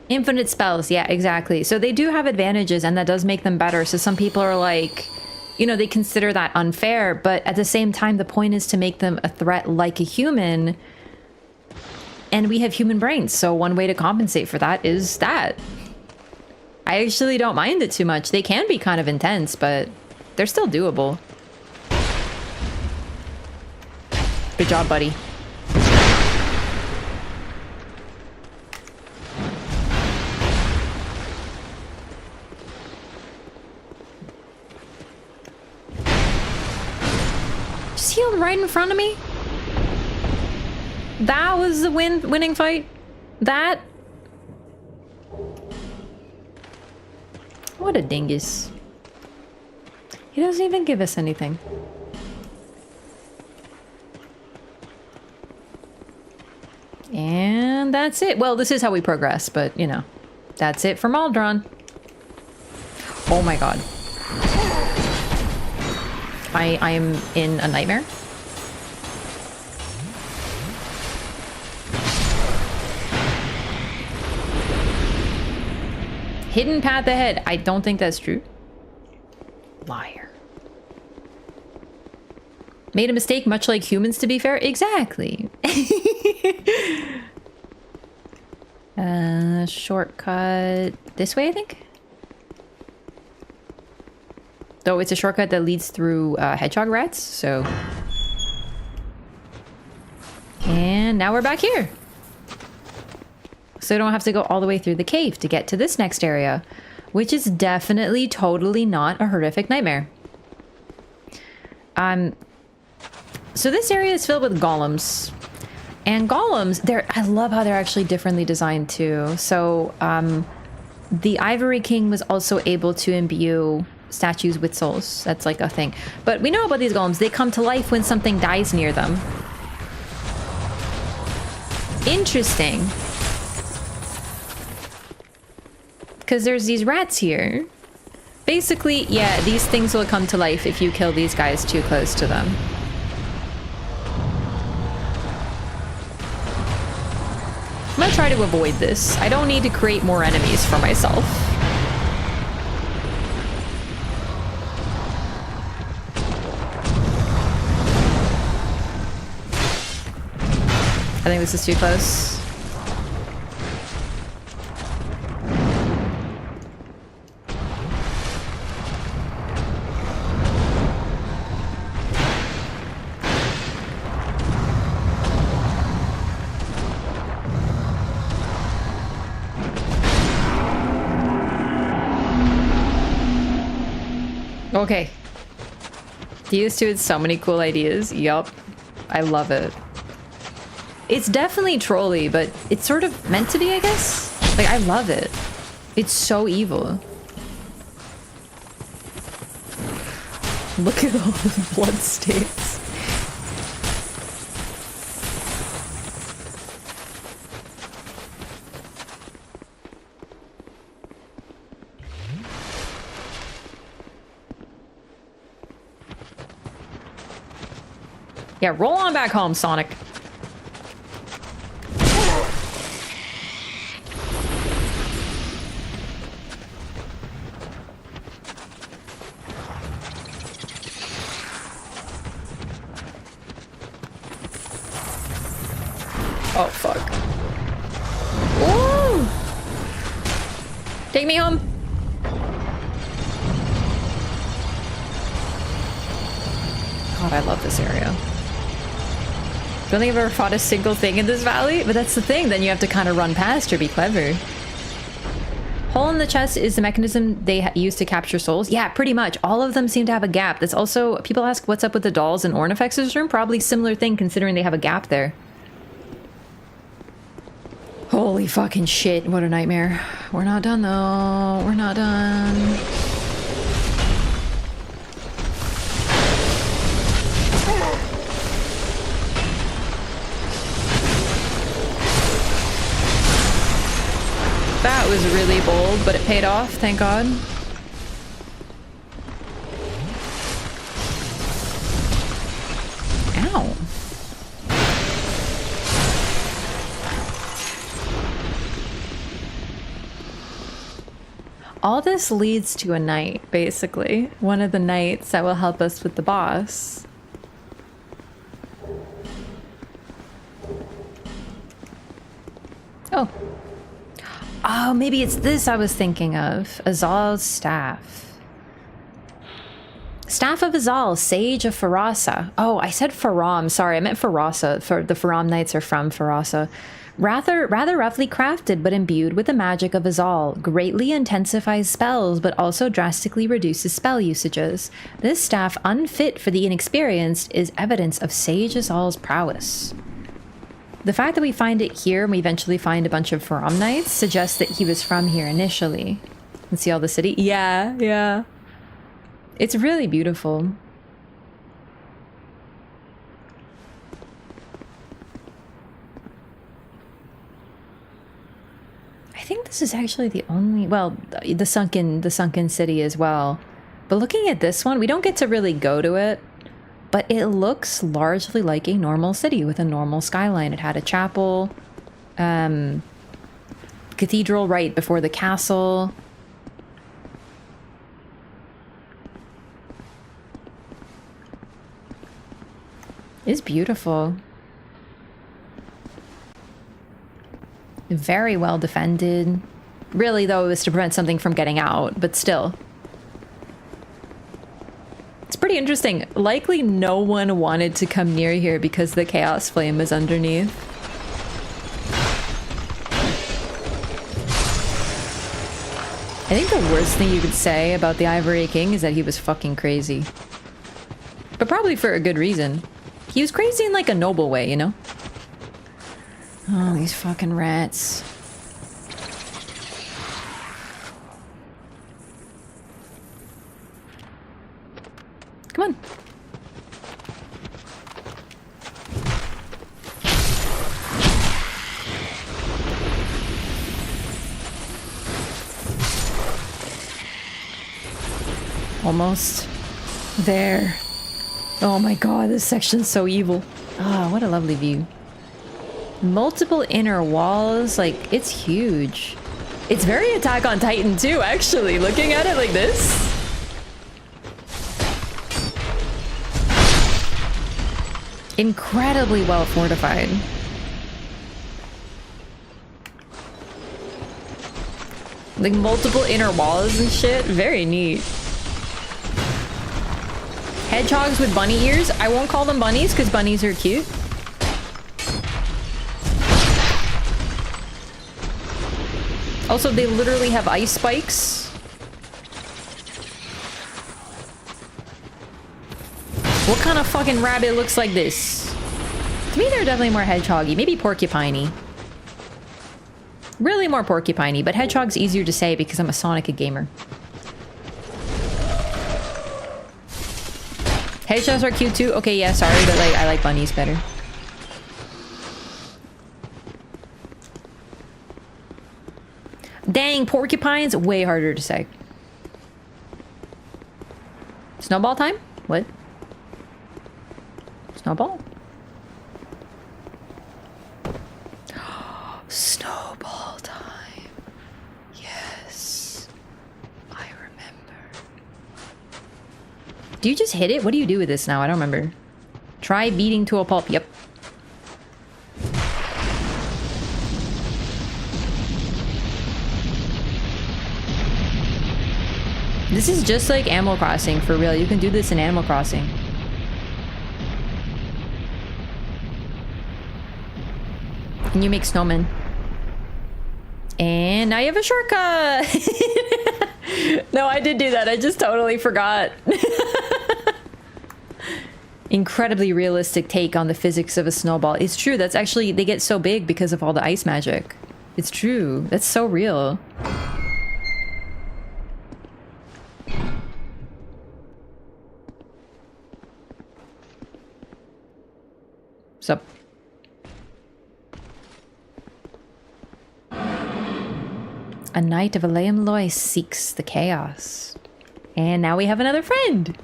Infinite spells, yeah, exactly. So they do have advantages, and that does make them better. So some people are like, you know, they consider that unfair, but at the same time, the point is to make them a threat like a human. And we have human brains, so one way to compensate for that is that. I actually don't mind it too much. They can be kind of intense, but they're still doable. Good job, buddy. Just healed right in front of me. That was the winning fight. That. What a dingus. He doesn't even give us anything. And that's it. Well, this is how we progress, but you know, that's it for Maldron. Oh my god. I am in a nightmare. Hidden path ahead. I don't think that's true. Liar. Made a mistake, much like humans, to be fair. Exactly. Shortcut this way, I think. Though it's a shortcut that leads through hedgehog rats, so. And now we're back here. So we don't have to go all the way through the cave to get to this next area, which is definitely totally not a horrific nightmare. So this area is filled with golems. And golems, I love how they're actually differently designed too. So the Ivory King was also able to imbue statues with souls. That's like a thing. But we know about these golems. They come to life when something dies near them. Interesting. Because there's these rats here. Basically, yeah, these things will come to life if you kill these guys too close to them. I'm gonna try to avoid this. I don't need to create more enemies for myself. I think this is too close. Okay. These two had so many cool ideas. Yup. I love it. It's definitely trolly, but it's sort of meant to be, I guess? Like, I love it. It's so evil. Look at all the blood stains. Yeah, roll on back home, Sonic. Oh, fuck. Ooh! Take me home. God, I love this area. Don't think I've ever fought a single thing in this valley, but that's the thing. Then you have to kind of run past or be clever. Hole in the chest is the mechanism they use to capture souls. Yeah, pretty much. All of them seem to have a gap. That's also... People ask what's up with the dolls in Ornifex's room. Probably similar thing considering they have a gap there. Holy fucking shit. What a nightmare. We're not done though. We're not done. That was really bold, but it paid off, thank God. Ow. All this leads to a knight, basically. One of the knights that will help us with the boss. Oh. Oh, maybe it's this I was thinking of. Azal's staff. Staff of Azal, Sage of Farasa. Oh, I said Faram. Sorry, I meant Farasa. For the Faram Knights are from Farasa. Rather roughly crafted, but imbued with the magic of Azal. Greatly intensifies spells, but also drastically reduces spell usages. This staff, unfit for the inexperienced, is evidence of Sage Azal's prowess. The fact that we find it here and we eventually find a bunch of Faram Knights suggests that he was from here initially. And see all the city? Yeah, yeah. It's really beautiful. I think this is actually the only, well, the sunken city as well. But looking at this one, we don't get to really go to it. But it looks largely like a normal city with a normal skyline. It had a chapel, cathedral right before the castle. It's beautiful. Very well defended. Really, though, it was to prevent something from getting out, but still. It's pretty interesting. Likely no one wanted to come near here because the Chaos Flame is underneath. I think the worst thing you could say about the Ivory King is that he was fucking crazy. But probably for a good reason. He was crazy in like a noble way, you know? Oh, these fucking rats. Come on. Almost there. Oh my god, this section's so evil. Ah, what a lovely view. Multiple inner walls, like, it's huge. It's very Attack on Titan too, actually, looking at it like this. Incredibly well fortified. Like, multiple inner walls and shit. Very neat. Hedgehogs with bunny ears. I won't call them bunnies because bunnies are cute. Also, they literally have ice spikes. What kind of fucking rabbit looks like this? To me, they're definitely more hedgehoggy. Maybe porcupiney. Really more porcupiney, but hedgehog's easier to say because I'm a Sonic gamer. Hedgehogs are cute too? Okay, yeah, sorry, but like I like bunnies better. Dang, porcupines, way harder to say. Snowball time? What? Snowball? Snowball time. Yes. I remember. Do you just hit it? What do you do with this now? I don't remember. Try beating to a pulp. Yep. This is just like Animal Crossing, for real. You can do this in Animal Crossing. And you make snowmen. And now you have a shortcut! No, I did do that. I just totally forgot. Incredibly realistic take on the physics of a snowball. It's true. That's actually... They get so big because of all the ice magic. It's true. That's so real. Sup? A knight of Aleum Lois seeks the chaos. And now we have another friend.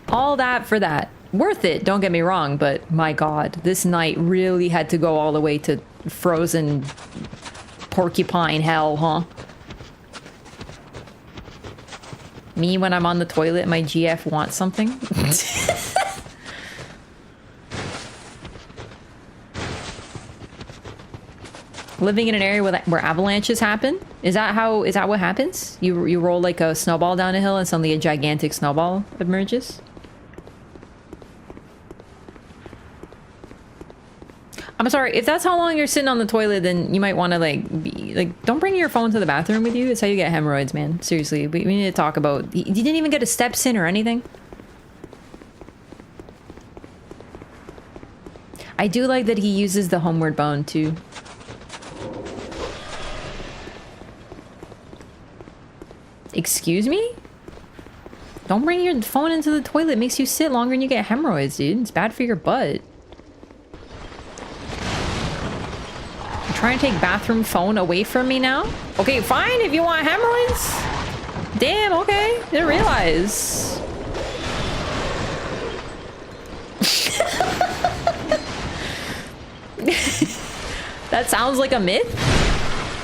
All that for that. Worth it, don't get me wrong, but my god, this knight really had to go all the way to frozen porcupine hell, huh? Me when I'm on the toilet, my GF wants something? Living in an area where avalanches happen? Is that what happens? You roll like a snowball down a hill and suddenly a gigantic snowball emerges? I'm sorry, if that's how long you're sitting on the toilet, then you might want to don't bring your phone to the bathroom with you. It's how you get hemorrhoids, man. Seriously, we need to talk about... You didn't even get a steps in or anything? I do like that he uses the homeward bone too. Excuse me? Don't bring your phone into the toilet. It makes you sit longer and you get hemorrhoids, dude. It's bad for your butt. You're trying to take bathroom phone away from me now? Okay, fine if you want hemorrhoids. Damn, okay. Didn't realize. That sounds like a myth.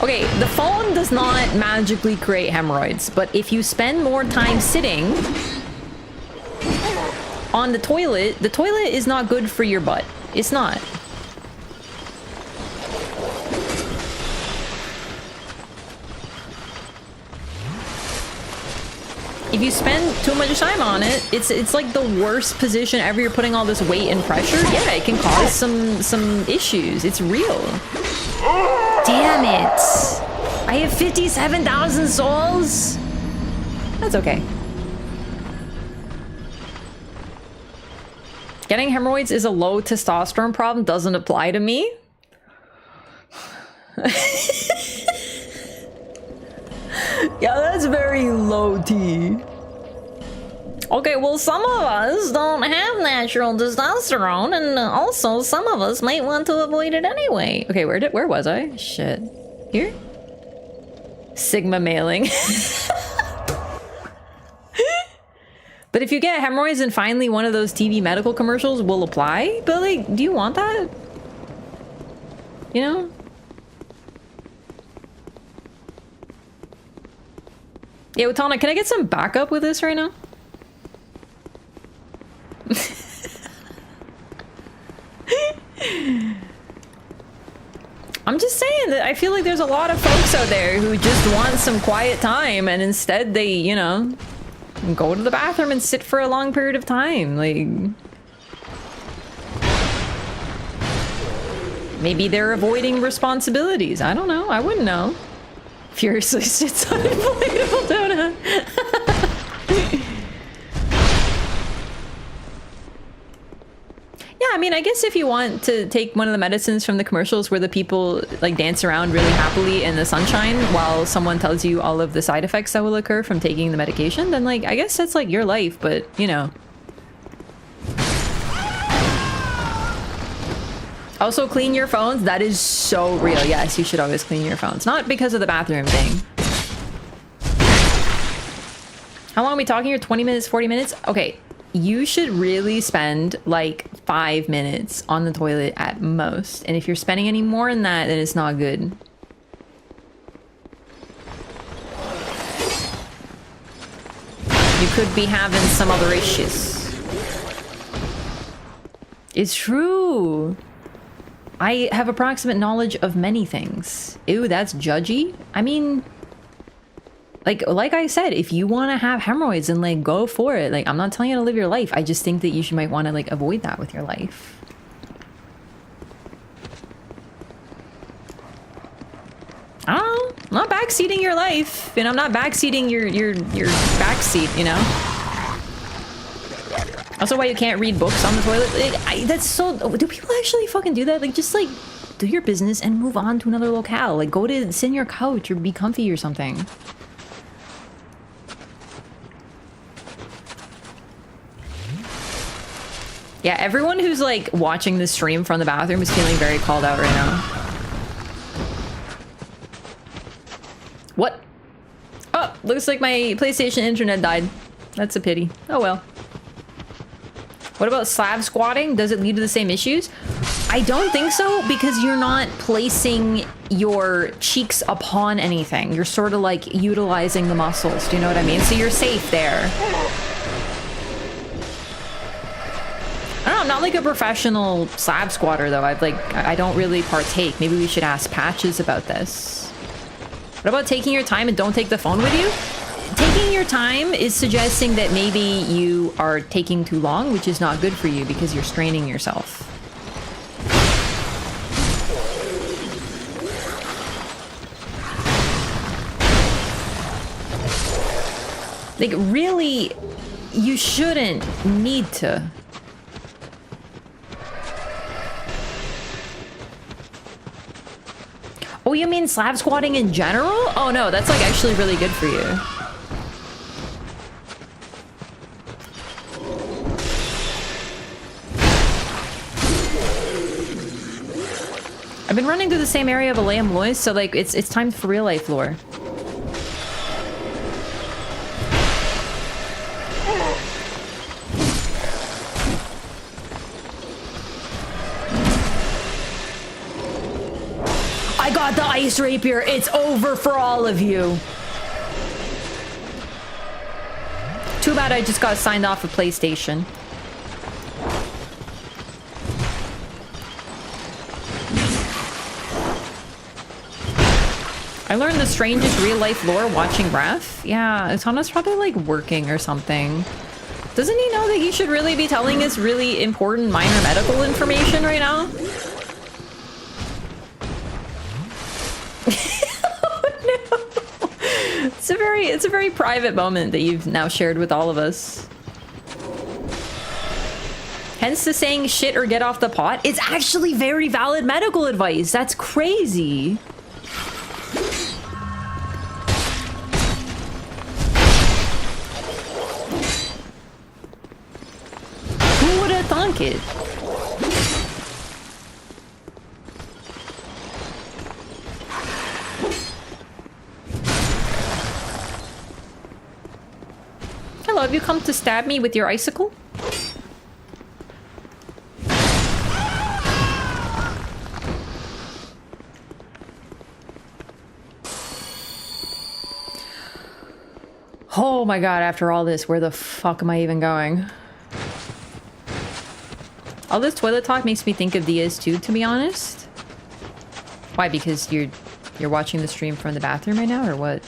Okay, the phone does not magically create hemorrhoids, but if you spend more time sitting on the toilet is not good for your butt. It's not. If you spend too much time on it, it's like the worst position ever. You're putting all this weight and pressure. Yeah, it can cause some issues. It's real. Damn it. I have 57,000 souls. That's okay. Getting hemorrhoids is a low testosterone problem. Doesn't apply to me. Yeah, that's very low T. Okay, well, some of us don't have natural testosterone, and also some of us might want to avoid it anyway. Okay, where was I? Shit. Here? Sigma mailing. But if you get hemorrhoids, and finally one of those TV medical commercials will apply. But like, do you want that? You know? Yeah, Utana, can I get some backup with this right now? I'm just saying that I feel like there's a lot of folks out there who just want some quiet time, and instead they, you know, go to the bathroom and sit for a long period of time. Like, maybe they're avoiding responsibilities. I don't know. I wouldn't know. Furiously sits on inflatable donut. Yeah, I mean, I guess if you want to take one of the medicines from the commercials where the people like dance around really happily in the sunshine while someone tells you all of the side effects that will occur from taking the medication, then like, I guess that's like your life, but you know. Also, clean your phones. That is so real. Yes, you should always clean your phones. Not because of the bathroom thing. How long are we talking here? 20 minutes, 40 minutes? Okay. You should really spend like 5 minutes on the toilet at most. And if you're spending any more than that, then it's not good. You could be having some other issues. It's true. I have approximate knowledge of many things. Ew, that's judgy. I mean, like I said, if you want to have hemorrhoids, then like go for it. Like, I'm not telling you to live your life. I just think that you might want to like avoid that with your life. I don't know. I'm not backseating your life, and I'm not backseating your backseat, you know? Also, why you can't read books on the toilet. That's so... Do people actually fucking do that? Like, just like, do your business and move on to another locale. Like, go to sit on your couch or be comfy or something. Yeah, everyone who's like watching the stream from the bathroom is feeling very called out right now. What? Oh, looks like my PlayStation internet died. That's a pity. Oh well. What about slab squatting? Does it lead to the same issues? I don't think so, because you're not placing your cheeks upon anything. You're sort of like utilizing the muscles. Do you know what I mean? So you're safe there. I don't know, I'm not like a professional slab squatter though. I don't really partake. Maybe we should ask Patches about this. What about taking your time and don't take the phone with you? Taking your time is suggesting that maybe you are taking too long, which is not good for you because you're straining yourself. Like, really, you shouldn't need to. Oh, you mean slab squatting in general? Oh no, that's like actually really good for you. I've been running through the same area of Aleum Lois, so like it's time for real life lore. I got the ice rapier. It's over for all of you. Too bad I just got signed off of PlayStation. I learned the strangest real-life lore watching Wrath. Yeah, Utana's probably like working or something. Doesn't he know that he should really be telling us really important minor medical information right now? Oh no! It's a very private moment that you've now shared with all of us. Hence the saying shit or get off the pot. It's actually very valid medical advice. That's crazy. Who would have thunk it? Hello, have you come to stab me with your icicle? Oh my god, after all this, where the fuck am I even going? All this toilet talk makes me think of Diaz too, to be honest. Why? Because you're watching the stream from the bathroom right now, or what?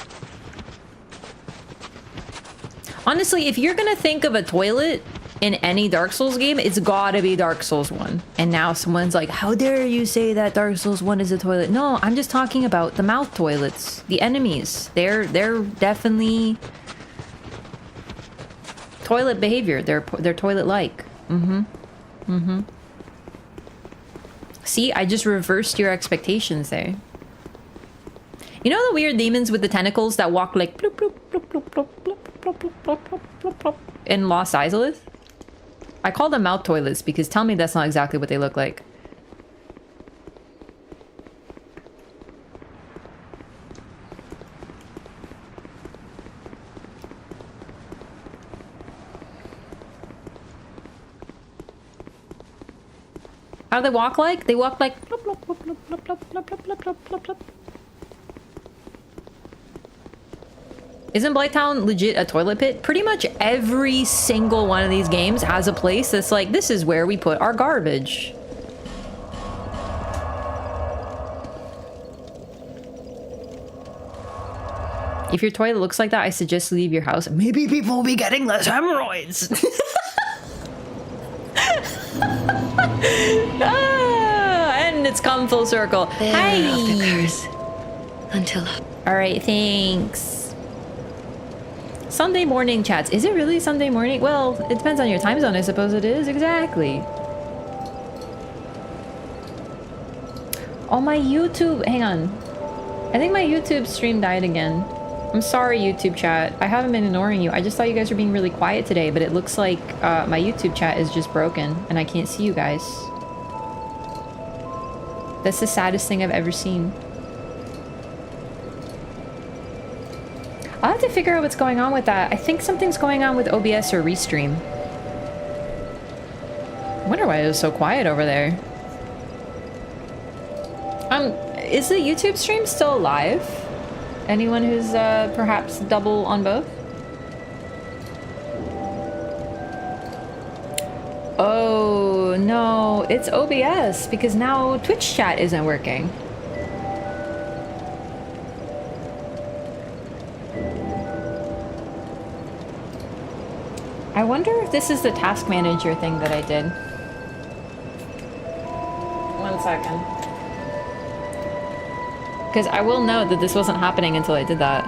Honestly, if you're gonna think of a toilet in any Dark Souls game, it's gotta be Dark Souls 1. And now someone's like, how dare you say that Dark Souls 1 is a toilet? No, I'm just talking about the mouth toilets. The enemies. They're definitely toilet behavior. They're toilet-like. See, I just reversed your expectations there. You know the weird demons with the tentacles that walk like bloop, bloop, bloop, bloop, bloop, bloop, bloop, bloop, bloop, bloop, bloop, bloop, in Lost Izalith? I call them mouth toilets because tell me that's not exactly what they look like. How do they walk like? They walk like plop, plop, plop, plop, plop, plop, plop, plop, plop, plop, plop, plop. Isn't Blighttown legit a toilet pit? Pretty much every single one of these games has a place that's like, this is where we put our garbage. If your toilet looks like that, I suggest leave your house. Maybe people will be getting less hemorrhoids. And it's come full circle. Bearer of the curse. Until... Alright, thanks. Sunday morning chats. Is it really Sunday morning? Well, it depends on your time zone, I suppose it is. Exactly. Oh, my YouTube... Hang on. I think my YouTube stream died again. I'm sorry, YouTube chat. I haven't been ignoring you. I just thought you guys were being really quiet today, but it looks like my YouTube chat is just broken, and I can't see you guys. That's the saddest thing I've ever seen. I'll have to figure out what's going on with that. I think something's going on with OBS or Restream. I wonder why it was so quiet over there. Is the YouTube stream still live? Anyone who's perhaps double on both? Oh no, it's OBS because now Twitch chat isn't working. I wonder if this is the task manager thing that I did. 1 second. Because I will know that this wasn't happening until I did that.